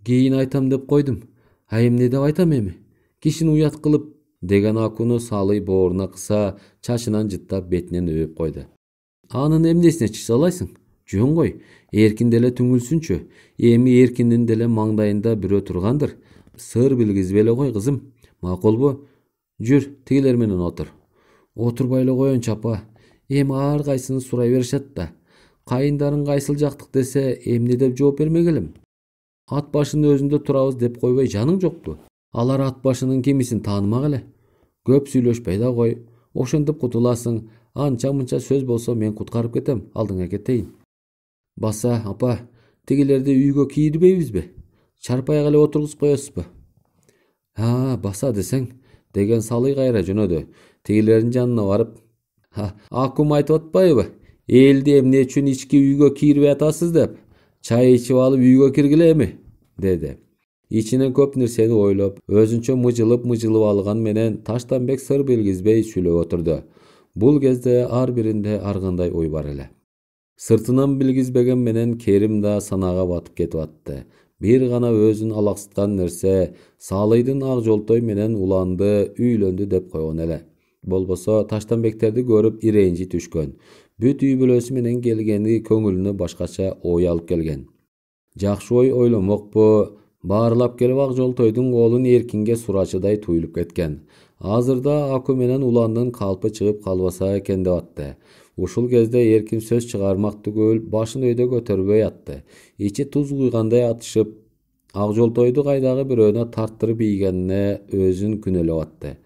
Кийин айтам деп койдум. А эмне деп айтам эми? Кишини уят кылып, деген Акуну Салый бооруна кыса, чачынан жыттап бетинен өбүп койду. Анын эмнесине чычалайсың? Жөн кой, эркин деле түңүлсүнчү. Эми эркиндин деле маңдайында бирөө тургандыр. Сыр билгизбей эле кой кызым. Макулбу? Жүр, тигилер менен отур. Отурбай эле коеюнчу апа. Эми ар кайсыны сурай беришет да. Кайындарың кайсыл жактык десе, эмне деп жооп бермек элем? Ат башынын өзүндө турабыз деп койбой жаның жокпу? Алар ат башынын кимисин таанымак эле. Көп сүйлөшпөй да кой. Ошентип кутуласың. Анча-мынча сөз болсо мен куткарып кетем, алдыңа кетейин. Баса, апа, тигилерди үйгө кийирбейбизби? Чарпаяга эле отургузуп коесузбу? Баса десең, деген Салый кайра жөнөдү. Тигилердин жанына барып, Акум айтып атпайбы? Элди эмне үчүн ички үйгө кийирбей атасыз деп. Чай ичип алып үйгө киргиле эми, деди. Ичинен көп нерсени ойлоп, өзүнчө мыжылып алган менен Таштанбек сыр билгизбей сүйлөп отурду. Бул кезде ар биринде ар кандай ой бар эле. Сыртынан билгизбеген менен Керим да санага батып кетип атты. Бир гана өзүн алаксыткан нерсе Салыйдын ак жолтой менен уланды, үйлөндү деп койгон эле. Болбосо Таштанбектерди көрүп иренжи түшкөн. Бүт үй бүлөсү менен келгени көңүлүнө башкача ой алып келген. Жакшы ой ойломокпу, баарлап келип ак жолтойдун колун эркинге сурачыдай туюлуп кеткен. Азырда Аку менен уландын калпы чыгып калбаса экен деп атты. Ушул кезде эркин сөз чыгармак түгүл башын өйдө көтөрбөй атты. Ичи туз куйгандай атышып, ак жолтойду кайдагы бирөөнө тарттырып ийгенине өзүн күнөөлөп атты.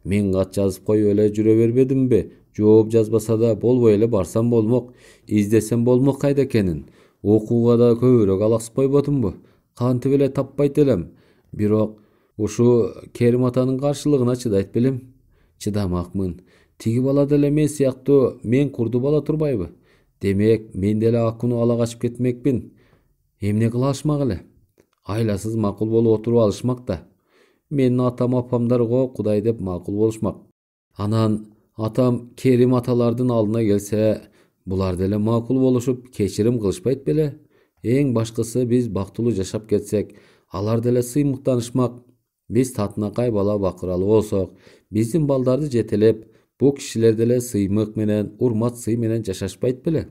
Мен кат жазып коюп эле жүрө бербедимби? Жооп жазбаса да болбой эле барсам болмок, издесем болмок кайда экенин. Окууга да көбүрөөк алаксып койбодумбу? Кантип эле таппайт элем. Бирок ушу Керим атанын каршылыгына чыдайт белем. Чыдамакмын. Тиги бала деле мен сыяктуу мен курду бала турбайбы? Демек, мен деле Акуну ала качып кетмекмин. Эмне кыла алышмак эле? Айласыз макул болуп отуруп алышмак да. Менин атам апамдар го Кудай деп макул болушмак. Анан атам Керим аталардын алдына келсе, булар деле макул болушуп кечирим кылышпайт беле? Эң башкысы биз бактылуу жашап кетсек, алар деле сыймыктанышмак. Биз татынакай бала бакыралы болсок, биздин балдарды жетелеп, бу кишилер деле сыймык менен, урмат сый менен жашашпайт беле?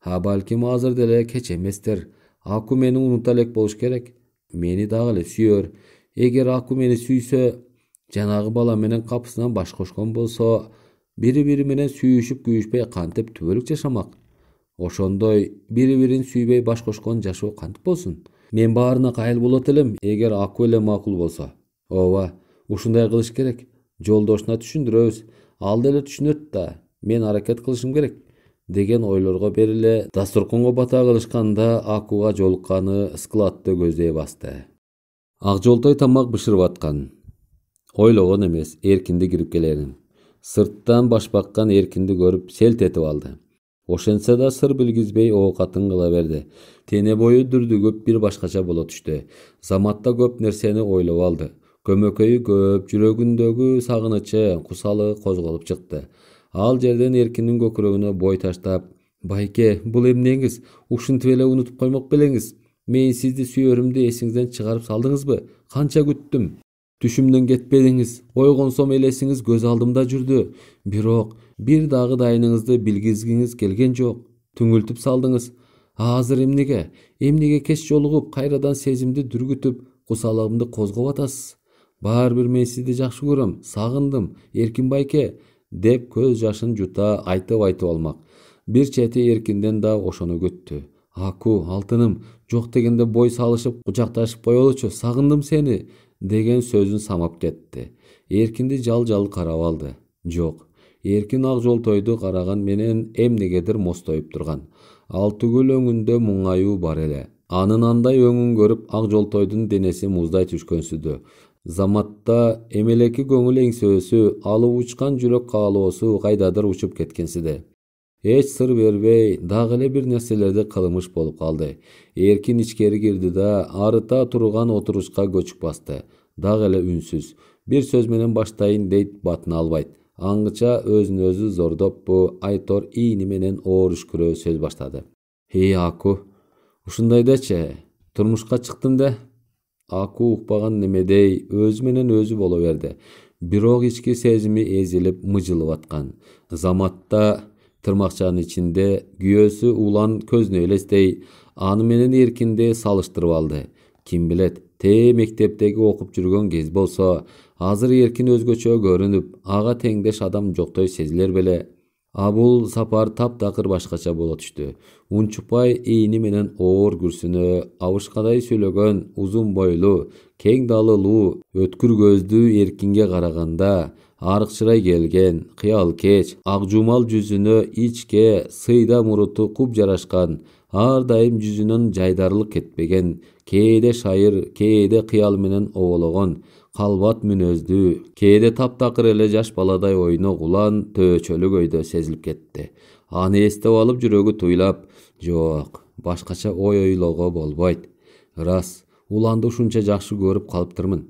Балким азыр деле кеч эместер. Аку мени унута элек болуш керек. Мени дагы эле сүйөр. Эгер Аку мени сүйсө, жанагы бала менен капысынан баш кошкон болсо, бири-бири менен сүйүшүп күйүшпөй кантип түбөлүк жашамак? Ошондой бири-бирин сүйбөй баш кошкон жашоо кантип болсун? Мен баарына кайыл болот элем, эгер Аку эле макул болсо. Ооба, ушундай кылыш керек. Жолдошуна түшүндүрөбүз. Ал деле түшүнөт да, мен аракет кылышым керек, деген ойлорго бериле дасторконго бата кылышканда Акуга жолукканы складты көздөй басты. Ак жолтой тамак бышырып аткан. Ойлогон эмес, эркинди кирип келерин. Сырттан баш баккан эркинди көрүп селт этип алды. Ошентсе да сыр билгизбей оокатын кыла берди. Тене бою дүрдүгүп бир башкача боло түштү. Заматта көп нерсени ойлоп алды. Көмөкөйү көп, жүрөгүндөгү сагынычы, кусалы козголуп чыкты. Ал жерден эркиндин көкүрөгүнө бой таштап, «Байке, бул эмнеңиз? Ушинтип эле унутуп коймок белеңиз? Мен сизди сүйөрүмдү эсиңизден чыгарып салдыңызбы? Канча күттүм? Түшүмдөн кетпедиңиз. Ойгонсом элесиңиз көз алдымда жүрдү. Бирок бир дагы дайыныңызды билгизгиңиз келген жок. Түңүлтүп салдыңыз. Азыр эмнеге? Эмнеге кеч жолугуп, кайрадан сезимди дүргүтүп, кусалыгымды козгоп атасыз? Баары бир мен сизди жакшы көрөм, сагындым, Эркин байке, деп көз жашын жута айтып алмак. Бир чети Эркинден да ошону күттү. Аку, алтыным, жок дегенде бой салышып, кучакташып коелучу, сагындым сени, деген сөзүн самап кетти. Эркинди жал-жал карап алды. Жок, Эркин ак жолтойду караган менен эмнегедир мостоюп турган. Ал түгүл өңүндө муңаюу бар эле. Анын андай өңүн көрүп ак жолтойдун денеси муздай түшкөнсүдү. Заматта эмелеки көңүл эңсөөсү, алып учкан жүрөк каалоосу кайдадыр учуп кеткенсиде. Эч сыр бербей, дагы эле бир нерселерди кылмыш болуп калды. Эркин ичкери кирди да арыта турган отурушка көчүп басты. Дагы эле үнсүз. Бир сөз менен баштайын дейт, батына албайт. Аңгыча өзүн өзү зордоппу, Айтор ийини менен оор үшкүрөө сөз баштады. Аку, ушундайдачы, турмушка чыктым да. Аку укпаган немедей өзү менен өзү боло берди. Бирок ички сезими эзилип, мыжылып аткан. Заматта тырмакчанын ичинде күйөөсү улан көзүнө элестей, аны менен Эркинди салыштырып алды. Ким билет, мектептеги окуп жүргөн кез болсо, азыр Эркин өзгөчө көрүнүп, ага теңдеш адам жоктой сезилер беле. Бул сапар таптакыр башкача боло түштү. Унчукпай ийини менен оор күрсүнө, абышкадай сүйлөгөн, узун бойлуу, кең далылуу, өткүр көздүү Эркинге караганда арыкчырай келген, кыялкеч, ак жумал жүзүнө ичке, сыйда муруту куп жарашкан, ар дайым жүзүнөн жайдарлык кетпеген, кээде шайыр, кээде кыял менен обологон, калбат мүнөздүү, кээде таптакыр эле жаш баладай ойнок улан төөчөлүк өйдө сезилип кетти. Аны эстеп алып жүрөгү туйлап, жок, башкача ой ойлоого болбойт. Рас, уланды ушунча жакшы көрүп калыптырмын.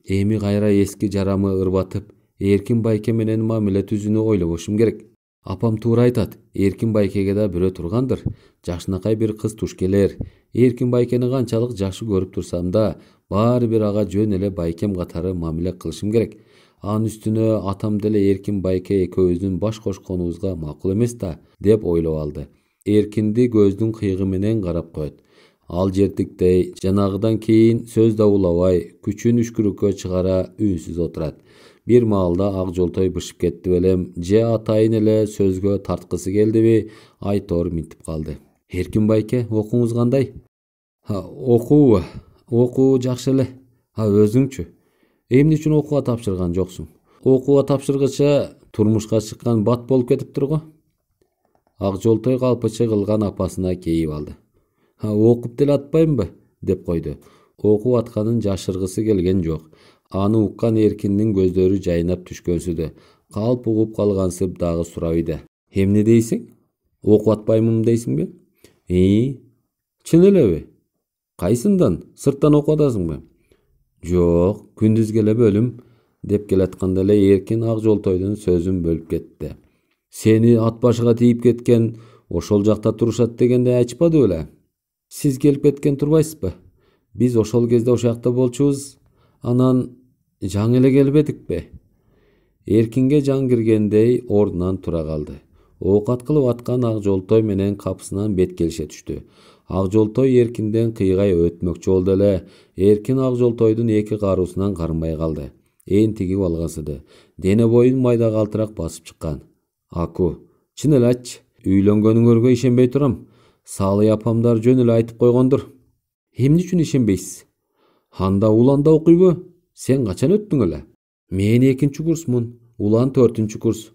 Эми кайра эски жарамы ырбатып, Эркин байке менен мамиле түзүүнү ойлобошум керек. Апам туура айтат, Эркин байкеге да бирөө тургандыр. Жашынакай бир кыз туш келер. Эркин байкени канчалык жакшы көрүп турсам да, баары бир ага жөн эле байкем катары мамиле кылышым керек. Анын үстүнө атам деле Эркин байке экөөбүздүн баш кошконубузга макул эмес да, деп ойлоп алды. Эркинди көздүн кыйгы менен карап коет. Ал жертиктей жанагыдан кийин сөз да улабай, күчүн үшкүрүккө чыгара үнсүз отурат. Бир маалда ак жолтой бышып кетти белем, же атайын эле сөзгө тарткысы келдиби, Айтор минтип калды. Эркин байке, окууңуз кандай? Окуу жакшы эле. Өзүңчү? Эмне үчүн окууга тапшырган жоксуң? Окууга тапшыргыча турмушка чыккан бат болуп кетиптир го. Ак жолтой калпычы кылган апасына кейип алды. Окуп деле атпаймынбы? Деп койду. Окуп атканын жашыргысы келген жок. Аны уккан Эркиндин көздөрү жайнап түшкөнсүдө. Калп угуп калгансып дагы сурап иде. Эмне дейсиң? Окуп атпаймын дейсиңби? Чын элеби? Кайсындан? Сырттан окуп атасыңбы? Жок, күндүз келе бөлүм, деп келатканда эле Эркин ак жолтойдун сөзүн бөлүп кетти. Сени ат башыга тийип кеткен ошол жакта турушат дегенде айтышпады беле? Сиз келип кеткен турбайсызбы? Биз ошол кезде ошол жакта болчубуз. Анан жаңы эле келбедикпи? Эркинге жан киргендей ордунан тура калды. Оокат кылып аткан ак жолтой менен капысынан бет келише түштү. Ак жолтой Эркинден кыйгай өтмөкчү болду эле. Эркин ак жолтойдун эки каруусунан карынбай калды. Ээн тигип алгансыды. Дене боюн майда калтырак басып чыккан. Аку, чын эле айтчы, үйлөнгөнүңөргө ишенбей турам. Салый апамдар жөн эле айтып койгондур. Эмне үчүн ишенбейсиз? Анда уланда окуйбу? Сен качан өттүң эле? Мен 2-нчи курсмун, улан 4-нчү курс.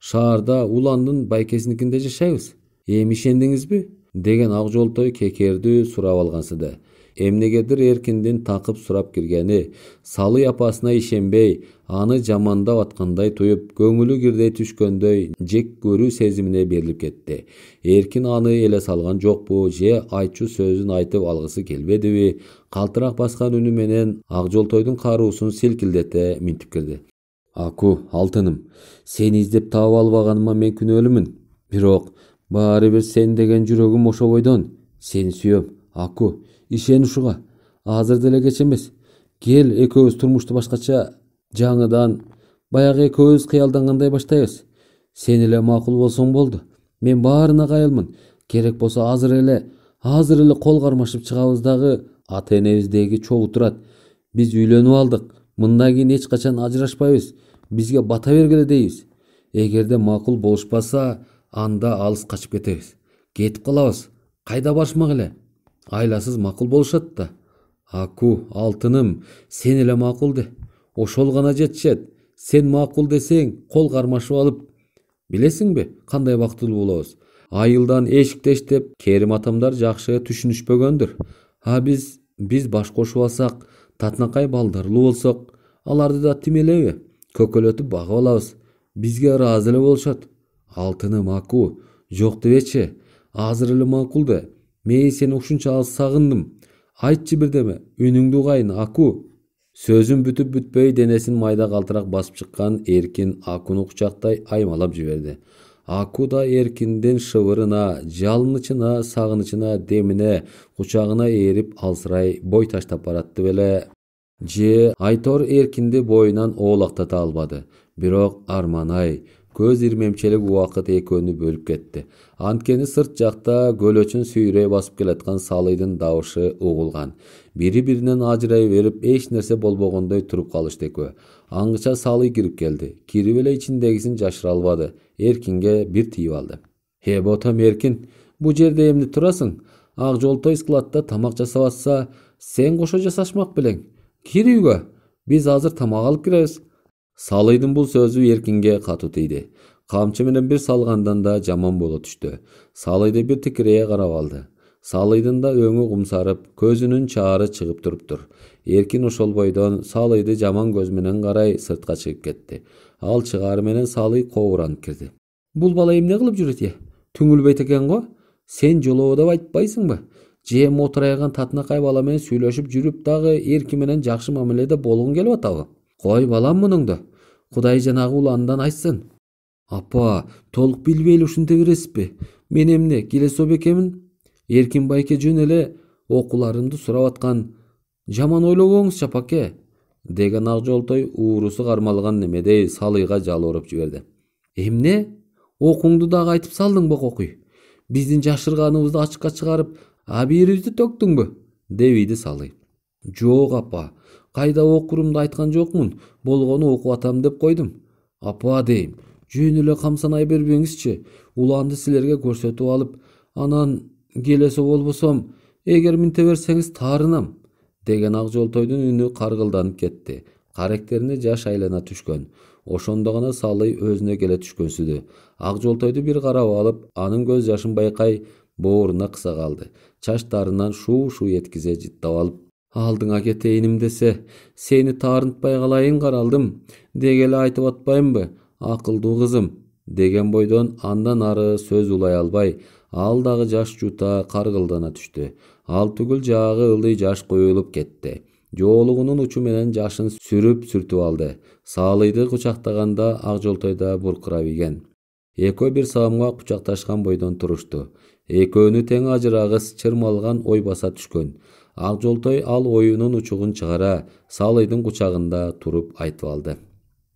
Шаарда уландын байкесиникинде жашайбыз. Эми ишендиңизби? Деген ак жолтой кекердүү сурап алгансыды. Эмнегедир Эркиндин такып сурап киргени, Салый апасына ишенбей, аны жамандап аткандай туюп, көңүлү кирдей түшкөндөй жек көрүү сезимине берилип кетти. Эркин аны эле салган жокпу, же айтчу сөзүн айтып алгысы келбедиби, калтырак баскан үнү менен ак жолтойдун каруусун силкилдете минтип кирди. Аку, алтыным, сени издеп таап албаганыма мен күнөөлүмүн. Бирок баары бир сен деген жүрөгүм ошо бойдон. Сени сүйөм, Аку, ишен ушуга. Азыр деле кеч эмес. Кел, экөөбүз турмушту башкача жаңыдан, баягы экөөбүз кыялдангандай баштайбыз. Сен эле макул болсоң болду. Мен баарына кайылмын. Керек болсо азыр эле кол кармашып чыгабыз дагы, ата энебиздеги чогуу турат. Биз үйлөнүп алдык. Мындан кийин эч качан ажырашпайбыз. Бизге бата бергиле дейбиз. Эгерде макул болушпаса, анда алыс качып кетебиз. Кетип калабыз. Кайда барышмак эле? Айласыз макул болушат да. Аку, алтыным, сен эле макул де. Ошол гана жетишет. Сен макул десең, кол кармашып алып, Билесиңби, кандай бактылуу болобуз? Айылдан эшикте иштеп, Керим атамдар жакшы түшүнүшпөгөндүр. Биз баш кошуп алсак, татынакай балдарлуу болсок, аларды да тимелеби, көкөлөтүп багып алабыз. Бизге ыраазы эле болушат. Алтыным Аку, жок дебечи. Азыр эле макул да. Мен сени ушунча сагындым. Айтчы бирдеме, үнүңдү угайын, Аку. Сөзүн бүтүп бүтпөй денесин майда калтырак басып чыккан Эркин Акуну кучактай аймалап жиберди. Аку да Эркиндин шыбырына, жалынычына, сагынычына, демине, кучагына ээрип алсырай бой таштап баратты беле. Айтор Эркинди боюнан оолактата албады. Бирок Арман-ай, көз ирмемчелик убакыт экөөнү бөлүп кетти. Анткени сырт жакта көлөчүн сүйрөй басып келаткан Салыйдын дабышы угулган. Бири-биринен ажырай берип, эч нерсе болбогондой туруп калышты экөө. Аңгыча Салый кирип келди. Кирип эле ичиндегисин жашыра албады. Эркинге бир тийип алды. Ботом Эркин, бу жерде эмне турасың? Ак Жолтой складта тамак жасап атса, сен кошо жасашмак белең. Кир үйгө, биз азыр тамак алып киребиз. Салыйдын бул сөзү Эркинге катуу тийди. Камчы менен бир салгандан да жаман боло түштү. Салыйды бир тикирее карап алды. Салыйдын да өңү кумсарып, көзүнүн чаары чыгып туруптур. Эркин ошол бойдон Салыйды жаман көз менен карай сыртка чыгып кетти. Ал чыгары менен Салый кобуранып кирди. Бул бала эмне кылып жүрөт е? Түңүлбөйт экен го? Сен жолоо деп айтпайсыңбы? Же мотурайган татынакай бала менен сүйлөшүп жүрүп дагы Эркин менен жакшы мамиледе болгуң келип атабы? Кой балам мунуңду. Кудай жанагы уландан айтсын. Апа, толук билбей эле ушинте бересизби? Мен эмне, Келесоо бекемин? Эркин байке жөн эле окууларымды сурап аткан. Жаман ойлобоңузчу апаке, деген Ак Жолтой уурусу кармалган немедей Салыйга жалбырап жиберди. Эмне? Окуңду дагы айтып салдыңбы Кокуй? Биздин жашырганыбызды ачыкка чыгарып, абийирибизди төктүңбү? Дебиди Салый. Жок апа, кайда окурумду айткан жокмун, болгону окуп атам деп койдум. Апа дейм, жөн эле камсанай бербеңизчи, уланды силерге көрсөтүп алып, анан Келесоо болбосом, эгер минте берсеңиз таарынам, деген Ак Жолтойдун үнү каргылданып кетти. Каректерине жаш айлана түшкөн. Ошондо гана Салый өзүнө келе түшкөнсүдү. Ак Жолтойду бир карап алып, анын көз жашын байкай бооруна кыса калды. Чачтарынан шуу эткизе жыттап алып, алдыңа кетейиним десе, сени таарынтпай калайын каралдым, деге эле айтып атпаймынбы, акылдуу кызым, деген бойдон андан ары сөз улай албай, ал дагы жаш жута каргылдана түштү. Ал түгүл жагы ылдый жаш коюлуп кетти. Жоолугунун учу менен жашын сүрүп алды. Салыйды кучактаганда Ак Жолтой да буркурап ийген. Экөө бир саамга кучакташкан бойдон турушту. Экөөнү тең ажырагыс чырмалган ой баса түшкөн. Ак Жолтой ал оюнун учугун чыгара Салыйдын кучагында туруп айтып алды.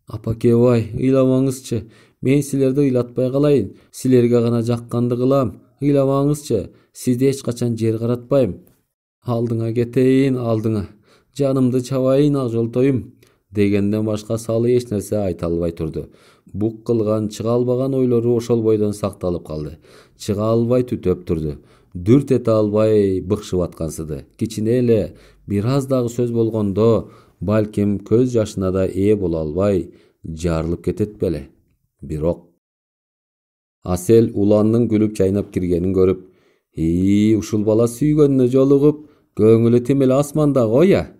Апакебай, ыйламаңызчы, мен силерди ыйлатпай калайын, силерге гана жакканды кылам, ыйламаңызчы, сизди эч качан жер каратпайм. Алдыңа кетейин, алдыңа, жанымды чабайын Ак Жолтоюм, дегенден башка Салый эч нерсе айта албай турду. Бук кылган, чыга албаган ойлору ошол бойдон сакталып калды. Чыга албай түтөп турду. Дүрт эте албай быкшып аткансыды. Кичине эле бир аз дагы сөз болгондо, балким көз жашына да ээ боло албай жарылып кетет беле. Бирок Асел уландын күлүп жайнап киргенин көрүп, ушул бала сүйгөнүнө жолугуп, көңүлү тим эле асманда коя.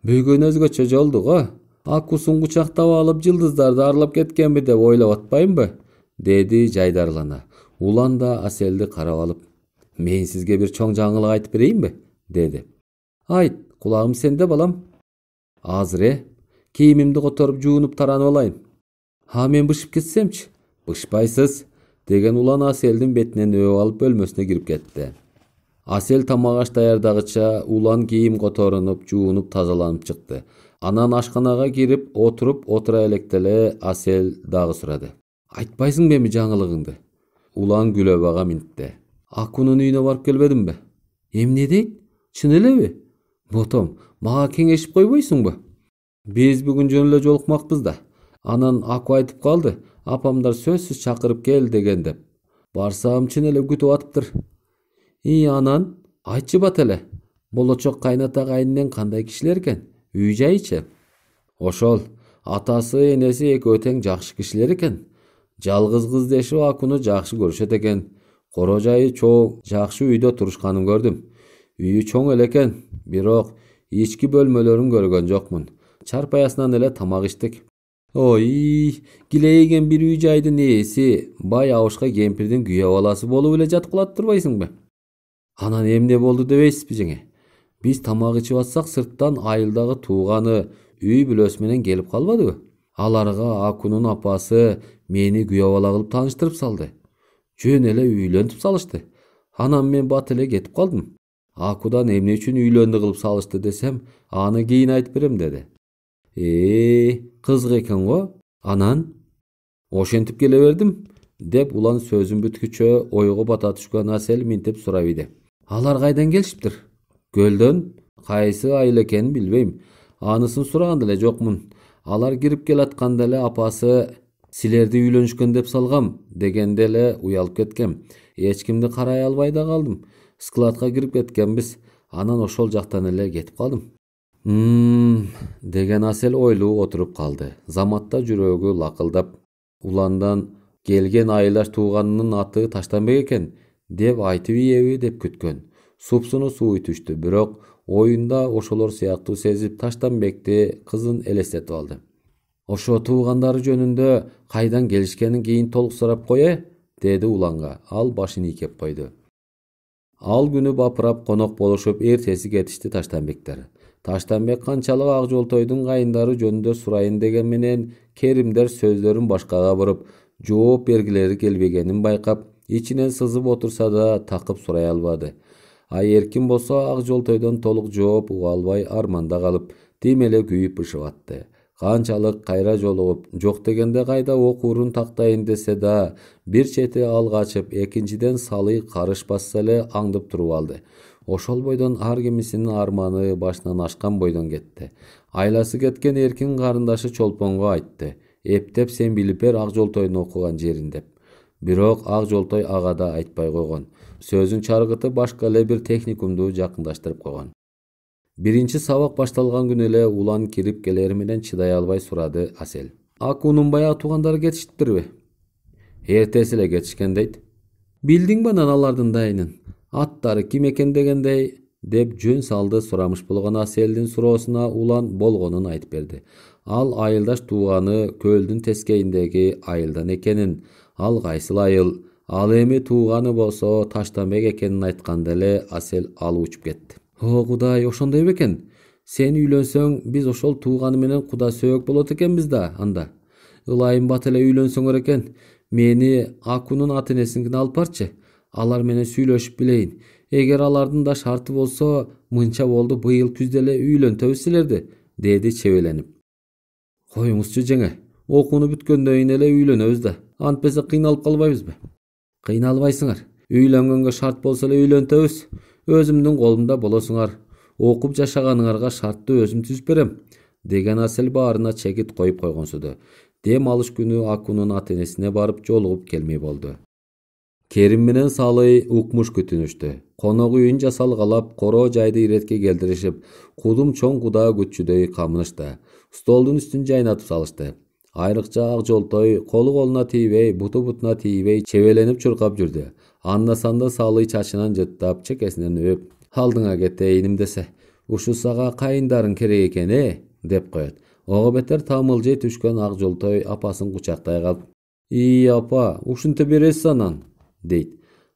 Бүгүн өзгөчө жолду го. Акусун кучактап алып жылдыздарды аралап кеткенби деп ойлоп атпаймынбы? Деди жайдарлана. Улан да Аселди карап алып, мен сизге бир чоң жаңылык айтып берейинби? Деди. Айт, кулагым сенде балам. Азыр кийимимди которуп жуунуп таранып алайын. Мен бышып кетсемчи? Бышпайсыз, деген улан Аселдин бетинен өп алып бөлмөсүнө кирип кетти. Асел тамак аш даярдагыча улан кийим которунуп, жуунуп, тазаланып чыкты. Анан ашканага кирип отура электеле Асел дагы сурады. Айтпайсың эми жаңылыгыңды? Улан күлөбага минтти. Акунун үйүнө барып келбедимби? Эмне дейт? Чын элеби? Ботом, мага кеңешип койбойсуңбу? Биз бүгүн жөн эле жолукмакпыз да. Анан Аку айтып калды, апамдар сөзсүз чакырып кел деген деп. Барсам чын эле күтүп атыптыр. Анан айтчы бат эле. Болочок кайната кайнинен кандай кишилер экен? Үй жайчы? Ошол, атасы, энеси экөө тең жакшы кишилер экен. Жалгыз кыз дешип Акуну жакшы көрүшөт экен. Корожайы чоң, жакшы үйдө турушканын көрдүм. Үйү чоң эле экен, бирок ички бөлмөлөрүн көргөн жокмун. Чарпаясынан эле тамак иштик. Ой, килейген бир үй жайдын ээси, бай абышка кемпирдин күйөө баласы болуп эле жатып калат турбайсыңбы? Анан эмне болду дебейсизби жеңе? Биз тамак ичип атсак сырттан айылдагы тууганы үй бүлөсү менен келип калбадыбы? Аларга Акунун апасы мени күйөө бала кылып тааныштырып салды. Жөн эле үйлөнтүп салышты. Анан мен бат эле кетип калдым. Акудан эмне үчүн үйлөндү кылып салышты десем, аны кийин айтып берем деди. Кызык экен го. Анан ошентип келе бердим, деп улан сөзүн бүткүчө ойго бата түшкөн Асел минтип сурап иди. Алар кайдан келишиптир? Көлдөн. Кайсы айыл экенин билбейм. Анысын сураган деле жокмун. Алар кирип келатканда эле апасы силерди үйлөнүшкөн деп салгам дегенде эле уялып кеткем. Эч кимди карай албай да калдым. Складка кирип кеткенбиз. Анан ошол жактан эле кетип калдым. Деген Асел ойлуу отуруп калды. Заматта жүрөгү лакылдап, уландан келген айылдаш тууганынын аты Таштанбек экен деп айтып ийеби деп күткөн. Супсуну суу түштү, бирок оюнда ошолор сыяктуу сезип Таштанбекти кызын элестетип алды. Ошо туугандары жөнүндө кайдан келишкенин кийин толук сурап кой, деди уланга. Ал башын ийкеп койду. Ал күнү бапырап конок болушуп, эртеси кетишти Таштанбектер. Таштанбек канчалык Ак Жолтойдун кайындары жөнүндө сурайын деген менен Керимдер сөздөрүн башкага буруп, жооп бергилери келбегенин байкап, ичинен сызып отурса да такып сурай албады. Эркин болсо Ак Жолтойдон толук жооп уга албай арманда калып, тим эле күйүп бышып атты. Канчалык кайра жолугуп, жок дегенде кайда окуурун тактайын десе да, бир чети ал качып, экинчиден Салый карышпаса эле аңдып туруп алды. Ошол бойдон ар кимисинин арманы башынан ашкан бойдон кетти. Айласы кеткен Эркин карындашы Чолпонго айтты. Эптеп сен билип бер Ак Жолтойдун окуган жерин деп. Бирок Ак Жолтой ага да айтпай койгон. Сөзүн чаргытып башка эле бир техникумду жакындаштырып койгон. Биринчи сабак башталган күнү эле улан кирип келери менен чыдай албай сурады Асел. Акунун баягы туугандары кетиштиптирби? Эртеси эле кетишкен дейт. Билдиңби анан алардын дайынын? Аттары ким экен дегендей деп жөн салды сурамыш болгон Аселдин суроосуна улан болгонун айтып берди. Ал айылдаш тууганы көлдүн тескейиндеги айылдан экенин, ал кайсыл айыл, ал эми тууганы болсо Таштанбек экенин айтканда эле Асел алып учуп кетти. О Кудай, ошондой бекен? Сен үйлөнсөң, биз ошол тууганы менен куда сөөк болот экенбиз да анда. Ылайым бат эле үйлөнсөңөр экен. Мени Акунун ата-энесиңкине алып барчы. Алар менен сүйлөшүп билейин. Эгер алардын да шарты болсо, мынча болду, быйыл күздө эле үйлөнтөбүз силерди, деди чебеленип. Коюңузчу жеңе, окууну бүткөндөн кийин эле үйлөнөбүз да. Антпесе кыйналып калбайбызбы? Кыйналбайсыңар. Үйлөнгөнгө шарт болсо эле үйлөнтөбүз. Өзүмдүн колумда болосуңар. Окуп жашаганыңарга шартты өзүм түзүп берем, деген Асел баарына чекит коюп койгонсуду. Дем алыш күнү Акунун ата-энесине барып жолугуп келмей болду. Керим менен Салый укмуш күтүнүштү. Конок үйүн жасалгалап, коро жайды иретке келтиришип, кудум чоң куда күтчүдөй камынышты. Столдун үстүн жайнатып салышты. Айрыкча Ак Жолтой колу колуна тийбей, буту бутуна тийбей чебеленип чуркап жүрдү. Анда-санда Салый чачынан жыттап, чекесинен өп, алдыңа кетейиним десе, ушу сага кайындарың керек экен, деп коет. Ого бетер тамылжый түшкөн Ак Жолтой апасын кучактай калып, апа, ушинте бересиз анан, дейт.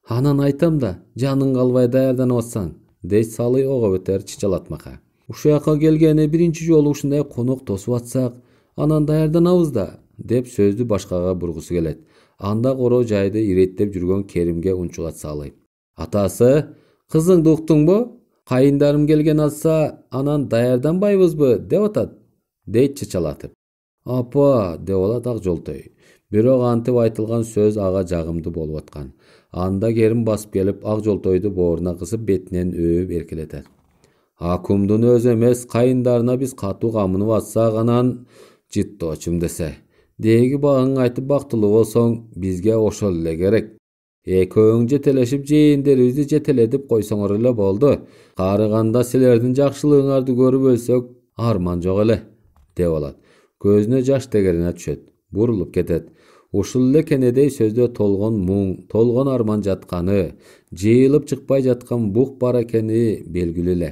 Анан айтам да, жаның калбай даярданып атсаң, дейт Салый ого бетер чычалатмакка. Ушу жака келгени биринчи жолу ушундай конок тосуп атсак, анан даярданабыз да, деп сөздү башкага бургусу келет. Анда коро жайды иреттеп жүргөн Керимге унчугат Салый. Атасы, кызыңды уктуңбу? Кайындарым келген атса, анан даярданбайбызбы деп атат, дейт чычалатып. Апа, деп алат Ак Жолтой. Бирок антип айтылган сөз ага жагымдуу болуп аткан. Анда Керим басып келип Ак Жолтойду бооруна кысып бетинен өөп эркелетет. Акумдун өзү эмес, кайындарына биз катуу камынып атсак, анан жыттоочум десе. Деги багың айтып бактылуу болсоң, бизге ошол эле керек. Экөөң жетелешип жээндерибизди жетелетип койсоңор эле болду. Карыганда силердин жакшылыгыңарды көрүп өлсөк, арман жок эле, деп алат. Көзүнө жаш тегерене түшөт. Бурулуп кетет. Ушул эле кенедей сөздө толгон муң, толгон арман жатканы, жыйылып чыкпай жаткан бук бар экени белгилүү эле.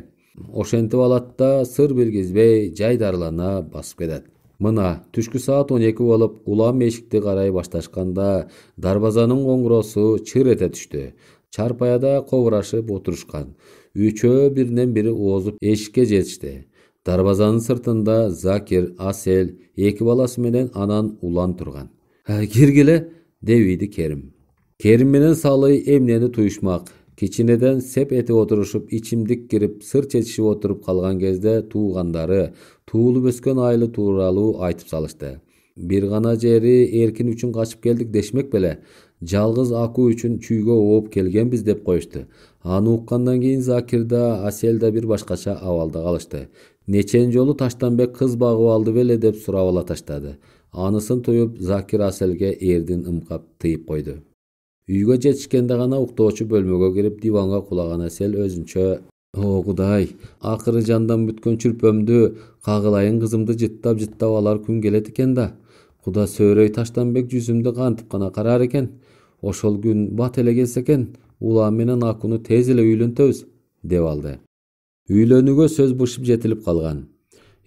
Ошентип алат да сыр билгизбей жайдарлана басып кетет. Мына түшкү саат 12 болуп, улам эшикти карай башташканда дарбазанын коңгуросу чыр эте түштү. Чарпаяда кобурашып отурушкан. Үчөө биринен бири озуп эшикке жетишти. Дарбазанын сыртында Закир, Асел, эки баласы менен анан Улан турган. Киргиле, деп Керим. Керим менен Салый эмнени туюшмак. Кичинеден сеп этип отурушуп, ичимдик кирип, сыр чечишип отуруп калган кезде туугандары, туулуп өскөн айылы тууралуу айтып салышты. Бир гана жери Эркин үчүн качып келдик дешмек беле. Жалгыз Аку үчүн чүйгө ооп келгенбиз деп коюшту. Аны уккандан кийин Закир да, Асел да бир башкача абалда калышты. Нечен жолу Таштанбек кыз багып алды беле деп сурап ала таштады. Анысын туюп, Закир Аселге эрдин ымкап тыйып койду. Үйгө жетишкенде гана уктоочу бөлмөгө кирип диванга кулаган Асел өзүнчө: "О Кудай, акыры жандан бүткөн чүрпөмдү, кагылайын кызымды жыттап алар күн келет экен да. Куда сөөрөй Таштанбек жүзүмдү кантип гана карар экен. Ошол күн бат эле келсе экен, Улан менен Акуну тез эле үйлөнтөбүз", деп алды. Үйлөнүүгө сөз бышып жетилип калган.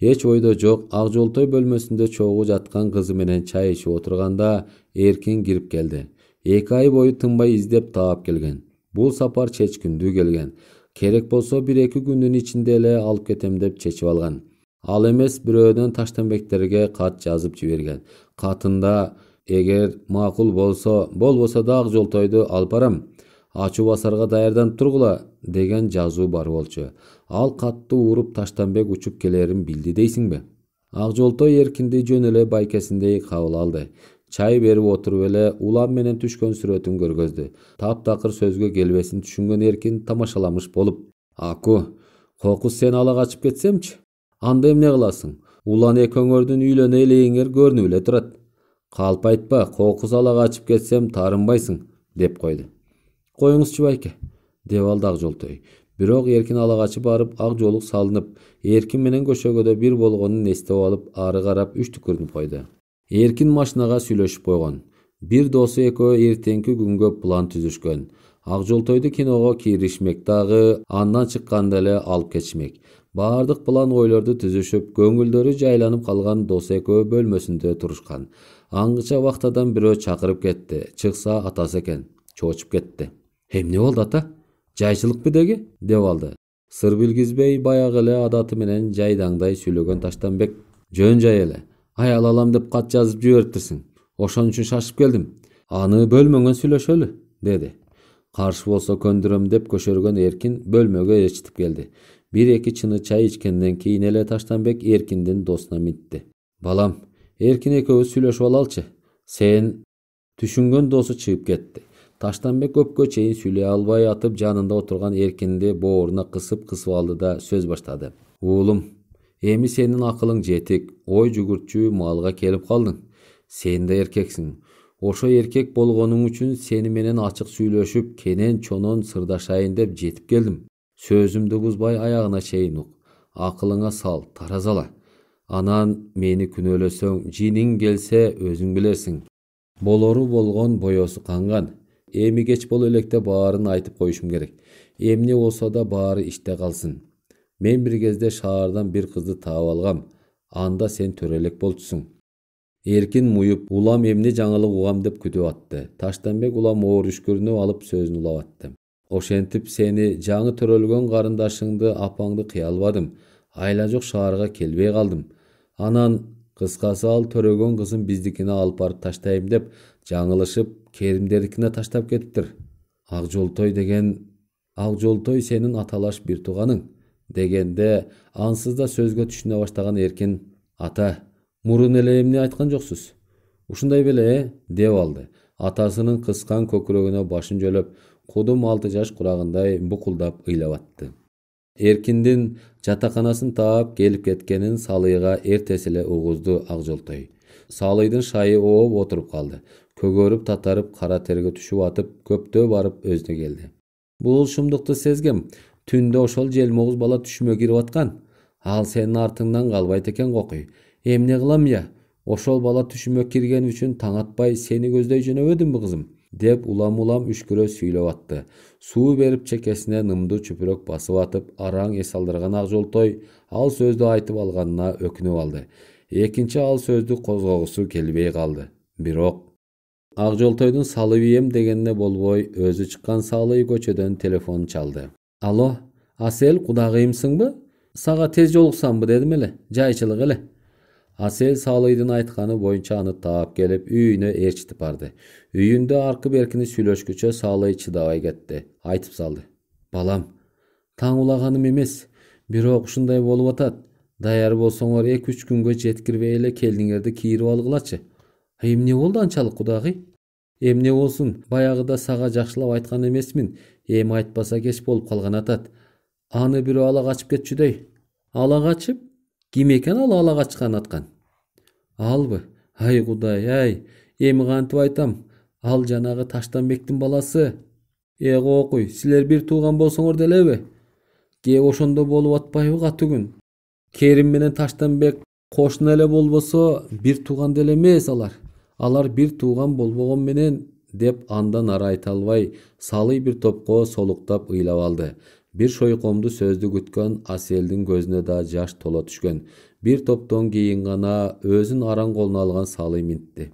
Эч ойдо жок, Ак Жолтой бөлмөсүндө чогуу жаткан кызы менен чай ичип отурганда Эркин кирип келди. 2 ай бою тынбай издеп таап келген. Бул сапар чечкиндүү келген. Керек болсо 1-2 күндүн ичинде эле алып кетем деп чечип алган. Ал эмес бирөөдөн Таштанбектерге кат жазып жиберген. Катында: "Эгер макул болбосо да Ак Жолтойду алып барам. Ачуу басарга даярданып тургула", деген жазуу бар болчу. Ал катты уруп Таштанбек учуп келерин билди дейсиңби? Ак Жолтой Эркинди жөн эле байкесиндей кабыл алды. Чай берип отуруп эле Улан менен түшкөн сүрөтүн көргөздү. Таптакыр сөзгө келбесин түшүнгөн Эркин тамашаламыш болуп: "Аку, кокус сен ала качып кетсемчи? Анда эмне кыласың? Улан экөөңөрдүн үйлөнө элегиңер көрүнүп эле турат. Калп айтпа, кокус ала качып кетсем таарынбайсың", деп койду. "Коюңузчу байке", деп алды Ак Жолтой. Бирок Эркин ала качып барып, ак жолук салынып, Эркин менен көшөгөдө бир болгонун эстеп алып, ары карап үч түкүрүнүп койду. Эркин машинага сүйлөшүп койгон. Бир досу экөө эртеңки күнгө план түзүшкөн. Ак Жолтойду киного киришмек дагы, андан чыкканда эле алып кетишмек. Баардык план ойлорду түзүшүп, көңүлдөрү жайланып калган дос экөө бөлмөсүндө турушкан. Аңгыча вахтадан бирөө чакырып кетти. Чыкса атасы экен. Чоочуп кетти. "Эмне болду ата? Жайчылыкпы деги?" деп алды. Сыр билгизбей баягы эле адаты менен жайдаңдай сүйлөгөн Таштанбек: "Жөн жай эле. Аял алам деп кат жазып жибериптирсиң. Ошон үчүн шашып келдим. Аны бөлмөңөн сүйлөшөлү", деди. Каршы болсо көндүрөм деп көшөргөн Эркин бөлмөгө ээрчитип келди. 1-2 чыны чай ичкенден кийин эле Таштанбек Эркиндин досуна мintти. "Балам, Эркин экөөбүз сүйлөшүп алалычы. Сен..." Түшүнгөн досу чыгып кетти. Таштанбек көпкө чейин сүйлөй албай атып жанында отурган Эркинди бооруна кысып алды да сөз баштады. "Уулум, эми сенин акылың жетик, ой жүгүртчү маалга келип калдың. Сен да эркексиң. Ошо эркек болгонуң үчүн сени менен ачык сүйлөшүп, кенен чонон сырдашайын деп жетип келдим. Сөзүмдү бузбай аягына чейин ук. Акылыңа сал, таразала. Анан мени күнөөлөсөң, жиниң келсе өзүң билерсиң. Болору болгон, боесу канган. Эми кеч боло электе баарын айтып коюшум керек. Эмне болсо да баары иште калсын. Мен бир кезде шаардан бир кызды таап алгам. Анда сен төрөлөк болчусуң." Эркин муюп, улам эмне жаңылык угам деп күтүп атты. Таштанбек улам оор үшкүрүнүп алып сөзүн улап атты. "Ошентип сени жаңы төрөлгөн карындашыңды, апаңды кыя албадым. Айла жок шаарга келбей калдым. Анан кыскасы ал төрөгөн кызын биздикине алып барып таштайм деп жаңылышып, Керимдердикине таштап кетиптир. Ак Жолтой сенин аталаш бир тууганың", дегенде ансыз да сөзгө түшүнө баштаган Эркин: "Ата, мурун эле эмне айткан жоксуз? Ушундай беле, деп алды. Атасынын кыскан көкүрөгүнө башын жөлөп, кудум 6 жаш курагындай букулдап ыйлап атты. Эркиндин жатаканасын таап келип кеткенин Салыйга эртеси эле угузду Ак Жолтой. Салыйдын шайы ооп отуруп калды. Көгөрүп татарып кара терге түшүп атып, көптөө барып өзүнө келди. "Бул шумдукту сезгем. Түндө ошол желмогуз бала түшүмө кирип аткан. Ал сенин артыңдан калбайт экен кокуй. Эмне кылам я? Ошол бала түшүмө кирген үчүн таң атпай сени көздөй жөнөбөдүмбү кызым? Деп улам үшкүрө сүйлөп атты. Суу берип чекесине нымдуу чүпүрөк басып атып, араң эс алдырган Акжолтой ал сөздү айтып алганына өкүнүп алды. Экинчи ал сөздү козгогусу келбей калды. Бирок Акжолтойдун салып ийем дегенине болбой, өзү чыккан салый көчөдөн телефон чалды. Алло, Асел, кудагыйымсыңбы? Сага тез жолуксамбы дедим эле. Жайчылык эле. Асел салыйдын айтканы боюнча аны таап келип үйүнө ээрчитип барды. Үйүндө аркы беркини сүйлөшкүчө салый чыдабай кетти. Айтып салды. Балам, таң улаганым эмес, бирок ушундай болуп атат. Даяр болсоңор 2-3 күнгө жеткирбей эле келиңерди кийирип алгылачы. Эмне болду анчалык кудагый? Эмне болсун, баягыда сага жакшылап айткан эмесмин. Эми айтпаса кеч болуп калган атат. Аны бирөө ала качып кетчүдөй. Ала качып? Ким экен ал ала качкан аткан? Албы? Ай Кудай, ай. Эми кантип айтам? Ал жанагы Таштанбектин баласы. Кокуй, силер бир тууган болсоңор делеби? Кеп ошондо болуп атпайбы катуу күн? Керим менен Таштанбек кошуна эле болбосо, бир тууган деле эмес алар. Алар бир тууган болбогон менен деп андан ары айта албай, салый бир топко солуктап ыйлап алды. Бир шойкомду сөздү күткөн Аселдин көзүнө да жаш тола түшкөн. Бир топтон кийин гана өзүн араң колуна алган салый минтти.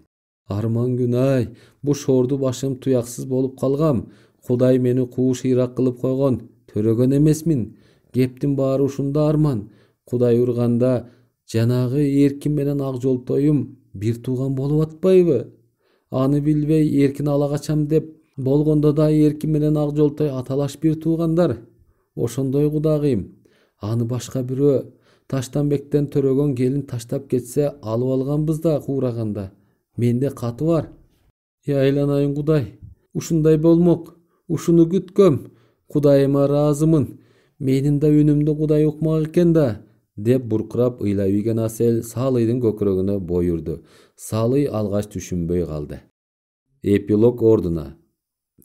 Арман күн ай, бу шорду башым туяксыз болуп калгам. Кудай мени кууш ыйрак кылып койгон. Төрөгөн эмесмин. Кептин баары ушунда Арман. Кудай урганда жанагы Эркин менен Акжолтоюм бир тууган болуп атпайбы? Аны билбей Эркин ала качам деп болгондо да Эркин менен Акжолтой аталаш бир туугандар. Ошондой кудагыйым. Аны башка бирөө Таштанбектен төрөгөн келин таштап кетсе алып алганбыз да куураганда. Менде каты бар. Айланайын Кудай. Ушундай болмок. Ушуну күткөм. Кудайыма ыраазымын. Менин да үнүмдү Кудай укмак экен да. Деп буркурап ыйлап ийген Асел салыйдын көкүрөгүнө бой урду. Салый алгач түшүнбөй калды. Эпилог ордуна.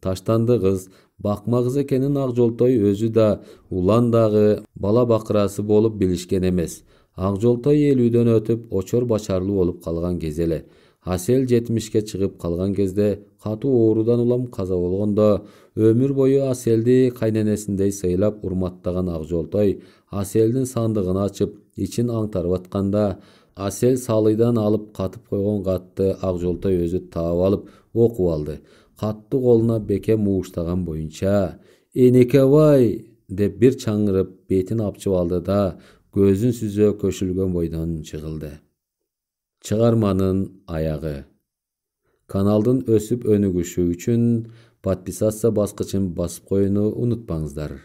Таштанды кыз, бакма кыз экенин Акжолтой өзү да, улан дагы бала бакырасы болуп билишкен эмес. Акжолтой 50дөн өтүп очор бачарлуу болуп калган кез эле. Асел 70ке чыгып калган кезде катуу оорудан улам каза болгондо, өмүр бою Аселди кайненесиндей сыйлап урматтаган Акжолтой Аселдин сандыгын ачып, ичин аңтарып атканда, Асел салыйдан алып катып койгон катты Акжолтой өзү таап алып окуп алды. Катты колуна беке мууштаган боюнча «Энекебай!» деп бир чаңырып бетин апчып алды да көзүн сүзө көшүлгөн бойдон жыгылды. Чыгарманын аягы. Каналдын өсүп өнүгүшү үчүн подписация баскычын басып коюуну унутпаңыздар.